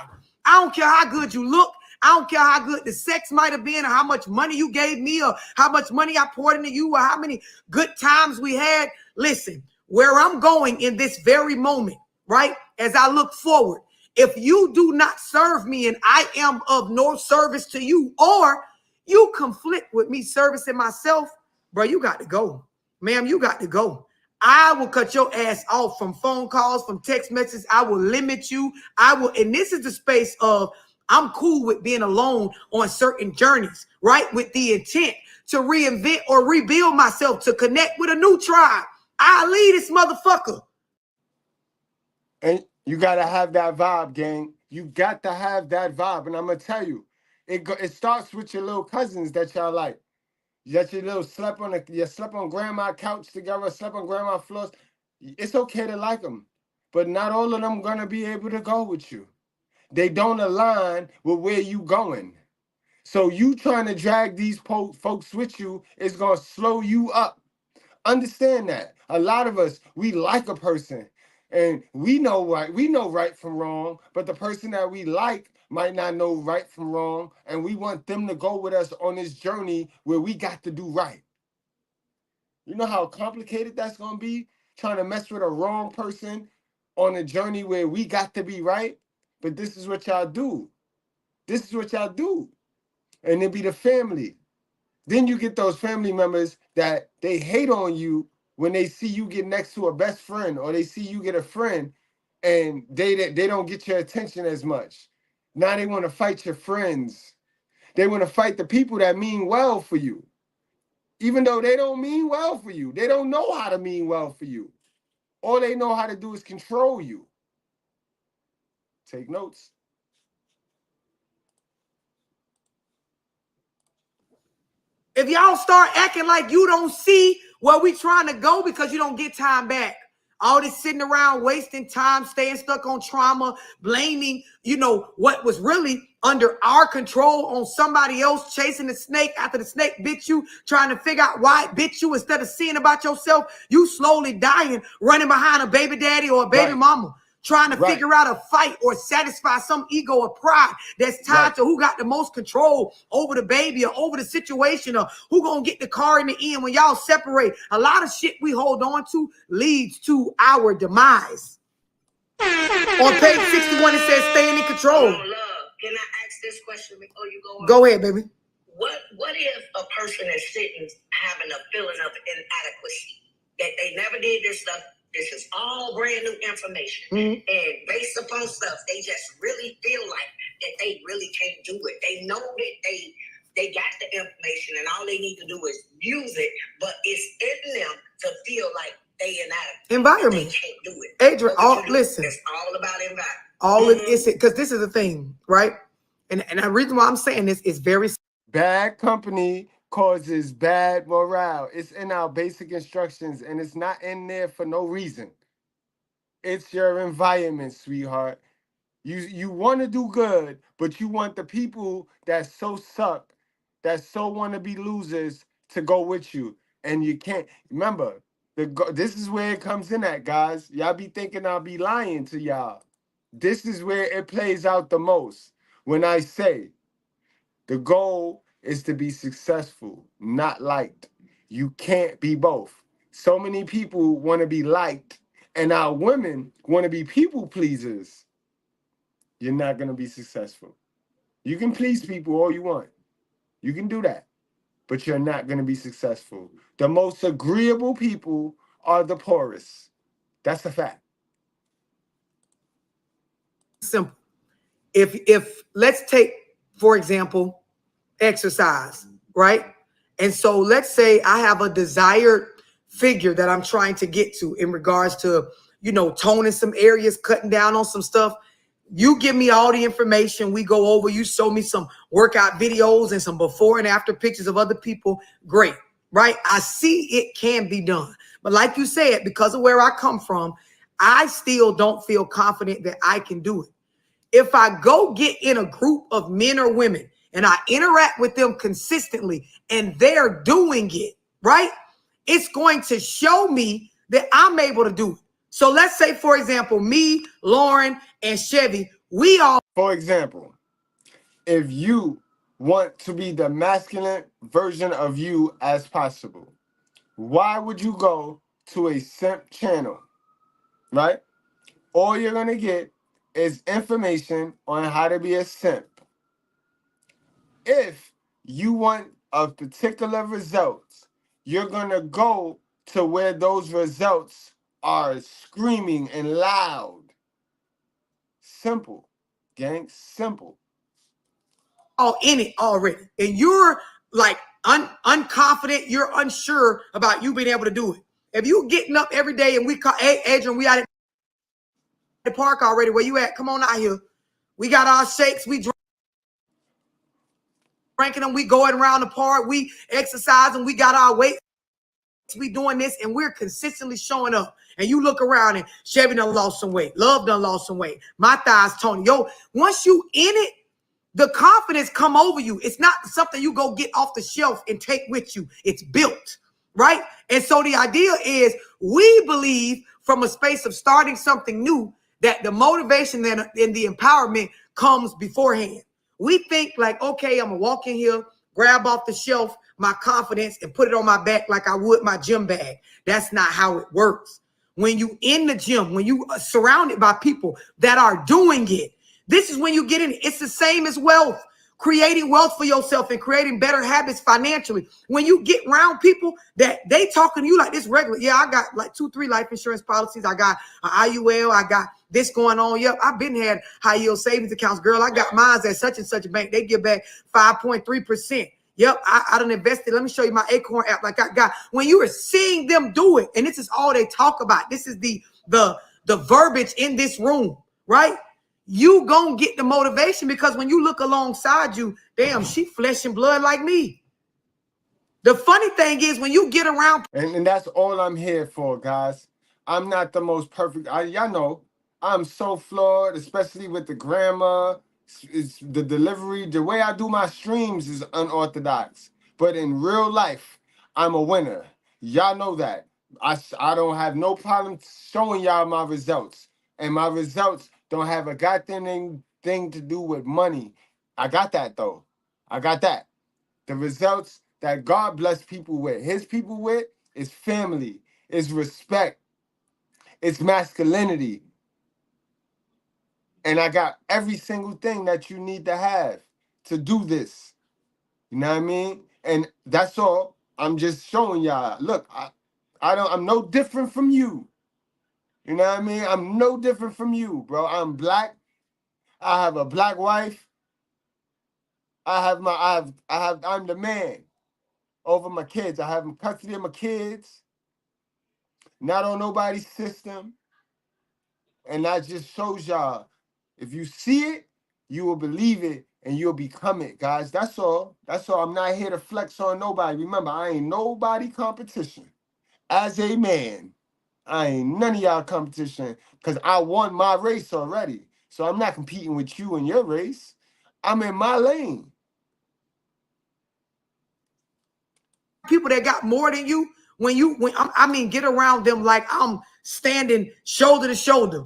I don't care how good you look. I don't care how good the sex might have been or how much money you gave me or how much money I poured into you or how many good times we had. Listen, where I'm going in this very moment, right, as I look forward, if you do not serve me and I am of no service to you, or you conflict with me servicing myself, bro, you got to go. Ma'am, you got to go. I will cut your ass off from phone calls, from text messages. I will limit you. I will, and this is the space of I'm cool with being alone on certain journeys, right? With the intent to reinvent or rebuild myself, to connect with a new tribe. I lead this motherfucker. And you got to have that vibe, gang. You got to have that vibe. And I'm going to tell you, it starts with your little cousins that y'all like. That your little slept on grandma's couch together, slept on grandma's floors. It's okay to like them. But not all of them going to be able to go with you. They don't align with where you going. So you trying to drag these folks with you is going to slow you up. Understand that. A lot of us, we like a person and we know right from wrong, but the person that we like might not know right from wrong, and we want them to go with us on this journey where we got to do right. You know how complicated that's going to be, trying to mess with a wrong person on a journey where we got to be right? But this is what y'all do. This is what y'all do. And it be the family. Then you get those family members that they hate on you when they see you get next to a best friend, or they see you get a friend and they don't get your attention as much. Now they want to fight your friends. They want to fight the people that mean well for you. Even though they don't mean well for you. They don't know how to mean well for you. All they know how to do is control you. Take notes. If y'all start acting like you don't see where we trying to go because you don't get time back, all this sitting around wasting time, staying stuck on trauma, blaming, what was really under our control on somebody else, chasing the snake after the snake bit you, trying to figure out why it bit you instead of seeing about yourself, you slowly dying, running behind a baby daddy or a baby mama, trying to figure out a fight or satisfy some ego or pride that's tied to who got the most control over the baby or over the situation, or who gonna get the car in the end when y'all separate. A lot of shit we hold on to leads to our demise. On page 61, it says staying in control. Love. Can I ask this question before you go on? Go ahead, baby. What if a person is sitting having a feeling of inadequacy, that they never did this stuff? This is all brand new information. And based upon stuff, they just really feel like that they really can't do it. They know that they got the information and all they need to do is use it, but it's in them to feel like they inadequate. Environment. They can't do it. Adrian, listen. It's all about environment. All it is, because this is the thing, right? And the reason why I'm saying this is very bad company causes bad morale. It's in our basic instructions, and it's not in there for no reason. It's your environment, sweetheart. You want to do good, but you want the people that so suck, that so want to be losers, to go with you, and you can't. Remember, this is where it comes in at, guys. Y'all be thinking I'll be lying to y'all. This is where it plays out the most. When I say the goal is to be successful, not liked. You can't be both. So many people want to be liked, and our women want to be people pleasers. You're not going to be successful. You can please people all you want. You can do that, but you're not going to be successful. The most agreeable people are the poorest. That's a fact. Simple. If let's take, for example, exercise, right? And so let's say I have a desired figure that I'm trying to get to in regards to, toning some areas, cutting down on some stuff. You give me all the information. We go over, you show me some workout videos and some before and after pictures of other people. Great, right? I see it can be done. But like you said, because of where I come from, I still don't feel confident that I can do it. If I go get in a group of men or women and I interact with them consistently and they're doing it, right? It's going to show me that I'm able to do it. So let's say, for example, me, Lauren, and Chevy, we all. For example, if you want to be the masculine version of you as possible, why would you go to a simp channel, right? All you're going to get is information on how to be a simp. If you want a particular result, you're going to go to where those results are screaming and loud. Simple, gang, simple. All in it already. And you're like unconfident, you're unsure about you being able to do it. If you getting up every day and we call, hey, Adrian, we out at the park already. Where you at? Come on out here. We got our shakes. We drinking them. We going around the park. We exercising. We got our weights. We doing this and we're consistently showing up. And you look around and Chevy done lost some weight. Love done lost some weight. My thighs, Tony. Yo, once you in it, the confidence come over you. It's not something you go get off the shelf and take with you. It's built. right? And so the idea is we believe from a space of starting something new that the motivation and the empowerment comes beforehand. We think like, okay, I'm gonna walk in here, grab off the shelf my confidence and put it on my back like I would my gym bag. That's not how it works. When you in the gym, when you are surrounded by people that are doing it, this is when you get in it. It's the same as wealth. Creating wealth for yourself and creating better habits financially. When you get around people that they talking to you like this regular, yeah, I got like 2-3 life insurance policies. I got an IUL. I got this going on. Yep, I've been had high yield savings accounts. Girl, I got mine at such and such a bank. They give back 5.3%. Yep, I done invested. Let me show you my Acorn app like I got. When you are seeing them do it, and this is all they talk about. This is the verbiage in this room, right? You gonna get the motivation because when you look alongside you, damn, she flesh and blood like me. The funny thing is when you get around, and that's all I'm here for, guys. I'm not the most perfect. Y'all know I'm so flawed, especially with the grammar, it's the delivery. The way I do my streams is unorthodox, but in real life, I'm a winner. Y'all know that. I don't have no problem showing y'all my results, and my results don't have a goddamn thing to do with money. I got that though. I got that. The results that God bless people with, his people with, is family, is respect, it's masculinity. And I got every single thing that you need to have to do this. You know what I mean? And that's all. I'm just showing y'all. Look, I'm no different from you. You know what I mean? I'm no different from you, bro. I'm black. I have a black wife. I'm the man over my kids. I have custody of my kids. Not on nobody's system. And that just shows y'all, if you see it, you will believe it and you'll become it, guys. That's all. That's all. I'm not here to flex on nobody. Remember, I ain't nobody competition. As a man, I ain't none of y'all competition because I won my race already. So I'm not competing with you in your race. I'm in my lane. People that got more than you, get around them like I'm standing shoulder to shoulder.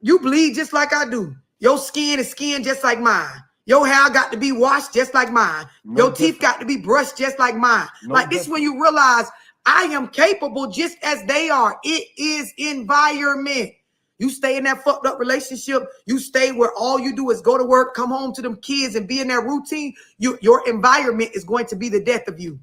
You bleed just like I do. Your skin is skin just like mine. Your hair got to be washed just like mine. Your teeth got to be brushed just like mine. Like this when you realize I am capable just as they are. It is environment. You stay in that fucked up relationship. You stay where all you do is go to work, come home to them kids and be in that routine. Your environment is going to be the death of you.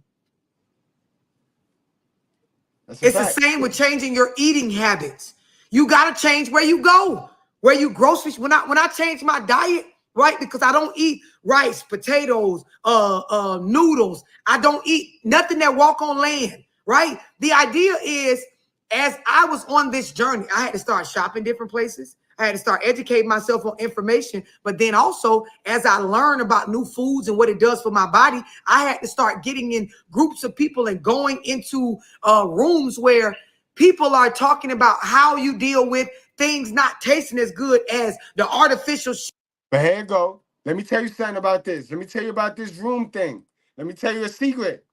It's the same with changing your eating habits. You got to change where you go, where you grocery. When I change my diet, right? Because I don't eat rice, potatoes, noodles. I don't eat nothing that walk on land, right? The idea is, as I was on this journey, I had to start shopping different places. I had to start educating myself on information. But then also, as I learn about new foods and what it does for my body, I had to start getting in groups of people and going into rooms where people are talking about how you deal with things not tasting as good as the artificial shit. But here you go. Let me tell you something about this. Let me tell you about this room thing. Let me tell you a secret.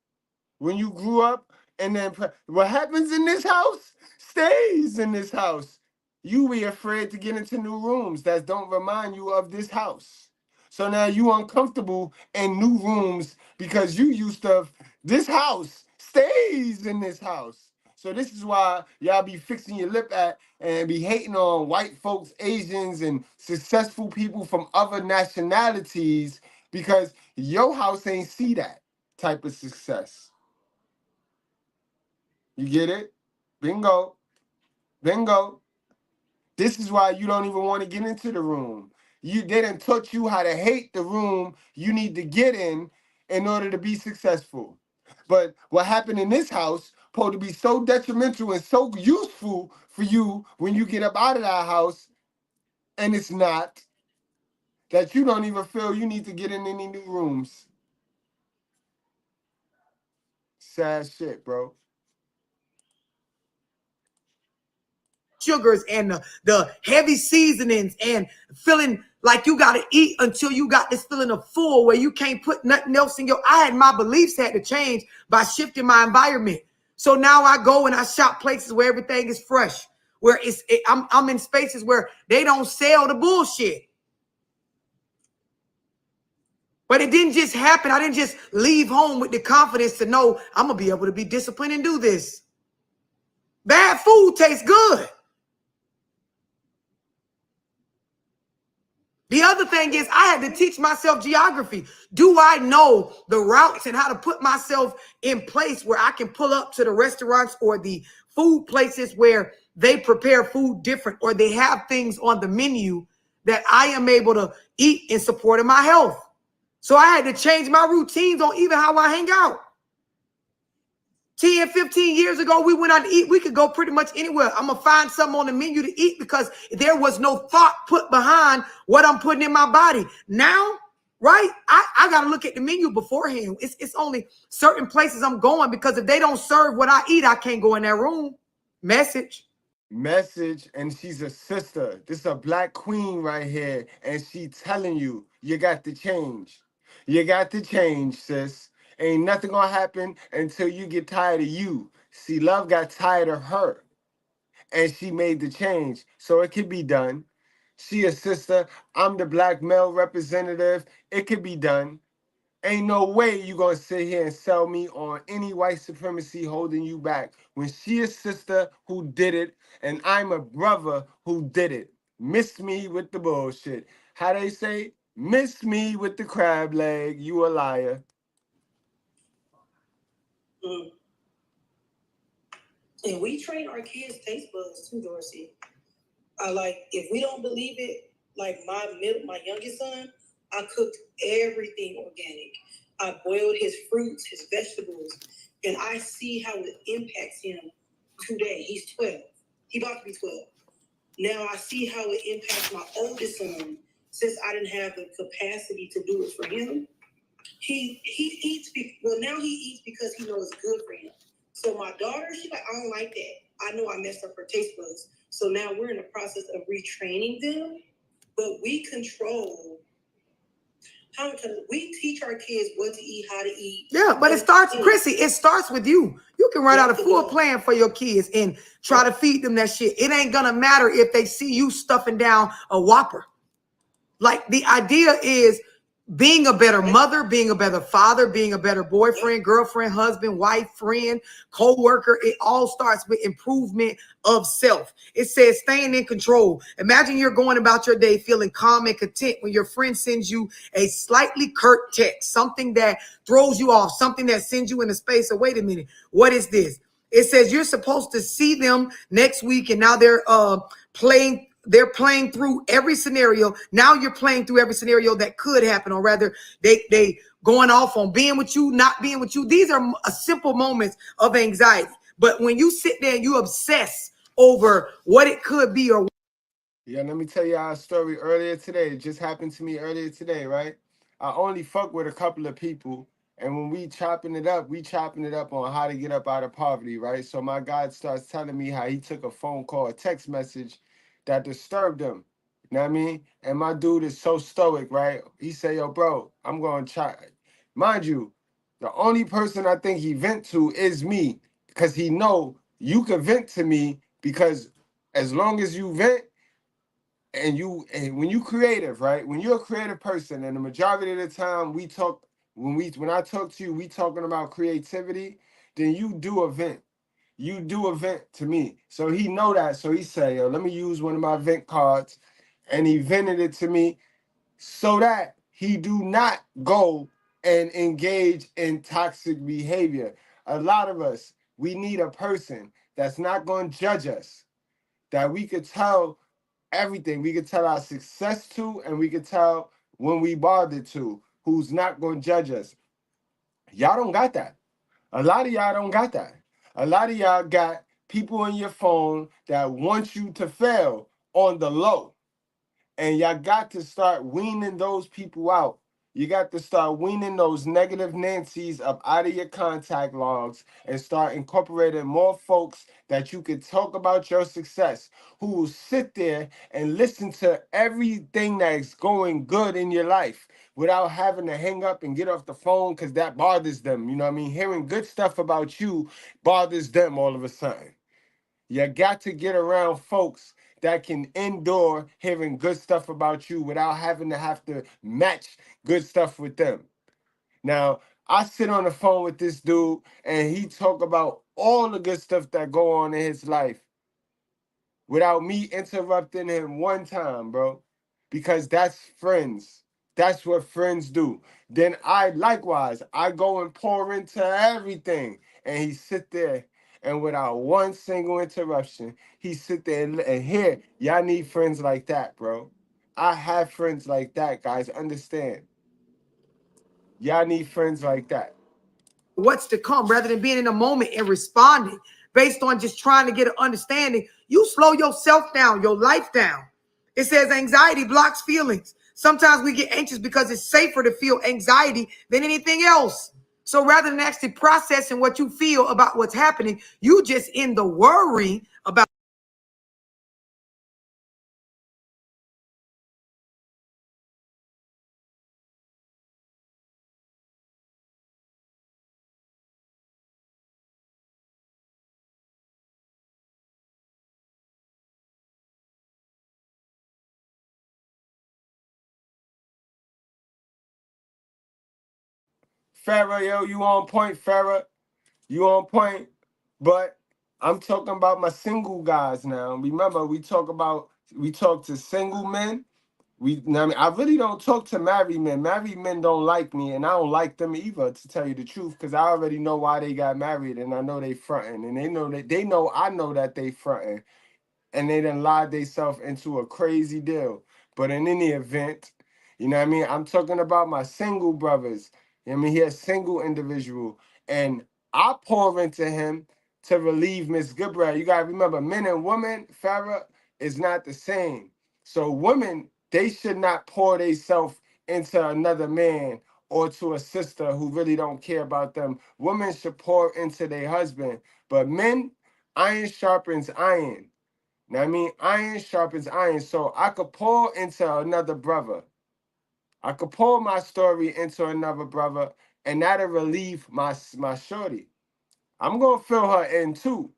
When you grew up, and then what happens in this house stays in this house. You be afraid to get into new rooms that don't remind you of this house. So now you uncomfortable in new rooms because you used to, this house stays in this house. So this is why y'all be fixing your lip at and be hating on white folks, Asians, and successful people from other nationalities because your house ain't see that type of success. You get it? Bingo. Bingo. This is why you don't even want to get into the room. They done taught you how to hate the room you need to get in order to be successful. But what happened in this house supposed to be so detrimental and so useful for you when you get up out of that house, and it's not, that you don't even feel you need to get in any new rooms. Sad shit, bro. Sugars and the heavy seasonings and feeling like you got to eat until you got this feeling of full where you can't put nothing else in your. My beliefs had to change by shifting my environment. So now I go and I shop places where everything is fresh, where I'm in spaces where they don't sell the bullshit. But it didn't just happen. I didn't just leave home with the confidence to know I'm going to be able to be disciplined and do this. Bad food tastes good. The other thing is I had to teach myself geography. Do I know the routes and how to put myself in place where I can pull up to the restaurants or the food places where they prepare food different or they have things on the menu that I am able to eat in support of my health. So I had to change my routines on even how I hang out. 10, 15 years ago, we went out to eat. We could go pretty much anywhere. I'm going to find something on the menu to eat because there was no thought put behind what I'm putting in my body. Now, right, I got to look at the menu beforehand. It's only certain places I'm going because if they don't serve what I eat, I can't go in that room. Message, and she's a sister. This is a black queen right here, and she telling you, you got to change. You got to change, sis. Ain't nothing gonna happen until you get tired of you. See, love got tired of her, and she made the change, so it can be done. She a sister. I'm the black male representative. It can be done. Ain't no way you gonna sit here and sell me on any white supremacy holding you back. When she a sister who did it, and I'm a brother who did it. Miss me with the bullshit. How they say? Miss me with the crab leg. You a liar. And we train our kids' taste buds too, Dorsey. Like, if we don't believe it, like my youngest son, I cooked everything organic. I boiled his fruits, his vegetables, and I see how it impacts him today. He's 12. He about to be 12. Now I see how it impacts my oldest son. Since I didn't have the capacity to do it for him, he eats. Now he eats because he knows it's good for him. So my daughter, she's like, I don't like that. I know I messed up her taste buds. So now we're in the process of retraining them, but we control how we teach our kids what to eat, how to eat. Yeah, but it starts, Chrissy, it starts with you. You can write out a full plan for your kids and try to feed them that shit. It ain't gonna matter if they see you stuffing down a Whopper. Like, the idea is being a better mother, being a better father, being a better boyfriend, girlfriend, husband, wife, friend, co-worker. It all starts with improvement of self. It says staying in control. Imagine you're going about your day feeling calm and content when your friend sends you a slightly curt text, something that throws you off, something that sends you in a space of, wait a minute, what is this? It says you're supposed to see them next week, and now they're playing through every scenario. Now you're playing through every scenario that could happen, or rather they going off on being with you, not being with you. These are simple moments of anxiety. But when you sit there and you obsess over what it could be, or yeah, let me tell you our story earlier today. It just happened to me earlier today, right? I only fuck with a couple of people, and when we chopping it up on how to get up out of poverty, right? So my guy starts telling me how he took a phone call, a text message that disturbed him. You know what I mean? And my dude is so stoic, right? He say, yo, bro, I'm going to try. Mind you, the only person I think he vent to is me, because he know you can vent to me, because as long as you vent, and when you creative, right? When you're a creative person, and the majority of the time when I talk to you, we talking about creativity, then you do a vent. You do a vent to me. So he know that. So he say, yo, let me use one of my vent cards. And he vented it to me so that he do not go and engage in toxic behavior. A lot of us, we need a person that's not going to judge us, that we could tell everything. We could tell our success to, and we could tell when we bothered to, who's not going to judge us. Y'all don't got that. A lot of y'all don't got that. A lot of y'all got people on your phone that want you to fail on the low. And y'all got to start weaning those people out. You got to start weaning those negative Nancy's up out of your contact logs and start incorporating more folks that you can talk about your success, who will sit there and listen to everything that's going good in your life. without having to hang up and get off the phone because that bothers them. You know what I mean? Hearing good stuff about you bothers them all of a sudden. You got to get around folks that can endure hearing good stuff about you without having to have to match good stuff with them. Now, I sit on the phone with this dude and he talk about all the good stuff that go on in his life without me interrupting him one time, bro. Because that's friends. That's what friends do. Then I likewise, I go and pour into everything. And he sit there and without one single interruption, he sit there and here, y'all need friends like that, bro. I have friends like that, guys. Understand. Y'all need friends like that. What's to come rather than being in a moment and responding based on just trying to get an understanding. You slow yourself down, your life down. It says anxiety blocks feelings. Sometimes we get anxious because it's safer to feel anxiety than anything else. So rather than actually processing what you feel about what's happening, you just in the worry about. Farrah, yo, you on point, Farrah. You on point. But I'm talking about my single guys now. Remember, we talk to single men. I really don't talk to married men. Married men don't like me, and I don't like them either, to tell you the truth, because I already know why they got married, and I know they fronting, and I know that they fronting, and they done lied themselves into a crazy deal. But in any event, you know what I mean? I'm talking about my single brothers. You know what I mean? He a single individual, and I pour into him to relieve Miss Goodbread. You gotta remember, men and women, Farrah, is not the same. So women, they should not pour themselves into another man or to a sister who really don't care about them. Women should pour into their husband. But men, iron sharpens iron. Now, I mean, iron sharpens iron. So I could pour into another brother. I could pour my story into another brother, and that'll relieve my shorty. I'm going to fill her in too.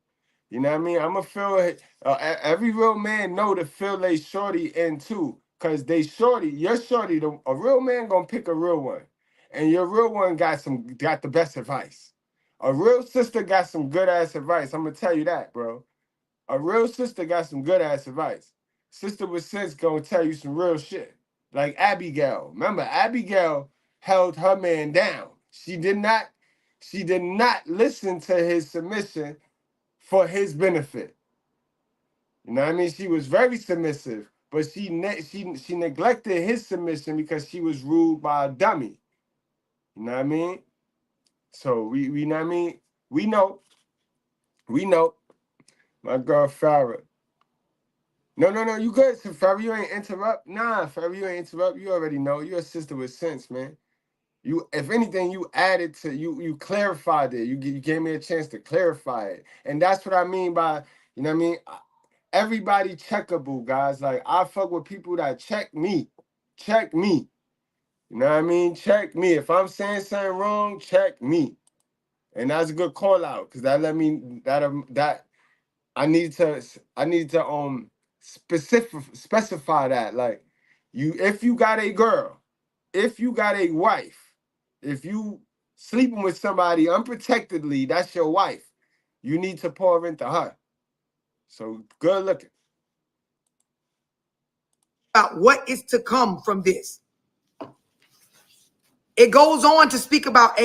You know what I mean? I'm going to fill it. Every real man know to fill they shorty in too. Because they shorty, your shorty, a real man going to pick a real one. And your real one got the best advice. A real sister got some good ass advice. I'm going to tell you that, bro. A real sister got some good ass advice. Sister with sense gonna tell you some real shit. Like Abigail. Remember, Abigail held her man down. She did not listen to his submission for his benefit. You know what I mean? She was very submissive, but she neglected his submission because she was ruled by a dummy. You know what I mean? So we know what I mean? We know. My girl Farrah. No, you good, Farrah. You ain't interrupt. Nah, Farrah, you ain't interrupt. You already know. You're a sister with sense, man. You, if anything, you added to you clarified it. You gave me a chance to clarify it, and that's what I mean by, you know what I mean. Everybody checkable, guys. Like I fuck with people that check me. You know what I mean? Check me. If I'm saying something wrong, check me, and that's a good call out because that let me that I need to specify that, like, if you got a girl, if you got a wife, if you sleeping with somebody unprotectedly, that's your wife. You need to pour into her. So good looking. About what is to come from this. It goes on to speak about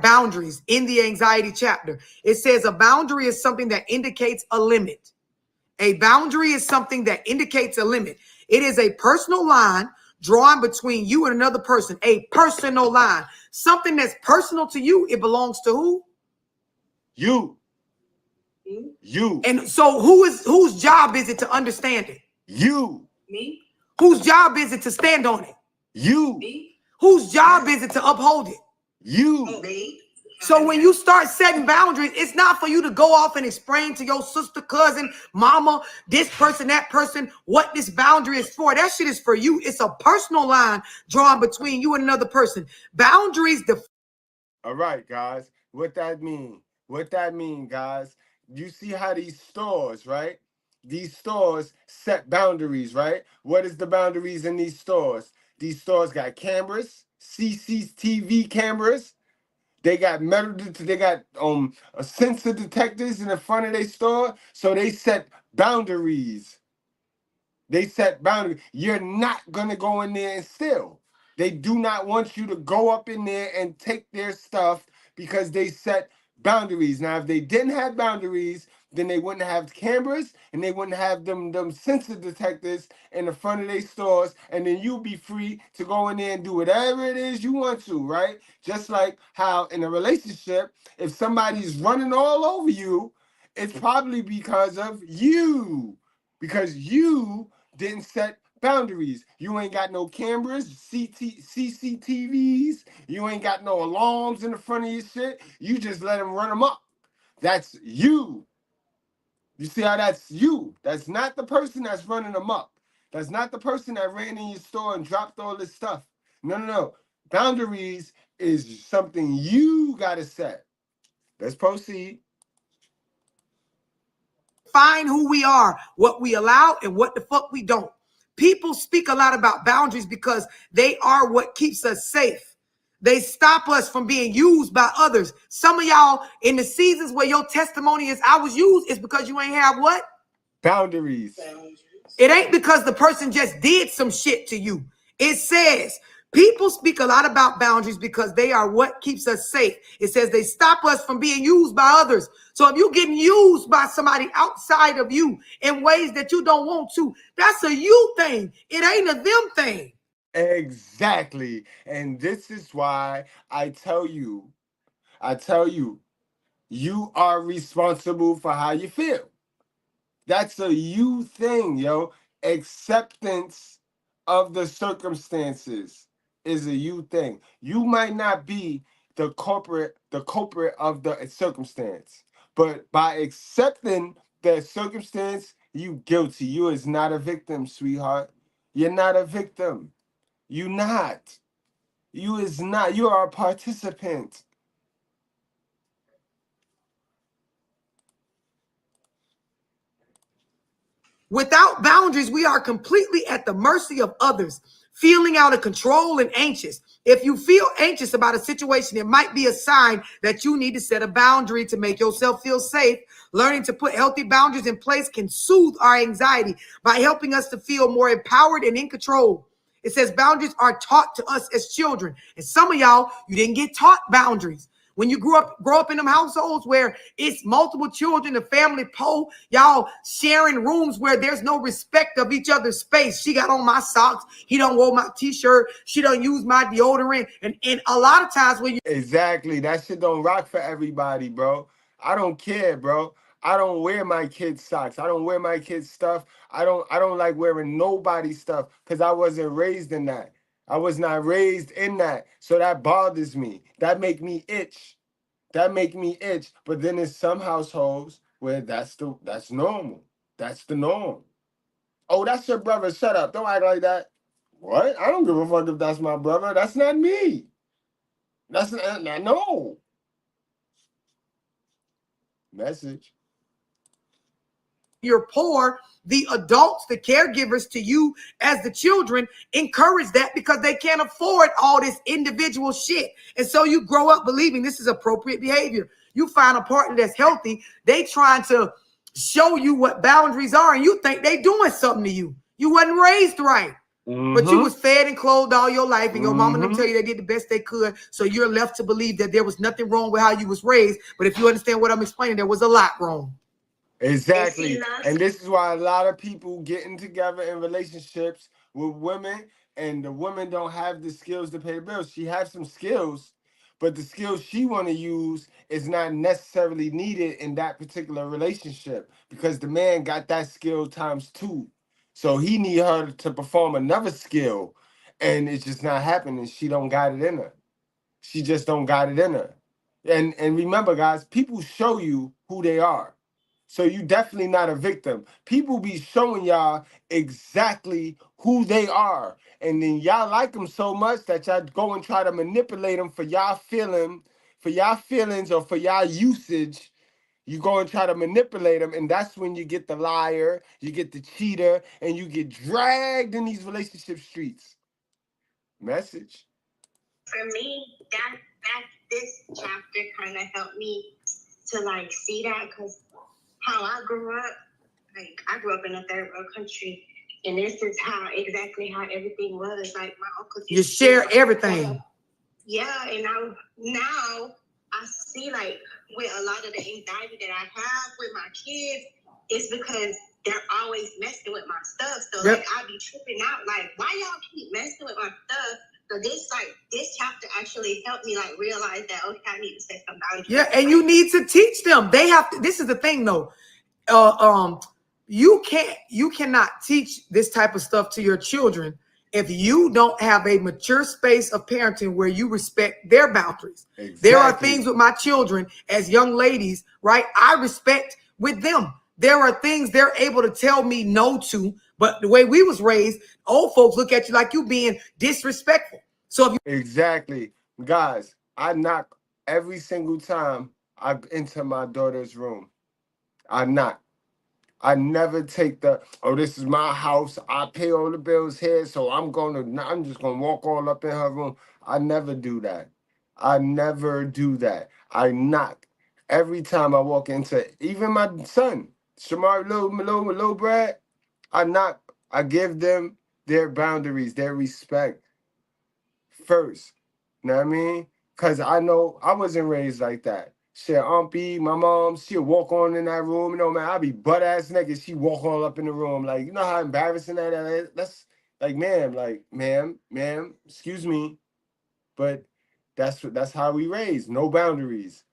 boundaries in the anxiety chapter. It says a boundary is something that indicates a limit. A boundary is something that indicates a limit. It is a personal line drawn between you and another person. A personal line. Something that's personal to you, it belongs to who? You. And so whose job is it to understand it? You. Me. Whose job is it to stand on it? You. Me. Whose job is it to uphold it? You. Me. So when you start setting boundaries, it's not for you to go off and explain to your sister, cousin, mama, this person, that person, what this boundary is for. That shit is for you. It's a personal line drawn between you and another person. Boundaries. All right, guys. What that mean? What that mean, guys? You see how these stores, right? These stores set boundaries, right? What is the boundaries in these stores? These stores got cameras, CCTV cameras. They got sensor detectors in the front of their store, so they set boundaries. They set boundaries. You're not gonna go in there and steal. They do not want you to go up in there and take their stuff because they set boundaries. Now, if they didn't have boundaries, then they wouldn't have cameras and they wouldn't have them sensor detectors in the front of their stores, and then you'll be free to go in there and do whatever it is you want to, right? Just like how in a relationship, if somebody's running all over you, it's probably because of you. Because you didn't set boundaries. You ain't got no cameras, CCTVs. You ain't got no alarms in the front of your shit. You just let them run them up. That's you. You see how that's you? That's not the person that's running them up. That's not the person that ran in your store and dropped all this stuff. No, no, no. Boundaries is something you got to set. Let's proceed. Find who we are, what we allow, and what the fuck we don't. People speak a lot about boundaries because they are what keeps us safe. They stop us from being used by others. Some of y'all in the seasons where your testimony is I was used is because you ain't have what? Boundaries. It ain't because the person just did some shit to you. It says people speak a lot about boundaries because they are what keeps us safe. It says they stop us from being used by others. So if you're getting used by somebody outside of you in ways that you don't want to, that's a you thing. It ain't a them thing. Exactly. And this is why I tell you, you are responsible for how you feel. That's a you thing, yo. Acceptance of the circumstances is a you thing. You might not be the culprit of the circumstance, but by accepting the circumstance, you guilty. You is not a victim, sweetheart. You're not a victim. You not. You is not. You are a participant. Without boundaries, we are completely at the mercy of others, feeling out of control and anxious. If you feel anxious about a situation, it might be a sign that you need to set a boundary to make yourself feel safe. Learning to put healthy boundaries in place can soothe our anxiety by helping us to feel more empowered and in control. It says boundaries are taught to us as children. And some of y'all, you didn't get taught boundaries. When you grow up in them households where it's multiple children, the family pool, y'all sharing rooms where there's no respect of each other's space. She got on my socks. He don't wear my t-shirt. She don't use my deodorant. And a lot of times when you... Exactly. That shit don't rock for everybody, bro. I don't care, bro. I don't wear my kids' socks. I don't wear my kids' stuff. I don't like wearing nobody's stuff because I wasn't raised in that. I was not raised in that. So that bothers me. That make me itch. That make me itch. But then there's some households where that's normal. That's the norm. Oh, that's your brother. Shut up. Don't act like that. What? I don't give a fuck if that's my brother. That's not me. That's not, no. Message. You're poor, the adults, the caregivers to you as the children encourage that because they can't afford all this individual shit. And so you grow up believing this is appropriate behavior. You find a partner that's healthy. They trying to show you what boundaries are and you think they doing something to you. You wasn't raised right. But you was fed and clothed all your life and your mama and them tell you they did the best they could. So you're left to believe that there was nothing wrong with how you was raised. But if you understand what I'm explaining, there was a lot wrong. Exactly. And this is why a lot of people getting together in relationships with women and the women don't have the skills to pay the bills. She has some skills, but the skills she want to use is not necessarily needed in that particular relationship because the man got that skill times 2. So he need her to perform another skill and it's just not happening. She don't got it in her. She just don't got it in her. And remember, guys, people show you who they are. So you definitely not a victim. People be showing y'all exactly who they are. And then y'all like them so much that y'all go and try to manipulate them for y'all feelings or for y'all usage. You go and try to manipulate them, and that's when you get the liar, you get the cheater, and you get dragged in these relationship streets. Message. For me, this chapter kind of helped me to like see that, because how I grew up, like I grew up in a third world country, and this is exactly how everything was. Like my uncle. You share everything. Yeah, and now I see like with a lot of the anxiety that I have with my kids, it's because they're always messing with my stuff. So like I be tripping out, like why y'all keep messing with my stuff? So this chapter actually helped me like realize that okay, I need to set some boundaries. Yeah, and you need to teach them. They have to. This is the thing, though. You cannot teach this type of stuff to your children if you don't have a mature space of parenting where you respect their boundaries. Exactly. There are things with my children as young ladies, right? I respect with them. There are things they're able to tell me no to, but the way we was raised, old folks look at you like you being disrespectful. So if you exactly, guys, I knock every single time I enter my daughter's room. I knock. I never take this is my house. I pay all the bills here, so I'm just gonna walk all up in her room. I never do that. I never do that. I knock every time I walk into, even my son, Shamar, little Brad. I knock. I give them their boundaries, their respect first. You know what I mean? Because I know I wasn't raised like that. Shit, Aunt B, my mom, she'll walk on in that room. You know, man, I'll be butt-ass naked. She walk all up in the room. Like, you know how embarrassing that is? That's like, ma'am, excuse me. But that's how we raised. No boundaries.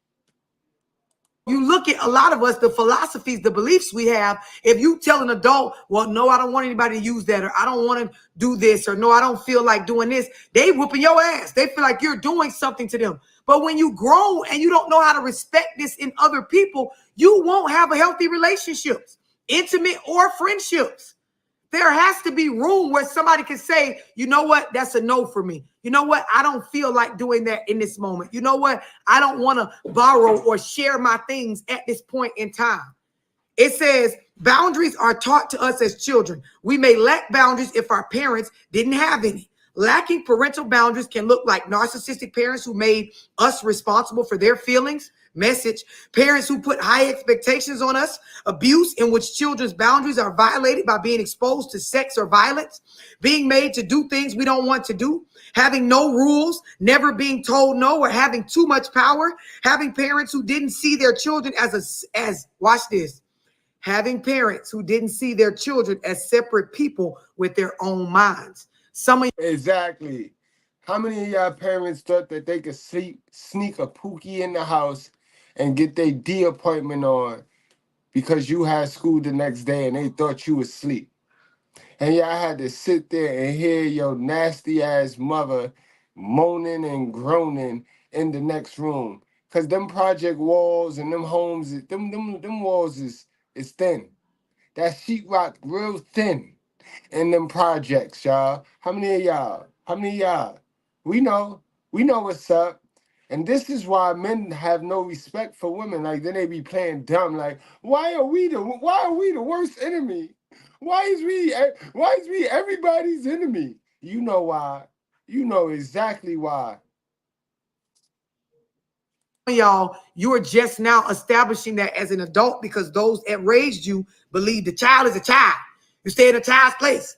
You look at a lot of us, the philosophies, the beliefs we have. If you tell an adult, well, no, I don't want anybody to use that, or I don't want to do this, or no, I don't feel like doing this, they whooping your ass. They feel like you're doing something to them. But when you grow and you don't know how to respect this in other people, you won't have a healthy relationships, intimate or friendships. There has to be room where somebody can say, you know what, that's a no for me. You know what, I don't feel like doing that in this moment. You know what, I don't want to borrow or share my things at this point in time. It says boundaries are taught to us as children. We may lack boundaries if our parents didn't have any. Lacking parental boundaries can look like narcissistic parents who made us responsible for their feelings. Message, parents who put high expectations on us, abuse in which children's boundaries are violated by being exposed to sex or violence, being made to do things we don't want to do, having no rules, never being told no, or having too much power, having parents who didn't see their children watch this, having parents who didn't see their children as separate people with their own minds. Exactly. How many of y'all parents thought that they could sneak a Pookie in the house and get their D appointment on because you had school the next day and they thought you was asleep? And y'all had to sit there and hear your nasty ass mother moaning and groaning in the next room. Cause them project walls and them homes, them walls is thin. That sheetrock real thin. In them projects, y'all. How many of y'all? We know what's up. And this is why men have no respect for women. Like, then they be playing dumb. Like, why are we the worst enemy? Why is we everybody's enemy? You know why. You know exactly why. Y'all, you are just now establishing that as an adult because those that raised you believe the child is a child. You stay in a child's place.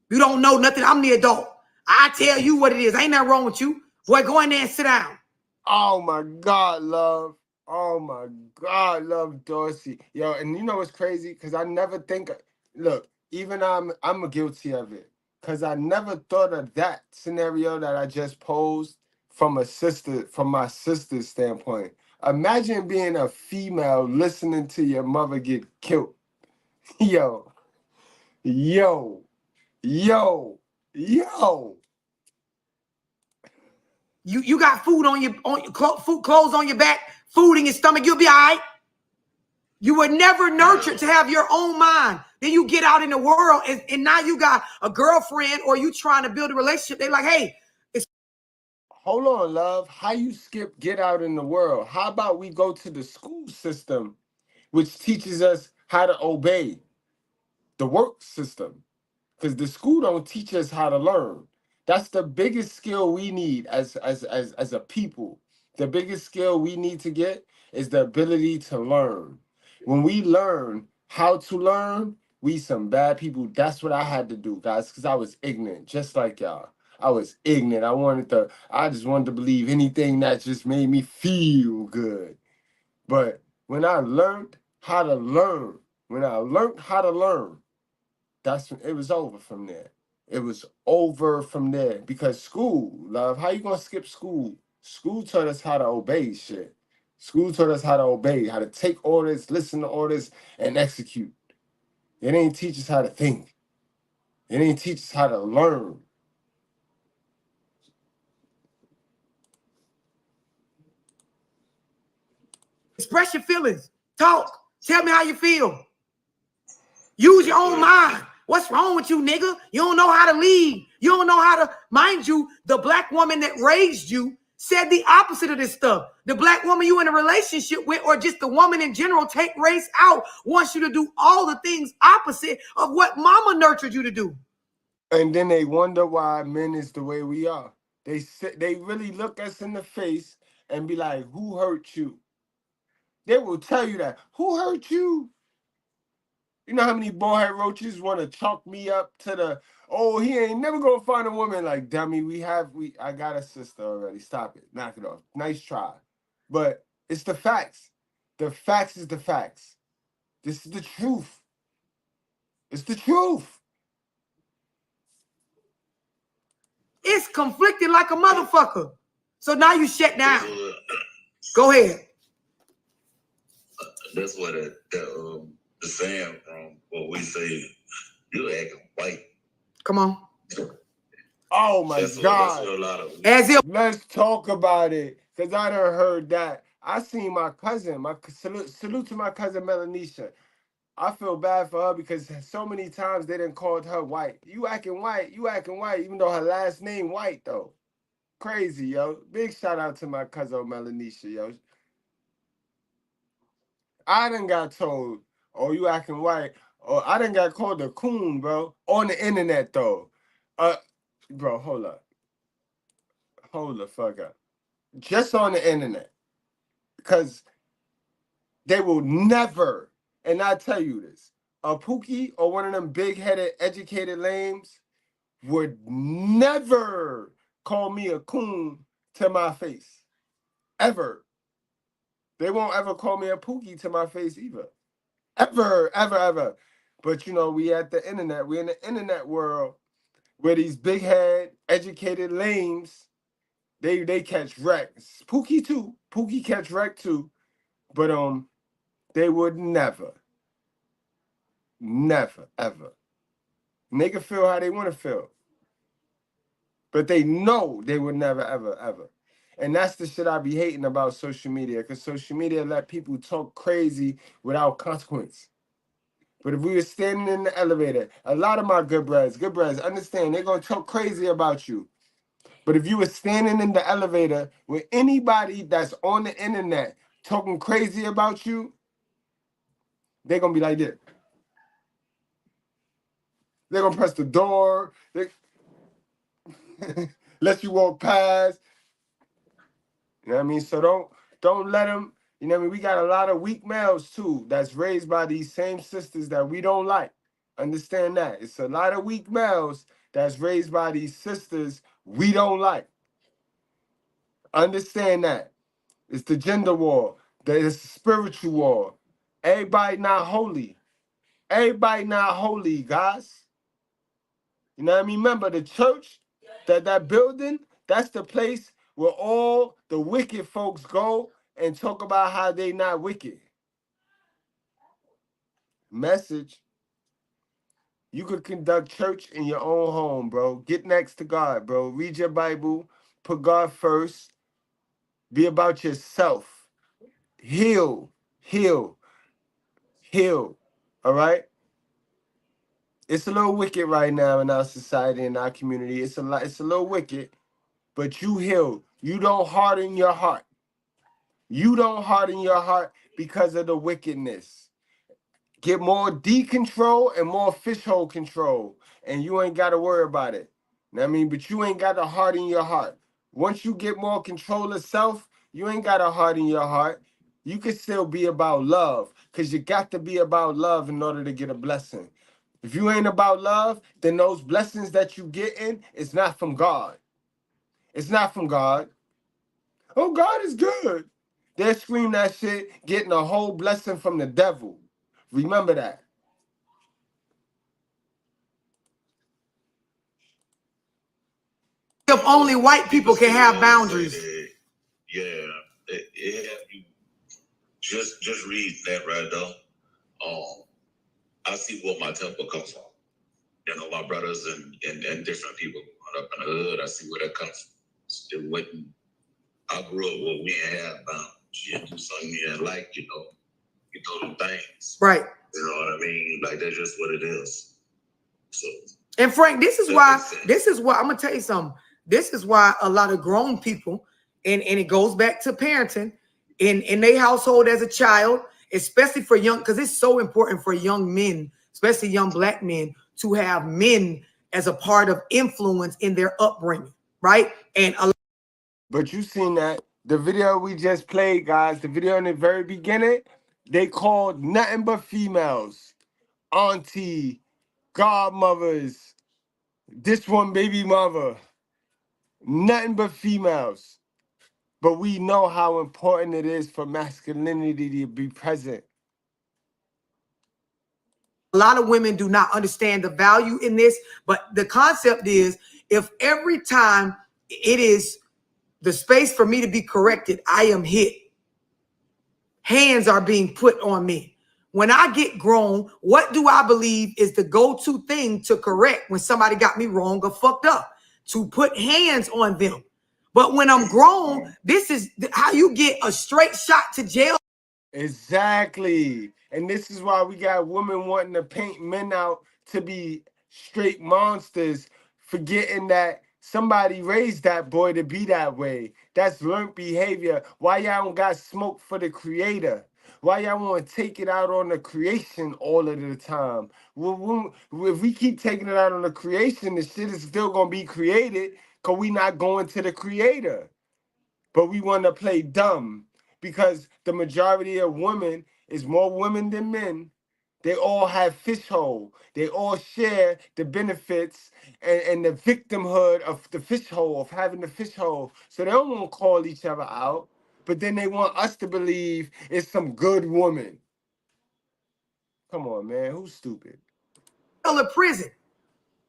You don't know nothing. I'm the adult. I tell you what it is. Ain't nothing wrong with you. Boy, go in there and sit down. Oh my God, love. Oh my God, love Dorsey. Yo, and you know what's crazy? Because I never think, look, even I'm guilty of it. Because I never thought of that scenario that I just posed from my sister's standpoint. Imagine being a female listening to your mother get killed. Yo. You got food on your clothes on your back, food in your stomach, you'll be all right. You were never nurtured to have your own mind. Then you get out in the world and now you got a girlfriend or you trying to build a relationship. They like, hey, hold on, love. How you skip get out in the world? How about we go to the school system, which teaches us how to obey the work system? Because the school don't teach us how to learn. That's the biggest skill we need as a people. The biggest skill we need to get is the ability to learn. When we learn how to learn, we some bad people. That's what I had to do, guys, because I was ignorant, just like y'all. I was ignorant. I just wanted to believe anything that just made me feel good. But when I learned how to learn, that's when it was over from there. It was over from there because school, love, how you gonna skip school? School taught us how to obey shit. School taught us how to obey, how to take orders, listen to orders, and execute. It ain't teach us how to think. It ain't teach us how to learn. Express your feelings. Talk. Tell me how you feel. Use your own mind. What's wrong with you, nigga? You don't know how to lead. You don't know how to, mind you, the black woman that raised you said the opposite of this stuff. The black woman you in a relationship with, or just the woman in general, take race out, wants you to do all the things opposite of what mama nurtured you to do. And then they wonder why men is the way we are. They really look us in the face and be like, who hurt you? They will tell you that. Who hurt you? You know how many bald-head roaches want to chalk me up to the, oh, he ain't never gonna find a woman. Like, dummy, I got a sister already. Stop it. Knock it off. Nice try. But it's the facts. The facts is the facts. This is the truth. It's the truth. It's conflicted like a motherfucker. So now you shut down. Go ahead. That's what the saying from what we say, you acting white. Come on. Oh my God. Let's talk about it. Because I done heard that. I seen my cousin, salute to my cousin Melanisha. I feel bad for her because so many times they done called her white. You acting white, even though her last name white though. Crazy, yo. Big shout out to my cousin Melanisha, yo. I done got told, oh, you acting white. Or I done got called a coon, bro. On the internet, though. Bro, hold up. Hold the fuck up. Just on the internet. Because they will never, and I tell you this, a Pookie or one of them big-headed, educated lames would never call me a coon to my face. Ever. They won't ever call me a Pookie to my face either. Ever, ever, ever. But, you know, we at the internet. We in the internet world where these big head, educated lames, they catch wreck. Pookie too. Pookie catch wreck too. But they would never, ever. And they can feel how they want to feel. But they know they would never, ever, ever. And that's the shit I be hating about social media, because social media let people talk crazy without consequence. But if we were standing in the elevator, a lot of my good brothers, understand, they're going to talk crazy about you. But if you were standing in the elevator with anybody that's on the internet talking crazy about you, they're going to be like this. They're going to press the door. Let you walk past. You know what I mean? So don't let them, you know what I mean? We got a lot of weak males too that's raised by these same sisters that we don't like. Understand that. It's a lot of weak males that's raised by these sisters we don't like. Understand that. It's the gender war. It's the spiritual war. Everybody not holy. Everybody not holy, guys. You know what I mean? Remember the church, that building, that's the place where all the wicked folks go and talk about how they not wicked. Message. You could conduct church in your own home, bro. Get next to God, bro. Read your Bible. Put God first. Be about yourself. Heal. Heal. Heal. All right? It's a little wicked right now in our society, in our community. It's a little wicked, but you heal. You don't harden your heart. You don't harden your heart because of the wickedness. Get more D control and more fishhole control, and you ain't got to worry about it. I mean, but you ain't got to harden your heart. Once you get more control of self, you ain't got to harden your heart. You can still be about love, because you got to be about love in order to get a blessing. If you ain't about love, then those blessings that you get in, it's not from God. It's not from God. Oh, God is good. They'll scream that shit, getting a whole blessing from the devil. Remember that. If only white people can have boundaries. Yeah, you just read that right though. I see where my temper comes from. You know, my brothers and different people growing up in the hood, I see where that comes from. It wasn't. I grew up where we didn't have boundaries. You do something you didn't like, you know them things. Right. You know what I mean? Like that's just what it is. So. And Frank, this is why I'm gonna tell you something. This is why a lot of grown people, and it goes back to parenting in their household as a child, especially for young, because it's so important for young men, especially young black men, to have men as a part of influence in their upbringing, right? But you seen that the video we just played, guys, the video in the very beginning, they called nothing but females, auntie, godmothers, this one baby mother, nothing but females. But we know how important it is for masculinity to be present. A lot of women do not understand the value in this, but the concept is, if every time it is the space for me to be corrected, I am hit, hands are being put on me. When I get grown, what do I believe is the go-to thing to correct when somebody got me wrong or fucked up? To put hands on them. But when I'm grown, this is how you get a straight shot to jail. Exactly. And this is why we got women wanting to paint men out to be straight monsters, forgetting that somebody raised that boy to be that way. That's learned behavior. Why y'all don't got smoke for the creator? Why y'all want to take it out on the creation all of the time? Well, if we keep taking it out on the creation, the shit is still going to be created because we not going to the creator. But we want to play dumb because the majority of women is more women than men. They all have fishhole. They all share the benefits and the victimhood of the fishhole, of having the fishhole. So they don't want to call each other out, but then they want us to believe it's some good woman. Come on, man. Who's stupid? To prison.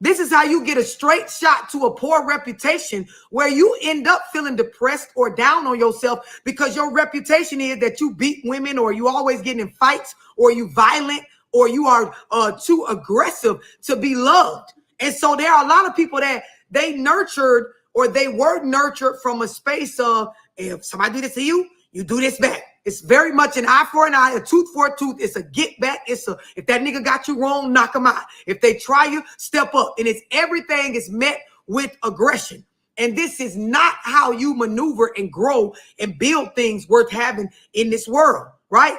This is how you get a straight shot to a poor reputation, where you end up feeling depressed or down on yourself because your reputation is that you beat women, or you always getting in fights, or you violent, or you are too aggressive to be loved. And so there are a lot of people that they nurtured, or they were nurtured from a space of, if somebody do this to you, you do this back. It's very much an eye for an eye, a tooth for a tooth. It's a get back. It's a, if that nigga got you wrong, knock him out. If they try you, step up. And it's everything is met with aggression. And this is not how you maneuver and grow and build things worth having in this world, right?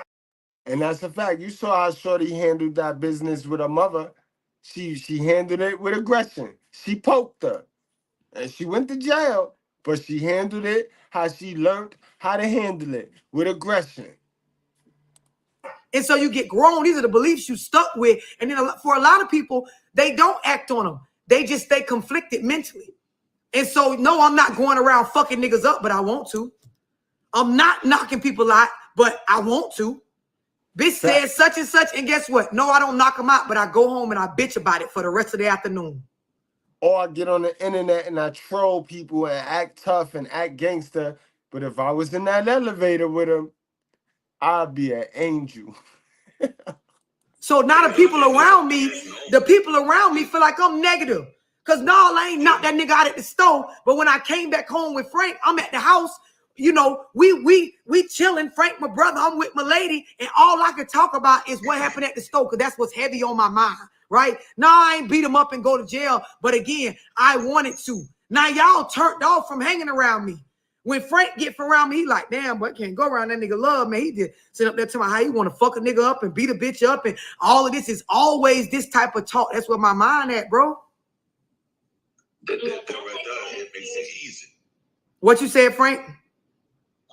And that's a fact. You saw how Shorty handled that business with her mother. She handled it with aggression. She poked her. And she went to jail, but she handled it how she learned how to handle it, with aggression. And so you get grown. These are the beliefs you stuck with. And then for a lot of people, they don't act on them. They just stay conflicted mentally. And so, no, I'm not going around fucking niggas up, but I want to. I'm not knocking people out, but I want to. Bitch said such and such, and guess what? No, I don't knock them out, but I go home and I bitch about it for the rest of the afternoon. Or I get on the internet and I troll people and act tough and act gangster. But if I was in that elevator with them, I'd be an angel. So now the people around me feel like I'm negative. Because no, I ain't knocked that nigga out at the store. But when I came back home with Frank, I'm at the house. You know, we chilling. Frank, my brother, I'm with my lady. And all I could talk about is what happened at the store. Because that's what's heavy on my mind. Right? No, I ain't beat him up and go to jail. But again, I wanted to. Now y'all turned off from hanging around me. When Frank get around me, he like, damn, but can't go around that nigga love, man. He did sit up there telling me how he want to fuck a nigga up and beat a bitch up. And all of this is always this type of talk. That's where my mind at, bro. That right there, it makes it easy. What you said, Frank?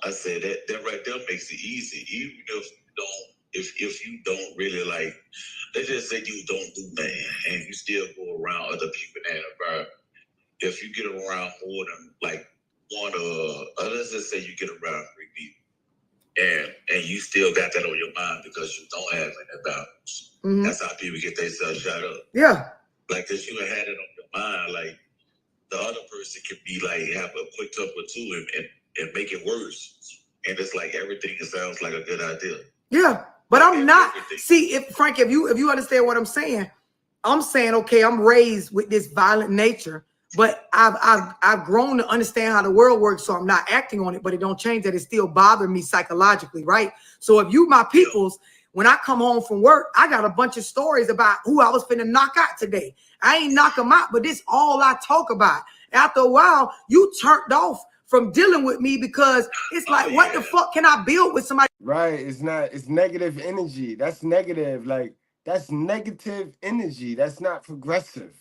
I said that right there makes it easy. Even if you don't really like, let's just say you don't do nothing and you still go around other people in that environment. If you get around more than like one let's just say you get around 3 people and you still got that on your mind because you don't have any balance. Mm-hmm. That's how people get themselves shot up. Yeah. Like, cause you had it on your mind, like the other person could be like, have a quick talk or two and make it worse. And it's like everything sounds like a good idea. Yeah. But I'm not. See, if Frank, if you understand what I'm saying, okay, I'm raised with this violent nature, but I've grown to understand how the world works, so I'm not acting on it, but it don't change that it still bothers me psychologically, right? So if you my peoples, when I come home from work, I got a bunch of stories about who I was finna knock out today. I ain't knock them out, but this all I talk about. After a while, you turned off from dealing with me because it's like, what the fuck can I build with somebody? Right. It's not, it's negative energy. That's negative. Like, that's negative energy. That's not progressive.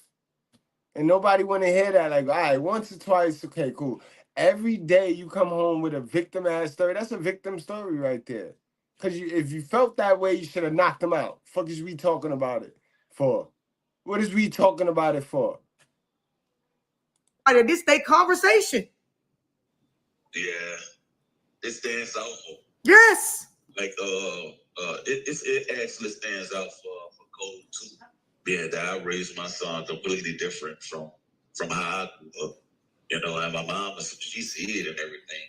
And nobody want to hear that. Like, all right, once or twice, okay, cool. Every day you come home with a victim ass story. That's a victim story right there. Because if you felt that way, you should have knocked them out. Fuck is we talking about it for? What is we talking about it for? This day conversation. Yeah. It stands out for. Yes. Like it actually stands out for Cole too. Being that I raised my son completely different from how I grew up. You know, and my mom, she see it and everything.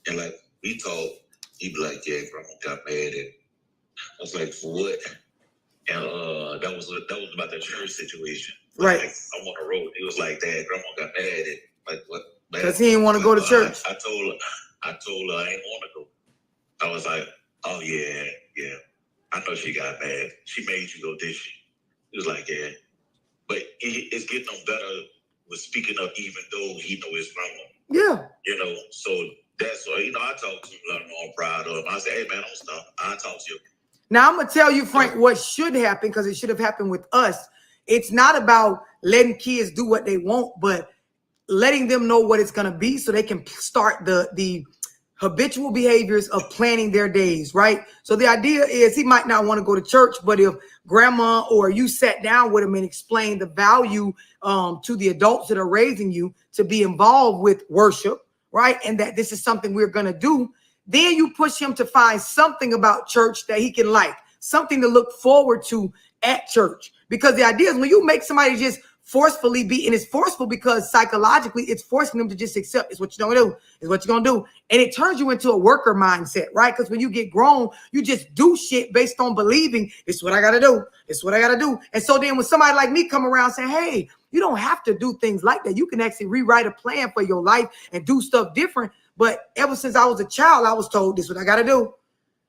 And like we talk, he'd be like, yeah, grandma got mad. And I was like, for what? And that was about the church situation. Right. Like, I'm on the road. He was like, Dad, grandma got mad. And like, what? Because he didn't want to go to church. I told her I ain't want to go. I was like, oh yeah. I know she got mad. She made you go, did she? He was like, yeah. But it's getting on better with speaking up, even though he know his grandma. Yeah. You know, so that's why, you know, I talk to him, I'm proud of him. I say, hey man, don't stop. I'll talk to you. Now I'm gonna tell you, Frank, what should happen, because it should have happened with us. It's not about letting kids do what they want, but letting them know what it's gonna be so they can start the habitual behaviors of planning their days, right? So the idea is he might not want to go to church, but if grandma or you sat down with him and explained the value to the adults that are raising you to be involved with worship, right? And that this is something we're going to do, then you push him to find something about church that he can like, something to look forward to at church. Because the idea is when you make somebody just forcefully be, and it's forceful because psychologically it's forcing them to just accept it's what you're gonna do, is what you're gonna do. And it turns you into a worker mindset, right? Because when you get grown, you just do shit based on believing it's what I gotta do, it's what I gotta do. And so then when somebody like me come around saying, hey, you don't have to do things like that. You can actually rewrite a plan for your life and do stuff different. But ever since I was a child, I was told this is what I gotta do.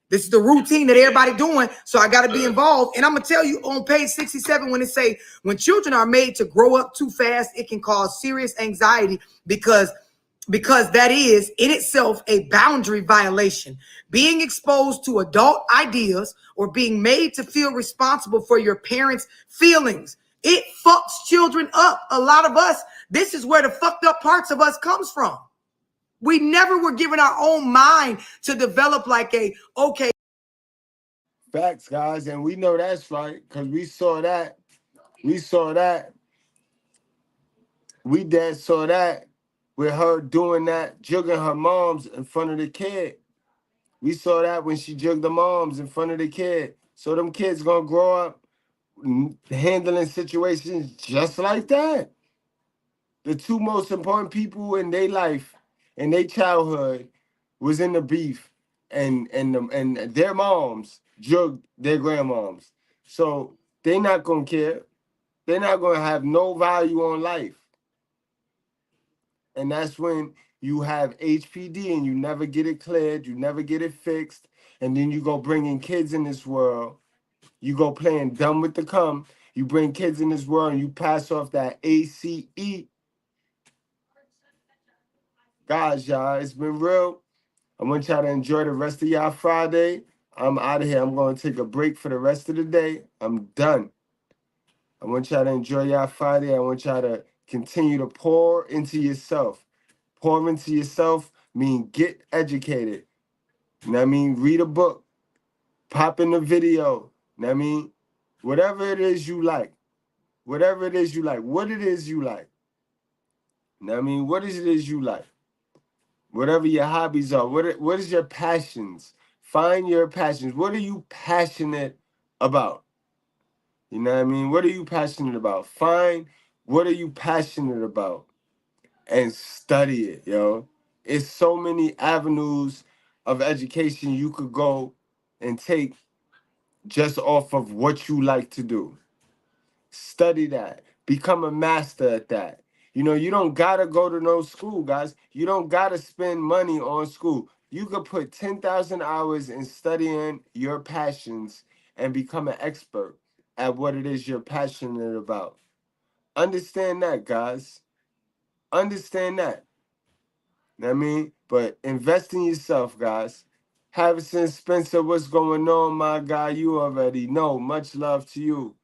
This is the routine that everybody doing, so I got to be involved. And I'm going to tell you on page 67 when it say, when children are made to grow up too fast, it can cause serious anxiety because that is in itself a boundary violation. Being exposed to adult ideas or being made to feel responsible for your parents' feelings, it fucks children up. A lot of us, this is where the fucked up parts of us comes from. We never were given our own mind to develop like a, okay. Facts, guys. And we know that's right because we saw that. We saw that. We dad saw that with her doing that, jugging her moms in front of the kid. We saw that when she jugged the moms in front of the kid. So them kids going to grow up handling situations just like that. The two most important people in their life, in their childhood, was in the beef, and their moms drugged their grandmoms. So they're not gonna care. They're not gonna have no value on life. And that's when you have HPD and you never get it cleared, you never get it fixed, and then you go bringing kids in this world. You go playing dumb with the cum. You bring kids in this world and you pass off that ACE. Guys, y'all, it's been real. I want y'all to enjoy the rest of y'all Friday. I'm out of here. I'm going to take a break for the rest of the day. I'm done. I want y'all to enjoy y'all Friday. I want y'all to continue to pour into yourself. Pour into yourself mean get educated. You know what I mean? Read a book. Pop in a video. You know what I mean? Whatever it is you like. Whatever it is you like. What it is you like. You know what I mean? What is it is you like? Whatever your hobbies are. What is your passions? Find your passions. What are you passionate about? You know what I mean? What are you passionate about? Find what are you passionate about and study it, yo. It's so many avenues of education you could go and take just off of what you like to do. Study that. Become a master at that. You know, you don't gotta go to no school, guys. You don't gotta spend money on school. You could put 10,000 hours in studying your passions and become an expert at what it is you're passionate about. Understand that, guys. Understand that. You know what I mean? But invest in yourself, guys. Harrison Spencer, what's going on, my guy? You already know. Much love to you.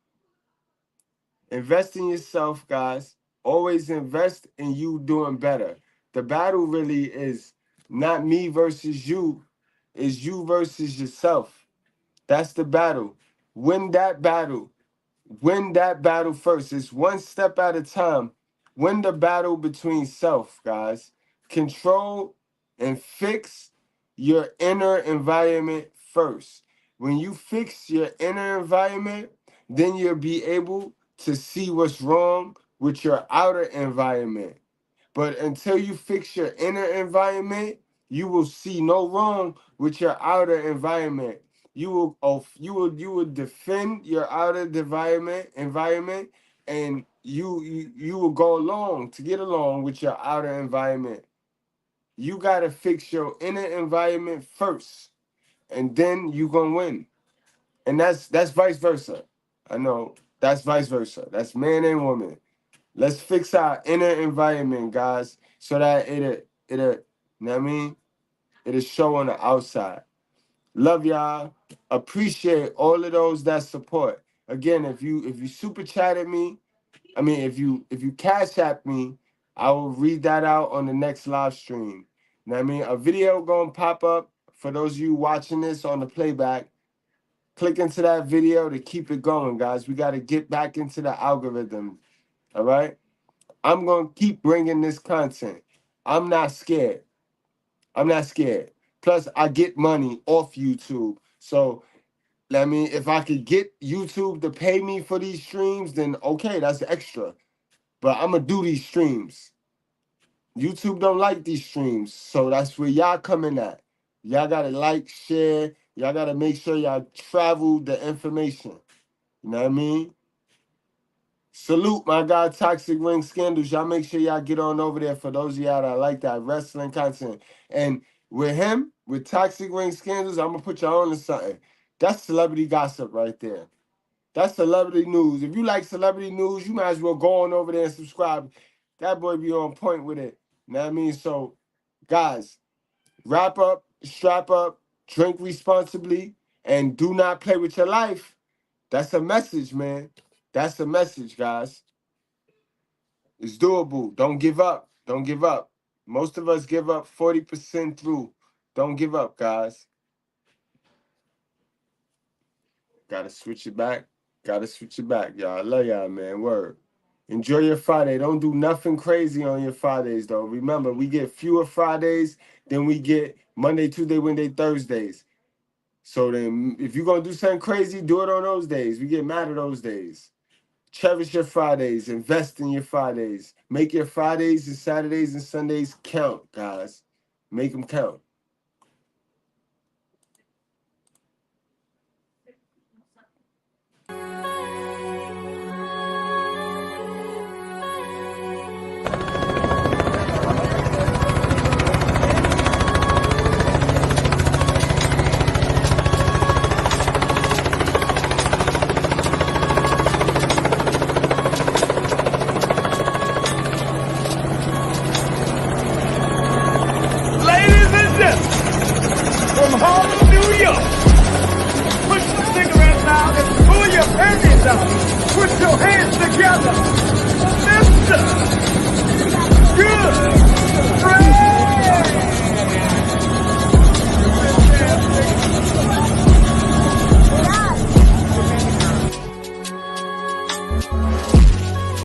Invest in yourself, guys. Always invest in you doing better. The battle really is not me versus you, is you versus yourself. That's the battle. Win that battle. Win that battle first. It's one step at a time. Win the battle between self, guys. Control and fix your inner environment first. When you fix your inner environment, then you'll be able to see what's wrong with your outer environment. But until you fix your inner environment, you will see no wrong with your outer environment. You will defend your outer environment, and you will go along to get along with your outer environment. You gotta fix your inner environment first, and then you gonna win. And that's vice versa. I know that's vice versa. That's man and woman. Let's fix our inner environment, guys, so that you know what I mean? It'll show on the outside. Love y'all. Appreciate all of those that support. Again, if you super chatted me, I mean if you cash app me, I will read that out on the next live stream. You know what I mean? A video gonna pop up for those of you watching this on the playback. Click into that video to keep it going, guys. We got to get back into the algorithm. All right? I'm going to keep bringing this content. I'm not scared. I'm not scared. Plus, I get money off YouTube. So, I mean, if I could get YouTube to pay me for these streams, then okay, that's extra. But I'm going to do these streams. YouTube don't like these streams. So that's where y'all coming at. Y'all got to like, share. Y'all got to make sure y'all travel the information. You know what I mean? Salute, my guy, Toxic Ring Scandals. Y'all make sure y'all get on over there for those of y'all that like that wrestling content. And with him, with Toxic Ring Scandals, I'm going to put y'all on to something. That's celebrity gossip right there. That's celebrity news. If you like celebrity news, you might as well go on over there and subscribe. That boy be on point with it. You know what I mean? So, guys, wrap up, strap up, drink responsibly, and do not play with your life. That's a message, man. That's a message, guys. It's doable. Don't give up. Don't give up. Most of us give up 40% through. Don't give up, guys. Gotta switch it back. Gotta switch it back, y'all. I love y'all, man. Word. Enjoy your Friday. Don't do nothing crazy on your Fridays, though. Remember, we get fewer Fridays than we get Monday, Tuesday, Wednesday, Thursdays. So then if you're going to do something crazy, do it on those days. We get mad at those days. Cherish your Fridays. Invest in your Fridays. Make your Fridays and Saturdays and Sundays count, guys. Make them count.